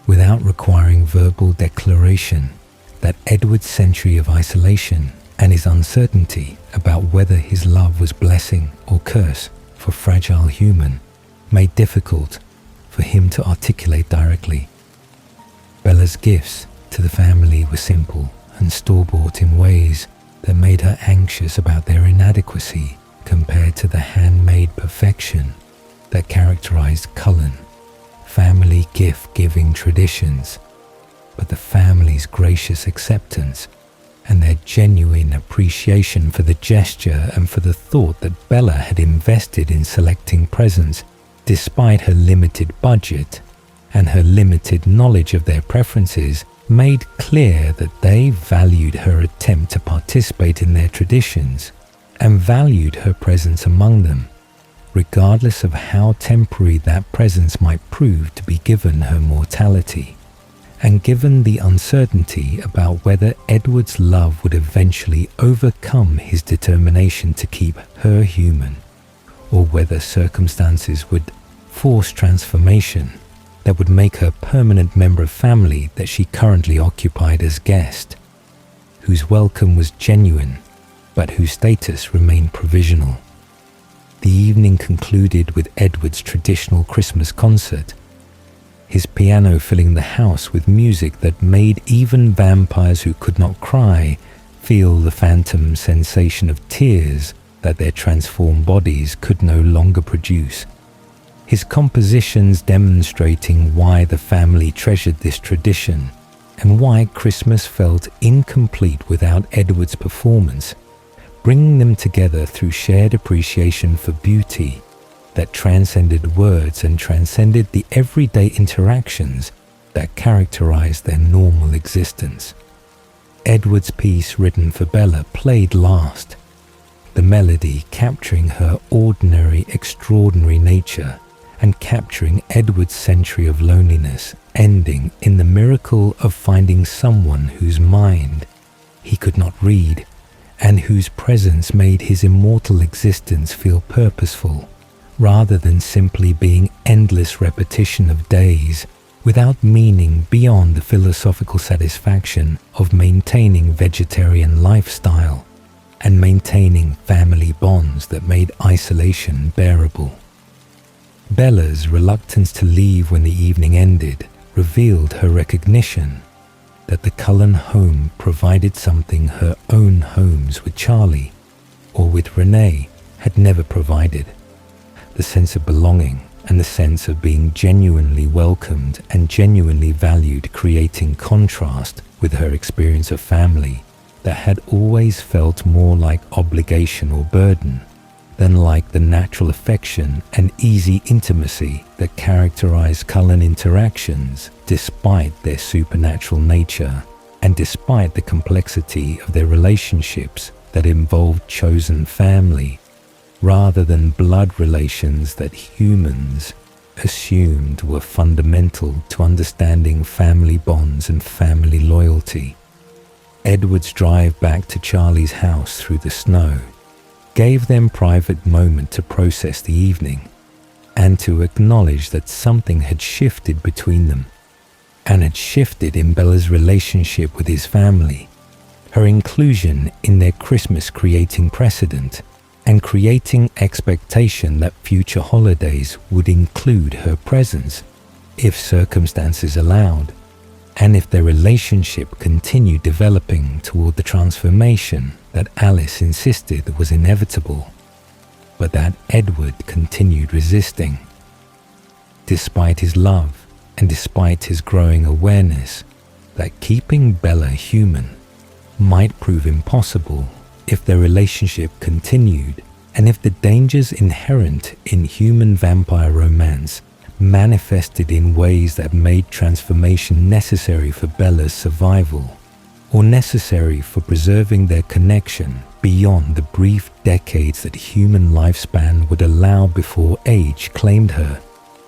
[SPEAKER 1] without requiring verbal declaration, that Edward's century of isolation and his uncertainty about whether his love was blessing or curse for fragile human made difficult for him to articulate directly. Bella's gifts to the family were simple and store-bought in ways that made her anxious about their inadequacy compared to the handmade perfection that characterized Cullen family gift-giving traditions, but the family's gracious acceptance and their genuine appreciation for the gesture and for the thought that Bella had invested in selecting presents despite her limited budget and her limited knowledge of their preferences made clear that they valued her attempt to participate in their traditions and valued her presence among them, regardless of how temporary that presence might prove to be given her mortality, and given the uncertainty about whether Edward's love would eventually overcome his determination to keep her human, or whether circumstances would force transformation that would make her permanent member of family that she currently occupied as guest, whose welcome was genuine, but whose status remained provisional. The evening concluded with Edward's traditional Christmas concert, his piano filling the house with music that made even vampires who could not cry feel the phantom sensation of tears that their transformed bodies could no longer produce. His compositions demonstrating why the family treasured this tradition and why Christmas felt incomplete without Edward's performance, bringing them together through shared appreciation for beauty that transcended words and transcended the everyday interactions that characterized their normal existence. Edward's piece written for Bella played last, the melody capturing her ordinary, extraordinary nature and capturing Edward's century of loneliness, ending in the miracle of finding someone whose mind he could not read and whose presence made his immortal existence feel purposeful, rather than simply being endless repetition of days without meaning beyond the philosophical satisfaction of maintaining vegetarian lifestyle. and maintaining family bonds that made isolation bearable. Bella's reluctance to leave when the evening ended revealed her recognition that the Cullen home provided something her own homes with Charlie or with Renee had never provided: the sense of belonging and the sense of being genuinely welcomed and genuinely valued, creating contrast with her experience of family that had always felt more like obligation or burden than like the natural affection and easy intimacy that characterized Cullen interactions despite their supernatural nature and despite the complexity of their relationships that involved chosen family rather than blood relations that humans assumed were fundamental to understanding family bonds and family loyalty. Edward's drive back to Charlie's house through the snow gave them private moment to process the evening and to acknowledge that something had shifted between them and had shifted in Bella's relationship with his family, her inclusion in their Christmas creating precedent and creating expectation that future holidays would include her presence if circumstances allowed, and if their relationship continued developing toward the transformation that Alice insisted was inevitable, but that Edward continued resisting. Despite his love and despite his growing awareness that keeping Bella human might prove impossible if their relationship continued, and if the dangers inherent in human vampire romance manifested in ways that made transformation necessary for Bella's survival, or necessary for preserving their connection beyond the brief decades that human lifespan would allow before age claimed her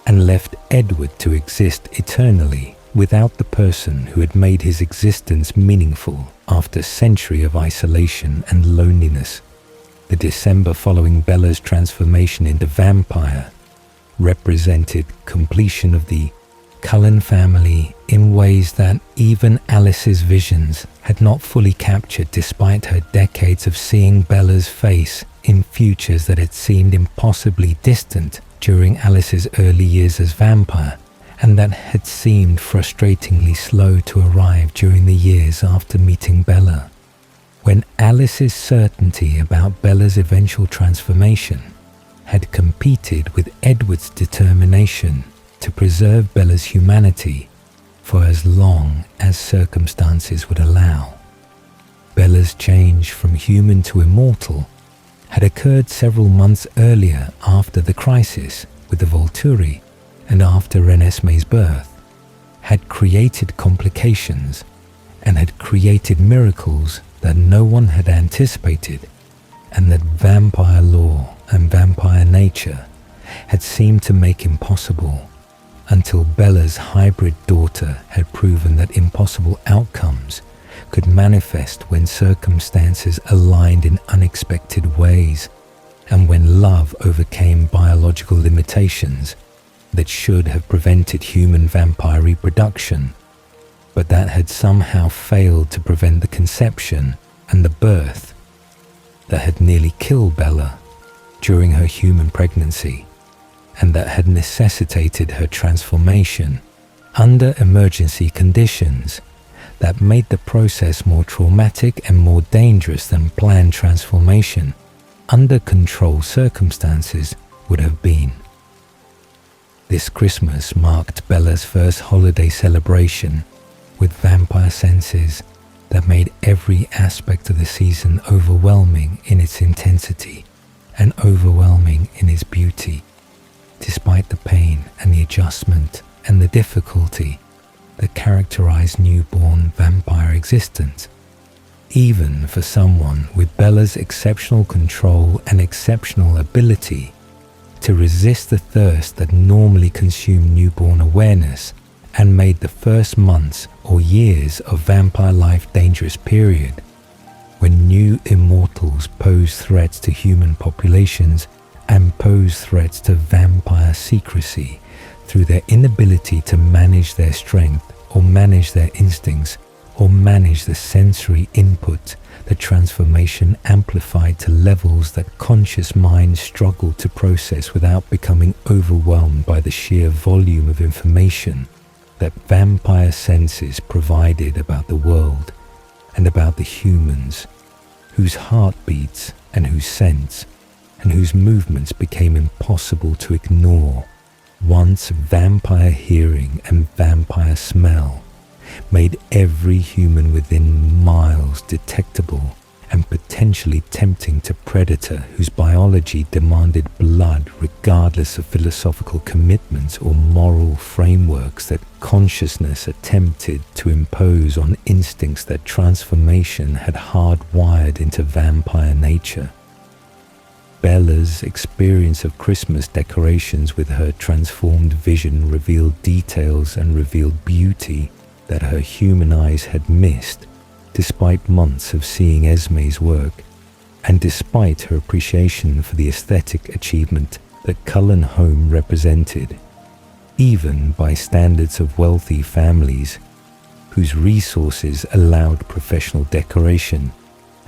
[SPEAKER 1] and left Edward to exist eternally without the person who had made his existence meaningful after a century of isolation and loneliness. The December following Bella's transformation into vampire represented completion of the Cullen family in ways that even Alice's visions had not fully captured, despite her decades of seeing Bella's face in futures that had seemed impossibly distant during Alice's early years as vampire, and that had seemed frustratingly slow to arrive during the years after meeting Bella. When Alice's certainty about Bella's eventual transformation had competed with Edward's determination to preserve Bella's humanity for as long as circumstances would allow. Bella's change from human to immortal had occurred several months earlier after the crisis with the Volturi and after Renesmee's birth, had created complications and had created miracles that no one had anticipated, and that vampire lore and vampire nature had seemed to make impossible, until Bella's hybrid daughter had proven that impossible outcomes could manifest when circumstances aligned in unexpected ways, and when love overcame biological limitations that should have prevented human vampire reproduction, but that had somehow failed to prevent the conception and the birth that had nearly killed Bella during her human pregnancy, and that had necessitated her transformation under emergency conditions that made the process more traumatic and more dangerous than planned transformation under controlled circumstances would have been. This Christmas marked Bella's first holiday celebration with vampire senses that made every aspect of the season overwhelming in its intensity and overwhelming in its beauty, despite the pain and the adjustment and the difficulty that characterized newborn vampire existence. Even for someone with Bella's exceptional control and exceptional ability to resist the thirst that normally consumed newborn awareness and made the first months or years of vampire life dangerous period, when new immortals pose threats to human populations and pose threats to vampire secrecy through their inability to manage their strength or manage their instincts or manage the sensory input that transformation amplified to levels that conscious minds struggled to process without becoming overwhelmed by the sheer volume of information that vampire senses provided about the world and about the humans, whose heartbeats and whose scents and whose movements became impossible to ignore. Once vampire hearing and vampire smell made every human within miles detectable and potentially tempting to predator whose biology demanded blood regardless of philosophical commitments or moral frameworks that consciousness attempted to impose on instincts that transformation had hardwired into vampire nature. Bella's experience of Christmas decorations with her transformed vision revealed details and revealed beauty that her human eyes had missed, despite months of seeing Esme's work, and despite her appreciation for the aesthetic achievement that Cullen home represented, even by standards of wealthy families whose resources allowed professional decoration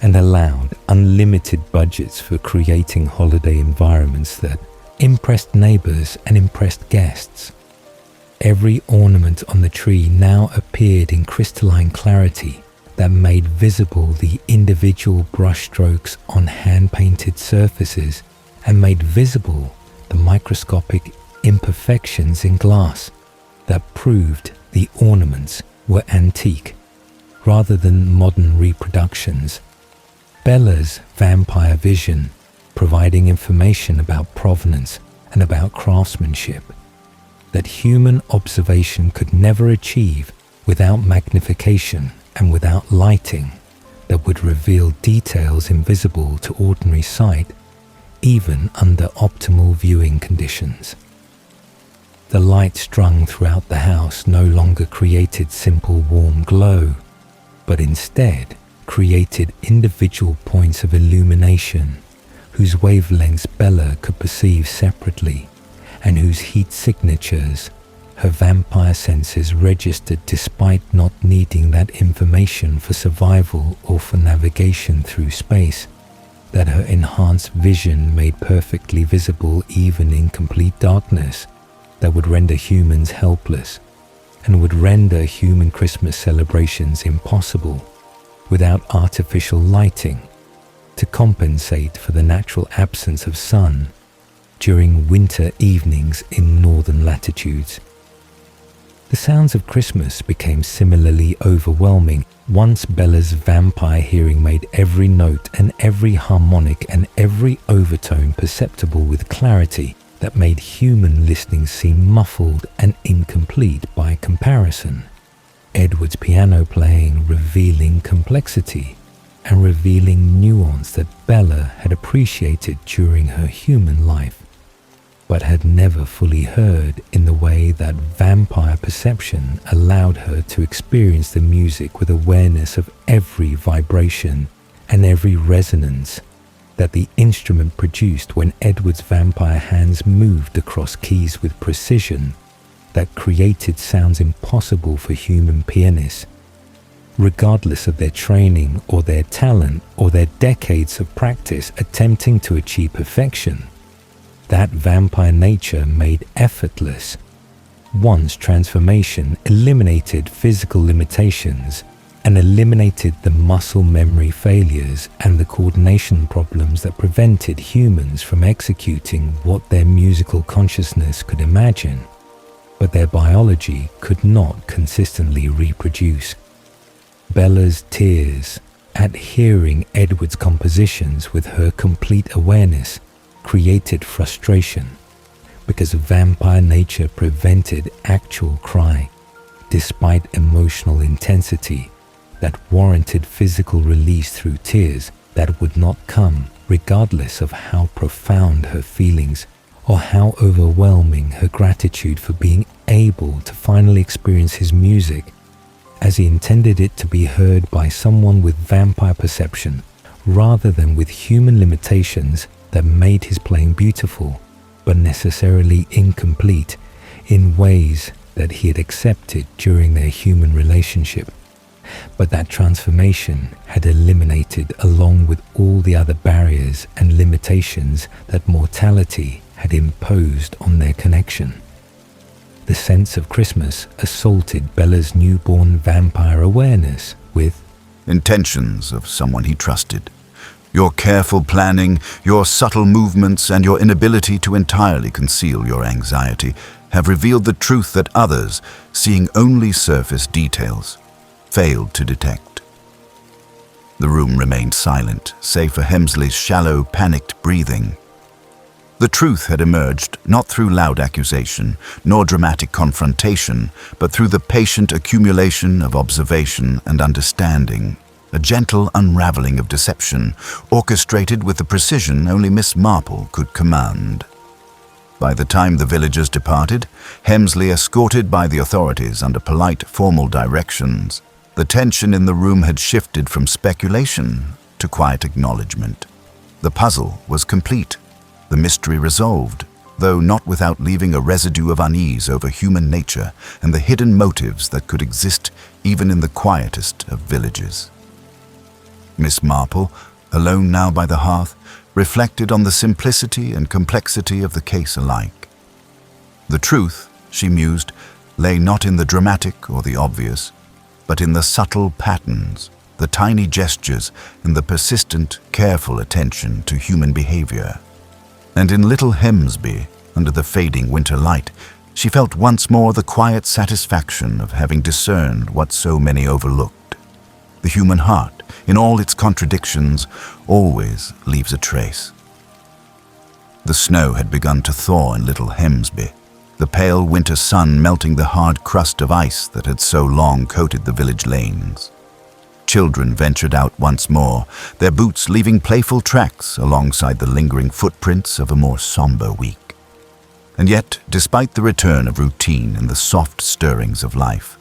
[SPEAKER 1] and allowed unlimited budgets for creating holiday environments that impressed neighbors and impressed guests. Every ornament on the tree now appeared in crystalline clarity that made visible the individual brushstrokes on hand-painted surfaces and made visible the microscopic imperfections in glass that proved the ornaments were antique rather than modern reproductions. Bella's vampire vision, providing information about provenance and about craftsmanship that human observation could never achieve without magnification and without lighting, that would reveal details invisible to ordinary sight, even under optimal viewing conditions. The light strung throughout the house no longer created simple warm glow, but instead created individual points of illumination whose wavelengths Bella could perceive separately and whose heat signatures her vampire senses registered despite not needing that information for survival or for navigation through space, that her enhanced vision made perfectly visible even in complete darkness, that would render humans helpless and would render human Christmas celebrations impossible without artificial lighting to compensate for the natural absence of sun during winter evenings in northern latitudes. The sounds of Christmas became similarly overwhelming once Bella's vampire hearing made every note and every harmonic and every overtone perceptible with clarity that made human listening seem muffled and incomplete by comparison. Edward's piano playing revealing complexity and revealing nuance that Bella had appreciated during her human life, but had never fully heard in the way that vampire perception allowed her to experience the music with awareness of every vibration and every resonance that the instrument produced when Edward's vampire hands moved across keys with precision that created sounds impossible for human pianists, regardless of their training or their talent or their decades of practice attempting to achieve perfection. That vampire nature made effortless. Once transformation eliminated physical limitations and eliminated the muscle memory failures and the coordination problems that prevented humans from executing what their musical consciousness could imagine, but their biology could not consistently reproduce. Bella's tears at hearing Edward's compositions with her complete awareness created frustration because vampire nature prevented actual cry, despite emotional intensity that warranted physical release through tears that would not come regardless of how profound her feelings or how overwhelming her gratitude for being able to finally experience his music as he intended it to be heard by someone with vampire perception rather than with human limitations that made his playing beautiful but necessarily incomplete in ways that he had accepted during their human relationship. but that transformation had eliminated, along with all the other barriers and limitations that mortality had imposed on their connection. The sense of Christmas assaulted Bella's newborn vampire awareness with
[SPEAKER 2] intentions of someone he trusted. Your careful planning, your subtle movements, and your inability to entirely conceal your anxiety have revealed the truth that others, seeing only surface details, failed to detect. The room remained silent, save for Hemsley's shallow, panicked breathing. The truth had emerged not through loud accusation, nor dramatic confrontation, but through the patient accumulation of observation and understanding, a gentle unraveling of deception, orchestrated with the precision only Miss Marple could command. By the time the villagers departed, Hemsley escorted by the authorities under polite, formal directions, the tension in the room had shifted from speculation to quiet acknowledgement. The puzzle was complete, the mystery resolved, though not without leaving a residue of unease over human nature and the hidden motives that could exist even in the quietest of villages. Miss Marple, alone now by the hearth, reflected on the simplicity and complexity of the case alike. The truth, she mused, lay not in the dramatic or the obvious, but in the subtle patterns, the tiny gestures, and the persistent, careful attention to human behavior. And in little Hemsby, under the fading winter light, she felt once more the quiet satisfaction of having discerned what so many overlooked. The human heart, in all its contradictions, always leaves a trace. The snow had begun to thaw in little Hemsby, the pale winter sun melting the hard crust of ice that had so long coated the village lanes. Children ventured out once more, their boots leaving playful tracks alongside the lingering footprints of a more somber week. And yet, despite the return of routine and the soft stirrings of life,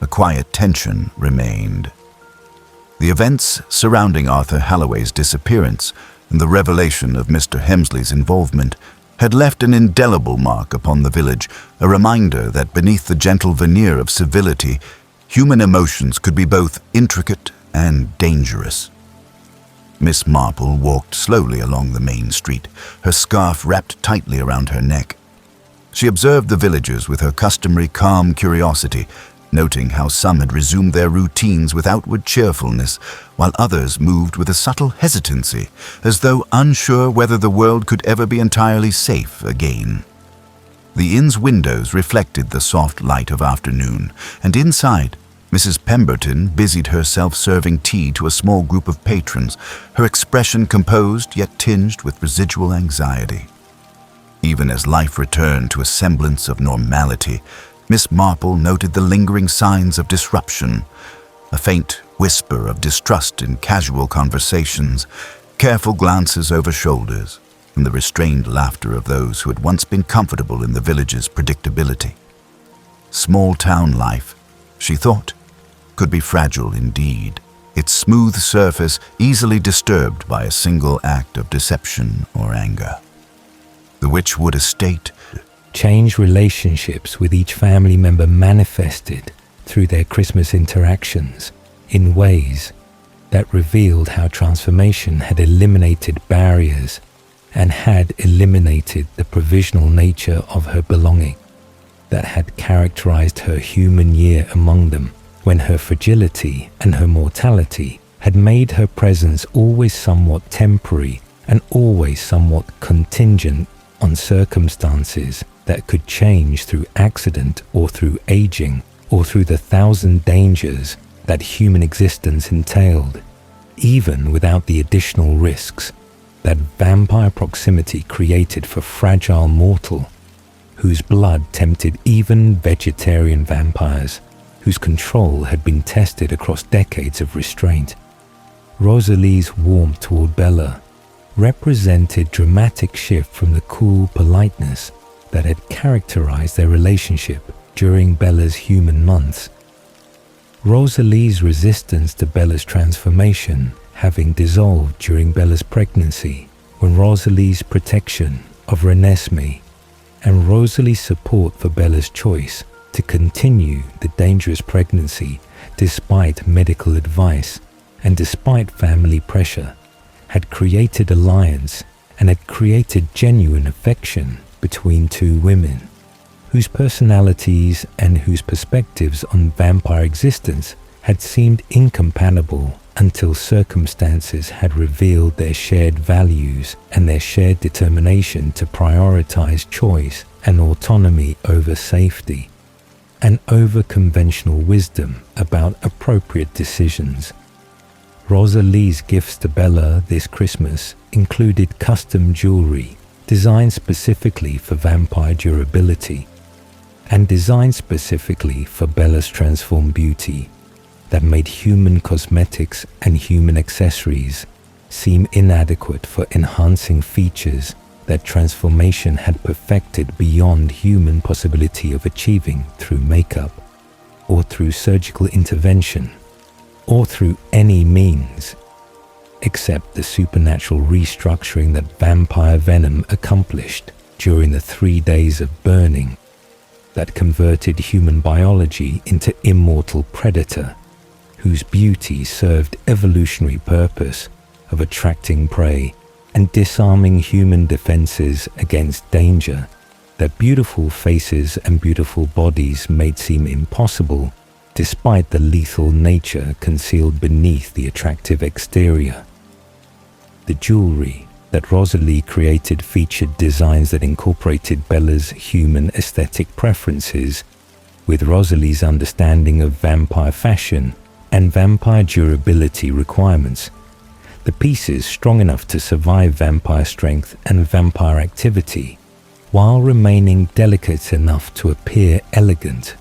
[SPEAKER 2] a quiet tension remained. The events surrounding Arthur Halloway's disappearance and the revelation of Mr. Hemsley's involvement had left an indelible mark upon the village, a reminder that beneath the gentle veneer of civility, human emotions could be both intricate and dangerous. Miss Marple walked slowly along the main street, her scarf wrapped tightly around her neck. She observed the villagers with her customary calm curiosity, noting how some had resumed their routines with outward cheerfulness, while others moved with a subtle hesitancy, as though unsure whether the world could ever be entirely safe again. The inn's windows reflected the soft light of afternoon, and inside, Mrs. Pemberton busied herself serving tea to a small group of patrons, her expression composed yet tinged with residual anxiety. Even as life returned to a semblance of normality, Miss Marple noted the lingering signs of disruption, a faint whisper of distrust in casual conversations, careful glances over shoulders, and the restrained laughter of those who had once been comfortable in the village's predictability. Small-town life, she thought, could be fragile indeed, its smooth surface easily disturbed by a single act of deception or anger. The Witchwood estate
[SPEAKER 1] change relationships with each family member manifested through their Christmas interactions in ways that revealed how transformation had eliminated barriers and had eliminated the provisional nature of her belonging that had characterized her human year among them, when her fragility and her mortality had made her presence always somewhat temporary and always somewhat contingent on circumstances that could change through accident or through aging or through the thousand dangers that human existence entailed, even without the additional risks that vampire proximity created for fragile mortal, whose blood tempted even vegetarian vampires, whose control had been tested across decades of restraint. Rosalie's warmth toward Bella represented dramatic shift from the cool politeness that had characterized their relationship during Bella's human months. Rosalie's resistance to Bella's transformation having dissolved during Bella's pregnancy, when Rosalie's protection of Renesmee and Rosalie's support for Bella's choice to continue the dangerous pregnancy despite medical advice and despite family pressure, had created alliance and had created genuine affection between two women, whose personalities and whose perspectives on vampire existence had seemed incompatible until circumstances had revealed their shared values and their shared determination to prioritize choice and autonomy over safety, and over conventional wisdom about appropriate decisions. Rosalie's gifts to Bella this Christmas included custom jewelry designed specifically for vampire durability and designed specifically for Bella's transformed beauty that made human cosmetics and human accessories seem inadequate for enhancing features that transformation had perfected beyond human possibility of achieving through makeup, or through surgical intervention, or through any means, except the supernatural restructuring that vampire venom accomplished during the 3 days of burning that converted human biology into immortal predator, whose beauty served evolutionary purpose of attracting prey and disarming human defenses against danger that beautiful faces and beautiful bodies made seem impossible despite the lethal nature concealed beneath the attractive exterior. The jewelry that Rosalie created featured designs that incorporated Bella's human aesthetic preferences with Rosalie's understanding of vampire fashion and vampire durability requirements. The pieces strong enough to survive vampire strength and vampire activity, while remaining delicate enough to appear elegant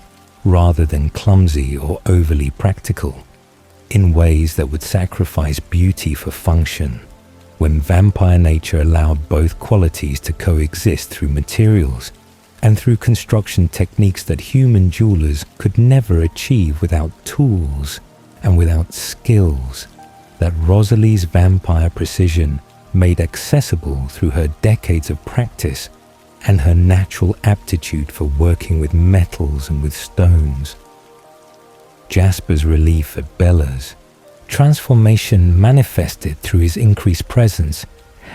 [SPEAKER 1] rather than clumsy or overly practical, in ways that would sacrifice beauty for function, when vampire nature allowed both qualities to coexist through materials and through construction techniques that human jewelers could never achieve without tools and without skills that Rosalie's vampire precision made accessible through her decades of practice and her natural aptitude for working with metals and with stones. Jasper's relief at Bella's transformation manifested through his increased presence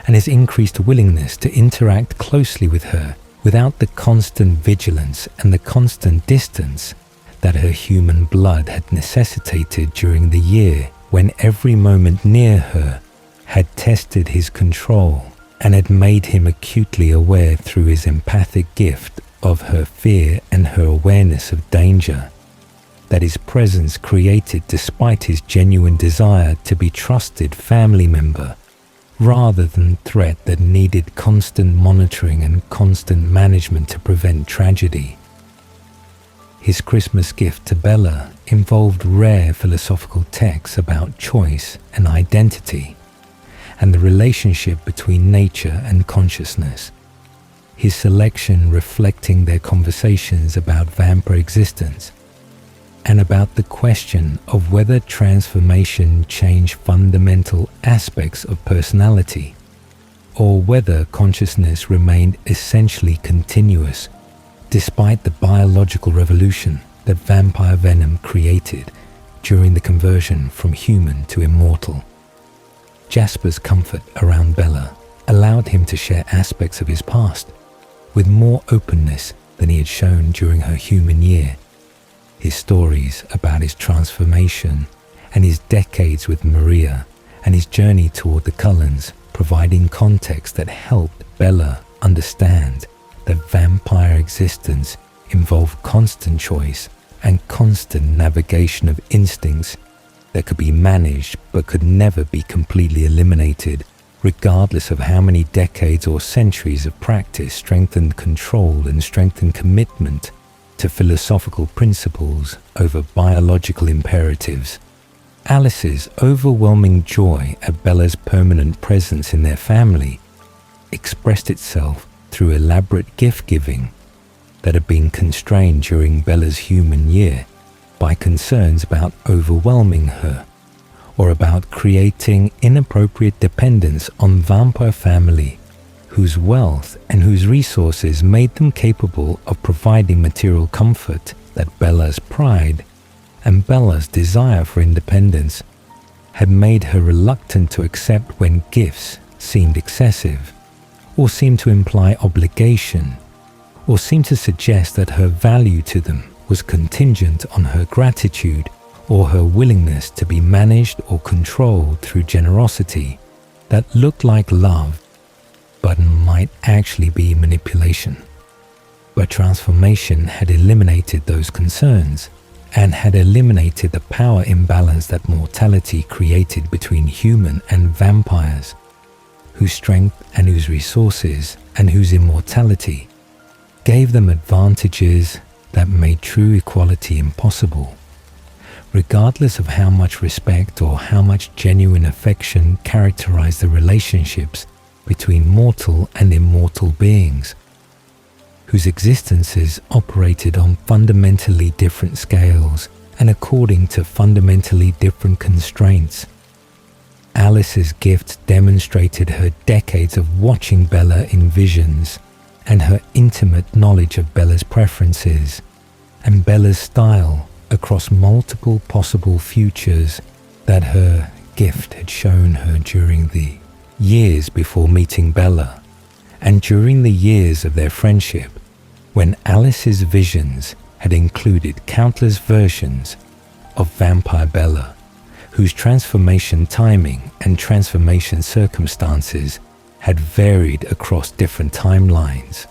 [SPEAKER 1] and his increased willingness to interact closely with her without the constant vigilance and the constant distance that her human blood had necessitated during the year when every moment near her had tested his control and had made him acutely aware through his empathic gift of her fear and her awareness of danger, that his presence created despite his genuine desire to be trusted family member, rather than threat that needed constant monitoring and constant management to prevent tragedy. His Christmas gift to Bella involved rare philosophical texts about choice and identity, and the relationship between nature and consciousness, his selection reflecting their conversations about vampire existence, and about the question of whether transformation changed fundamental aspects of personality, or whether consciousness remained essentially continuous despite the biological revolution that vampire venom created during the conversion from human to immortal. Jasper's comfort around Bella allowed him to share aspects of his past with more openness than he had shown during her human year. His stories about his transformation and his decades with Maria and his journey toward the Cullens, providing context that helped Bella understand that vampire existence involved constant choice and constant navigation of instincts that could be managed but could never be completely eliminated, regardless of how many decades or centuries of practice strengthened control and strengthened commitment to philosophical principles over biological imperatives. Alice's overwhelming joy at Bella's permanent presence in their family expressed itself through elaborate gift-giving that had been constrained during Bella's human year by concerns about overwhelming her or about creating inappropriate dependence on vampire family whose wealth and whose resources made them capable of providing material comfort that Bella's pride and Bella's desire for independence had made her reluctant to accept when gifts seemed excessive, or seemed to imply obligation, or seemed to suggest that her value to them was contingent on her gratitude or her willingness to be managed or controlled through generosity that looked like love but might actually be manipulation. But transformation had eliminated those concerns and had eliminated the power imbalance that mortality created between human and vampires, whose strength and whose resources and whose immortality gave them advantages that made true equality impossible. Regardless of how much respect or how much genuine affection characterized the relationships between mortal and immortal beings, whose existences operated on fundamentally different scales and according to fundamentally different constraints. Alice's gift demonstrated her decades of watching Bella in visions and her intimate knowledge of Bella's preferences and Bella's style across multiple possible futures that her gift had shown her during the years before meeting Bella and during the years of their friendship, when Alice's visions had included countless versions of vampire Bella, whose transformation timing and transformation circumstances had varied across different timelines,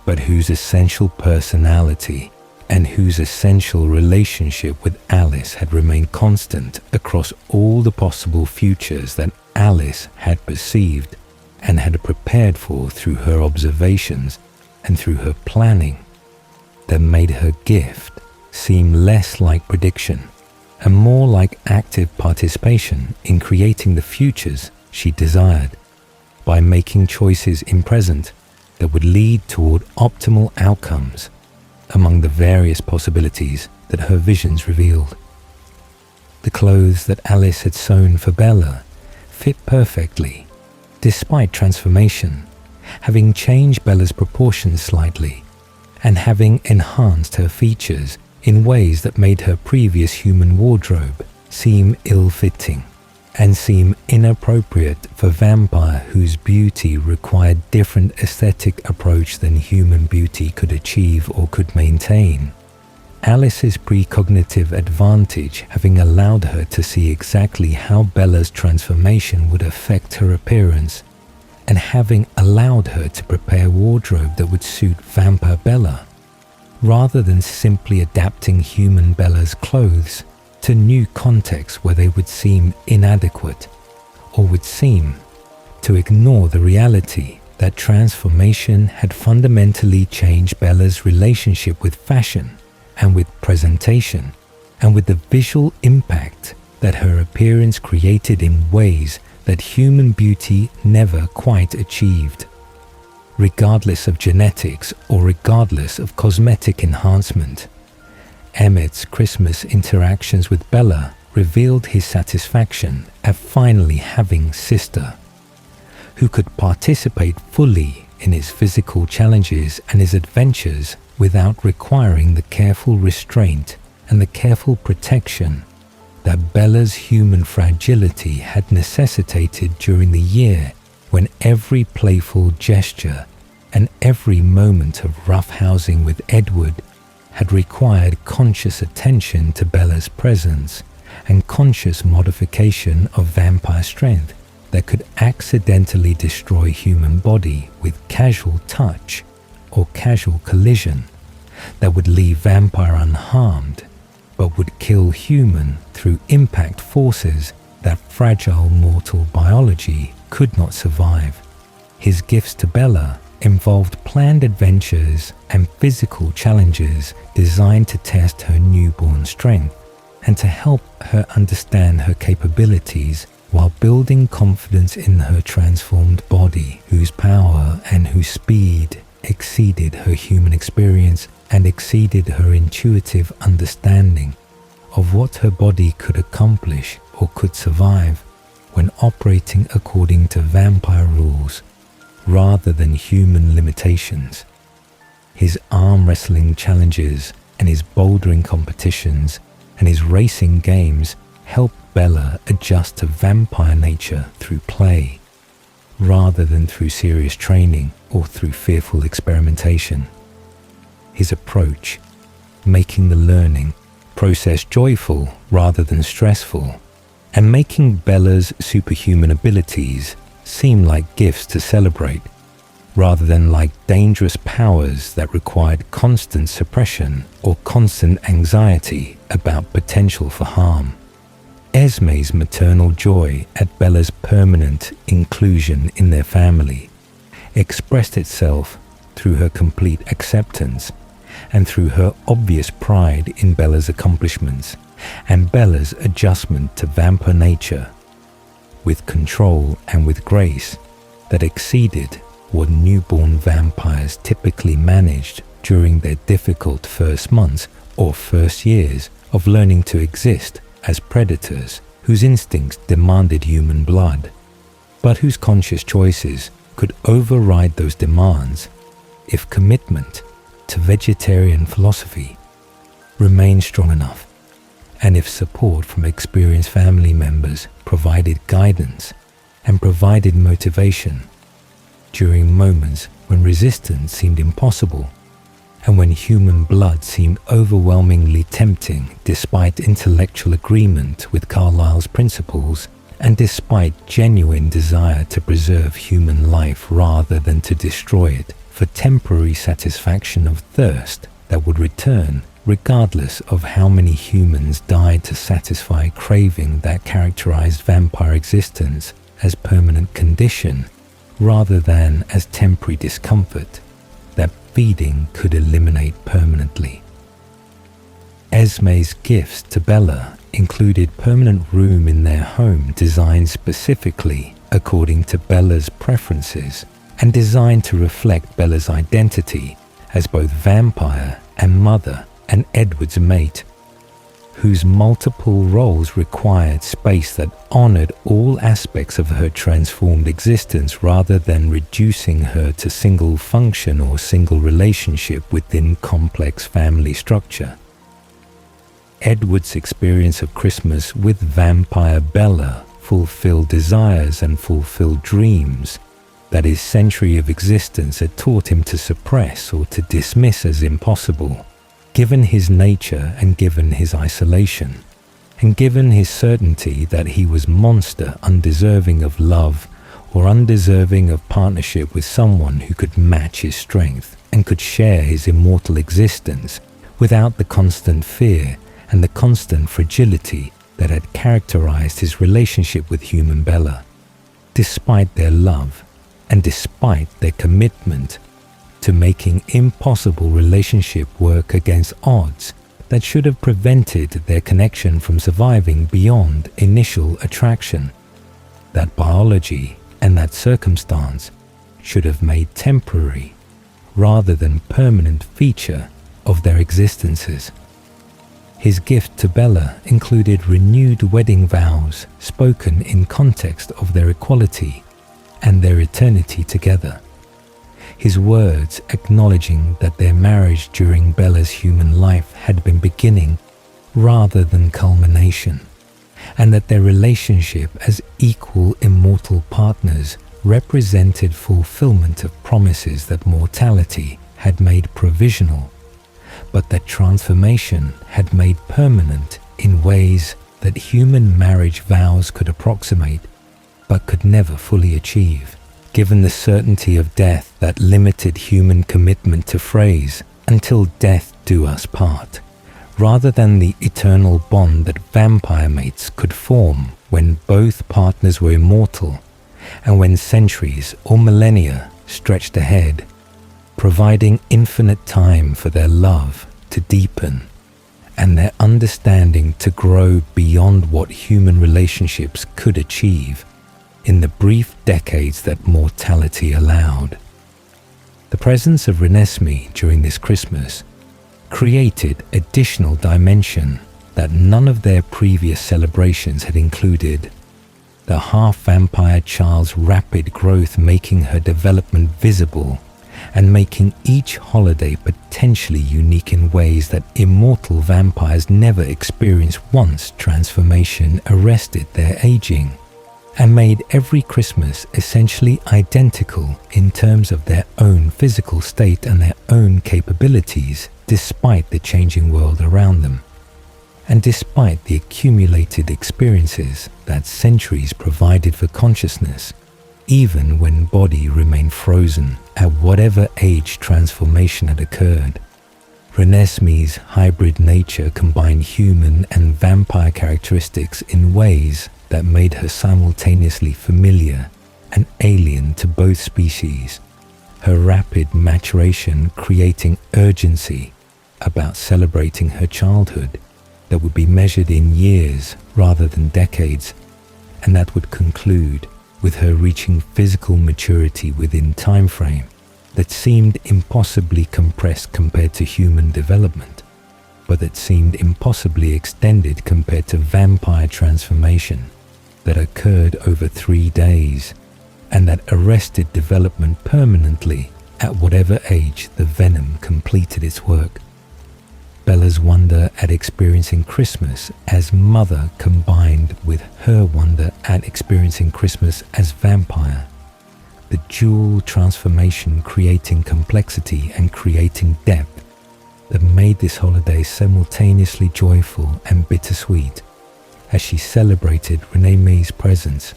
[SPEAKER 1] but whose essential personality and whose essential relationship with Alice had remained constant across all the possible futures that Alice had perceived and had prepared for through her observations and through her planning, that made her gift seem less like prediction and more like active participation in creating the futures she desired by making choices in present that would lead toward optimal outcomes among the various possibilities that her visions revealed. The clothes that Alice had sewn for Bella fit perfectly, despite transformation, having changed Bella's proportions slightly, and having enhanced her features in ways that made her previous human wardrobe seem ill-fitting and seem inappropriate for vampire whose beauty required different aesthetic approach than human beauty could achieve or could maintain. Alice's precognitive advantage having allowed her to see exactly how Bella's transformation would affect her appearance, and having allowed her to prepare wardrobe that would suit vampire Bella, rather than simply adapting human Bella's clothes to new contexts where they would seem inadequate, or would seem to ignore the reality that transformation had fundamentally changed Bella's relationship with fashion and with presentation, and with the visual impact that her appearance created in ways that human beauty never quite achieved. Regardless of genetics or regardless of cosmetic enhancement, Emmett's Christmas interactions with Bella revealed his satisfaction at finally having sister, who could participate fully in his physical challenges and his adventures without requiring the careful restraint and the careful protection that Bella's human fragility had necessitated during the year when every playful gesture and every moment of roughhousing with Edward had required conscious attention to Bella's presence and conscious modification of vampire strength that could accidentally destroy human body with casual touch or casual collision, that would leave vampire unharmed but would kill human through impact forces that fragile mortal biology could not survive. His gifts to Bella involved planned adventures and physical challenges designed to test her newborn strength and to help her understand her capabilities while building confidence in her transformed body, whose power and whose speed exceeded her human experience and exceeded her intuitive understanding of what her body could accomplish or could survive when operating according to vampire rules rather than human limitations. His arm wrestling challenges and his bouldering competitions and his racing games helped Bella adjust to vampire nature through play, rather than through serious training or through fearful experimentation. His approach, making the learning process joyful rather than stressful, and making Bella's superhuman abilities seem like gifts to celebrate, rather than like dangerous powers that required constant suppression or constant anxiety about potential for harm. Esme's maternal joy at Bella's permanent inclusion in their family expressed itself through her complete acceptance and through her obvious pride in Bella's accomplishments and Bella's adjustment to vampire nature, with control and with grace that exceeded what newborn vampires typically managed during their difficult first months or first years of learning to exist as predators whose instincts demanded human blood, but whose conscious choices could override those demands if commitment to vegetarian philosophy remained strong enough, and if support from experienced family members provided guidance and provided motivation during moments when resistance seemed impossible and when human blood seemed overwhelmingly tempting despite intellectual agreement with Carlyle's principles and despite genuine desire to preserve human life rather than to destroy it for temporary satisfaction of thirst that would return regardless of how many humans died to satisfy craving that characterized vampire existence as permanent condition rather than as temporary discomfort that feeding could eliminate permanently. Esme's gifts to Bella included permanent room in their home designed specifically according to Bella's preferences and designed to reflect Bella's identity as both vampire and mother and Edward's mate, whose multiple roles required space that honored all aspects of her transformed existence rather than reducing her to single function or single relationship within complex family structure. Edward's experience of Christmas with vampire Bella fulfilled desires and fulfilled dreams that his century of existence had taught him to suppress or to dismiss as impossible, given his nature and given his isolation, and given his certainty that he was monster undeserving of love or undeserving of partnership with someone who could match his strength and could share his immortal existence without the constant fear and the constant fragility that had characterized his relationship with human Bella, despite their love and despite their commitment to making impossible relationship work against odds that should have prevented their connection from surviving beyond initial attraction, that biology and that circumstance should have made temporary rather than permanent feature of their existences. His gift to Bella included renewed wedding vows spoken in context of their equality and their eternity together. His words acknowledging that their marriage during Bella's human life had been beginning rather than culmination, and that their relationship as equal immortal partners represented fulfillment of promises that mortality had made provisional, but that transformation had made permanent in ways that human marriage vows could approximate, but could never fully achieve, given the certainty of death that limited human commitment to phrase "until death do us part," rather than the eternal bond that vampire mates could form when both partners were immortal and when centuries or millennia stretched ahead, providing infinite time for their love to deepen and their understanding to grow beyond what human relationships could achieve in the brief decades that mortality allowed. The presence of Renesmee during this Christmas created additional dimension that none of their previous celebrations had included, the half-vampire child's rapid growth making her development visible and making each holiday potentially unique in ways that immortal vampires never experienced once transformation arrested their aging, and made every Christmas essentially identical in terms of their own physical state and their own capabilities despite the changing world around them, and despite the accumulated experiences that centuries provided for consciousness, even when body remained frozen at whatever age transformation had occurred. Renesmee's hybrid nature combined human and vampire characteristics in ways that made her simultaneously familiar and alien to both species, her rapid maturation creating urgency about celebrating her childhood that would be measured in years rather than decades, and that would conclude with her reaching physical maturity within time frame that seemed impossibly compressed compared to human development, but that seemed impossibly extended compared to vampire transformation that occurred over 3 days, and that arrested development permanently at whatever age the venom completed its work. Bella's wonder at experiencing Christmas as mother combined with her wonder at experiencing Christmas as vampire. The dual transformation creating complexity and creating depth that made this holiday simultaneously joyful and bittersweet as she celebrated Renesmee's presence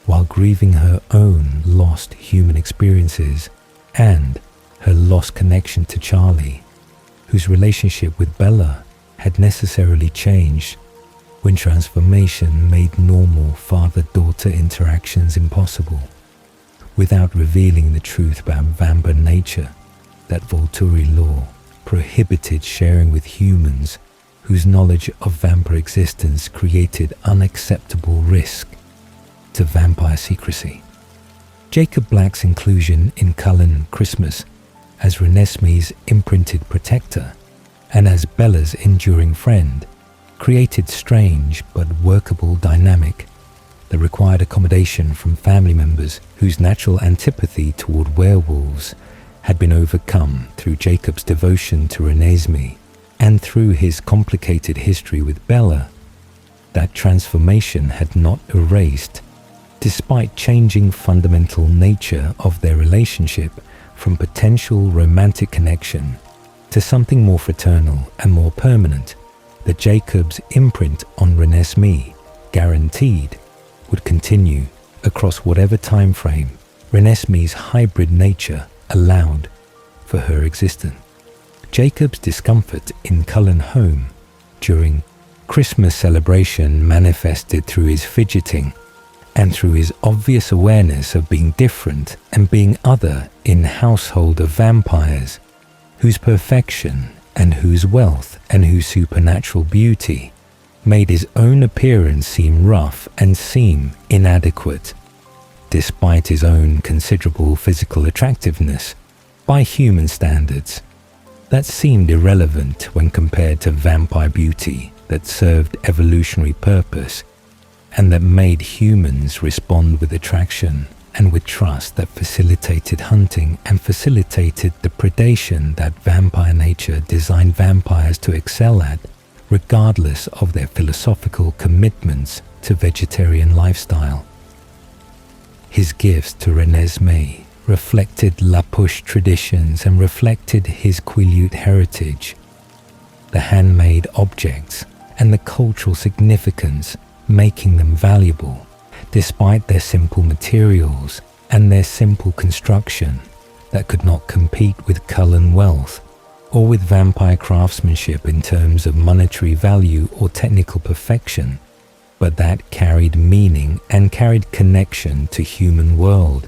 [SPEAKER 1] while grieving her own lost human experiences and her lost connection to Charlie, whose relationship with Bella had necessarily changed when transformation made normal father-daughter interactions impossible, without revealing the truth about vampire nature that Volturi law prohibited sharing with humans whose knowledge of vampire existence created unacceptable risk to vampire secrecy. Jacob Black's inclusion in Cullen Christmas as Renesmee's imprinted protector and as Bella's enduring friend created strange but workable dynamic that required accommodation from family members whose natural antipathy toward werewolves had been overcome through Jacob's devotion to Renesmee and through his complicated history with Bella. That transformation had not erased, despite changing fundamental nature of their relationship from potential romantic connection to something more fraternal and more permanent, that Jacob's imprint on Renesmee guaranteed would continue across whatever time frame Renesmee's hybrid nature allowed for her existence. Jacob's discomfort in Cullen home during Christmas celebration manifested through his fidgeting and through his obvious awareness of being different and being other in household of vampires, whose perfection and whose wealth and whose supernatural beauty made his own appearance seem rough and seem inadequate, despite his own considerable physical attractiveness by human standards that seemed irrelevant when compared to vampire beauty that served evolutionary purpose and that made humans respond with attraction and with trust that facilitated hunting and facilitated the predation that vampire nature designed vampires to excel at, regardless of their philosophical commitments to vegetarian lifestyle. His gifts to Renesmee reflected La Push traditions and reflected his Quileute heritage, the handmade objects and the cultural significance making them valuable, despite their simple materials and their simple construction that could not compete with Cullen wealth or with vampire craftsmanship in terms of monetary value or technical perfection, but that carried meaning and carried connection to human world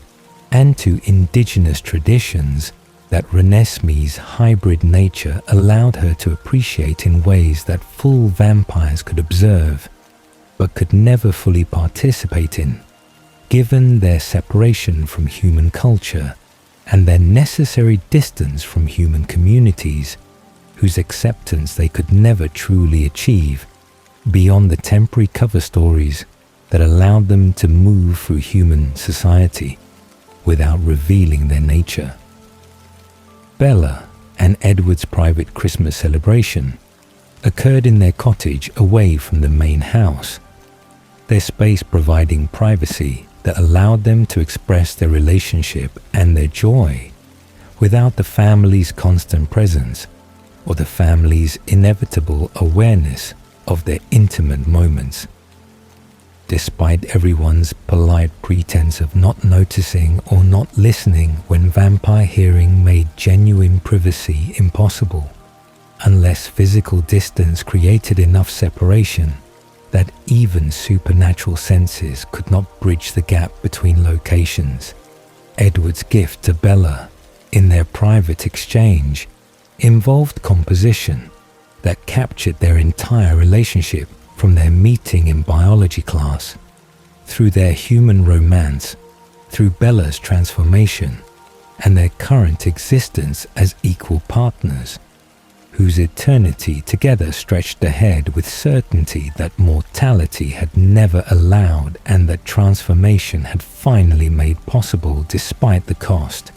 [SPEAKER 1] and to indigenous traditions that Renesmee's hybrid nature allowed her to appreciate in ways that full vampires could observe, but could never fully participate in, given their separation from human culture and their necessary distance from human communities, whose acceptance they could never truly achieve beyond the temporary cover stories that allowed them to move through human society without revealing their nature. Bella and Edward's private Christmas celebration occurred in their cottage away from the main house, their space providing privacy that allowed them to express their relationship and their joy without the family's constant presence or the family's inevitable awareness of their intimate moments. Despite everyone's polite pretense of not noticing or not listening when vampire hearing made genuine privacy impossible, unless physical distance created enough separation that even supernatural senses could not bridge the gap between locations, Edward's gift to Bella in their private exchange involved composition that captured their entire relationship from their meeting in biology class, through their human romance, through Bella's transformation, and their current existence as equal partners, whose eternity together stretched ahead with certainty that mortality had never allowed and that transformation had finally made possible despite the cost,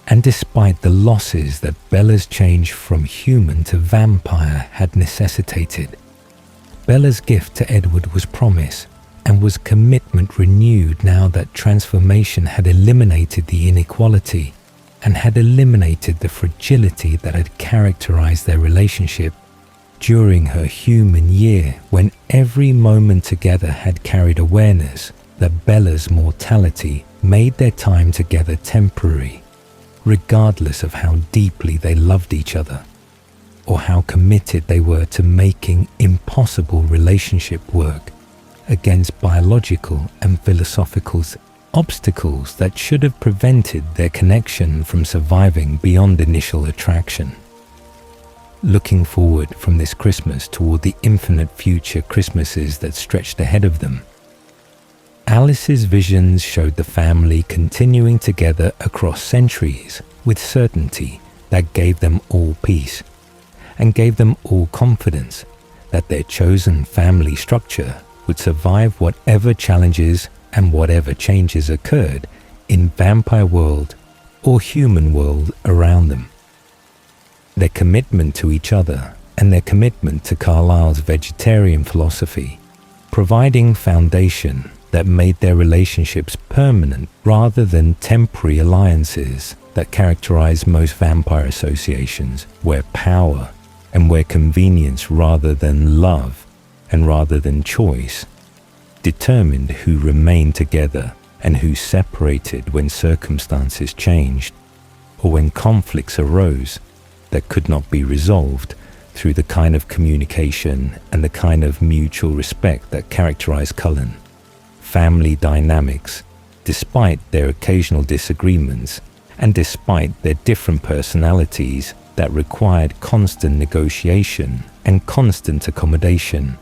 [SPEAKER 1] and despite the losses that Bella's change from human to vampire had necessitated. Bella's gift to Edward was promise and was commitment renewed now that transformation had eliminated the inequality and had eliminated the fragility that had characterized their relationship during her human year, when every moment together had carried awareness that Bella's mortality made their time together temporary, regardless of how deeply they loved each other, or how committed they were to making impossible relationship work against biological and philosophical obstacles that should have prevented their connection from surviving beyond initial attraction. Looking forward from this Christmas toward the infinite future Christmases that stretched ahead of them, Alice's visions showed the family continuing together across centuries with certainty that gave them all peace and gave them all confidence that their chosen family structure would survive whatever challenges and whatever changes occurred in vampire world or human world around them. Their commitment to each other and their commitment to Carlyle's vegetarian philosophy, providing foundation that made their relationships permanent rather than temporary alliances that characterize most vampire associations, where power and where convenience rather than love and rather than choice determined who remained together and who separated when circumstances changed or when conflicts arose that could not be resolved through the kind of communication and the kind of mutual respect that characterized Cullen. Family dynamics, despite their occasional disagreements and despite their different personalities that required constant negotiation and constant accommodation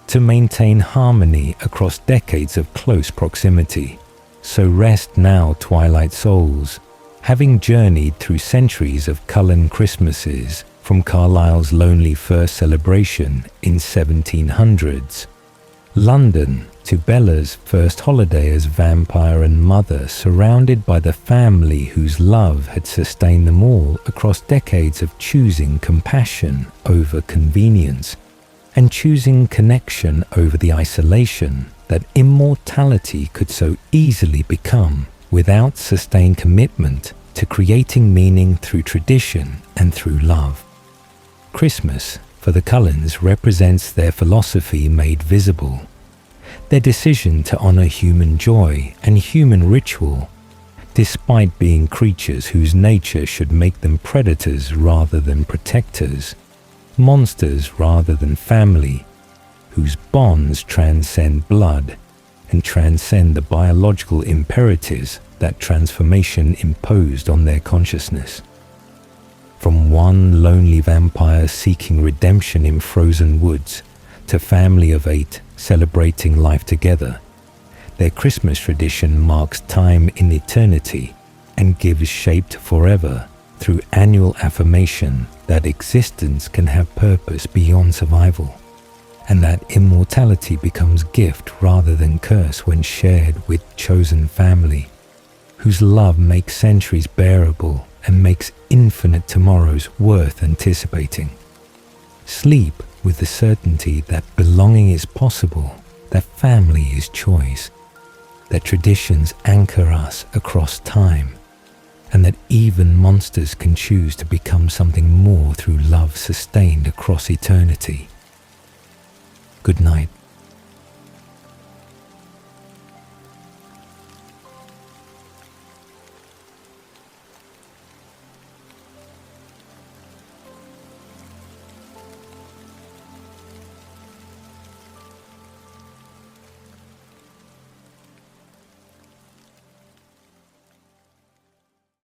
[SPEAKER 1] to maintain harmony across decades of close proximity. So rest now, Twilight souls, having journeyed through centuries of Cullen Christmases from Carlyle's lonely first celebration in 1700s, London to Bella's first holiday as vampire and mother, surrounded by the family whose love had sustained them all across decades of choosing compassion over convenience and choosing connection over the isolation that immortality could so easily become without sustained commitment to creating meaning through tradition and through love. Christmas, for the Cullens, represents their philosophy made visible, their decision to honor human joy and human ritual, despite being creatures whose nature should make them predators rather than protectors, monsters rather than family, whose bonds transcend blood and transcend the biological imperatives that transformation imposed on their consciousness. From one lonely vampire seeking redemption in frozen woods to family of 8 celebrating life together, their Christmas tradition marks time in eternity and gives shape to forever through annual affirmation that existence can have purpose beyond survival, and that immortality becomes gift rather than curse when shared with chosen family, whose love makes centuries bearable and makes infinite tomorrows worth anticipating. Sleep with the certainty that belonging is possible, that family is choice, that traditions anchor us across time, and that even monsters can choose to become something more through love sustained across eternity. Good night.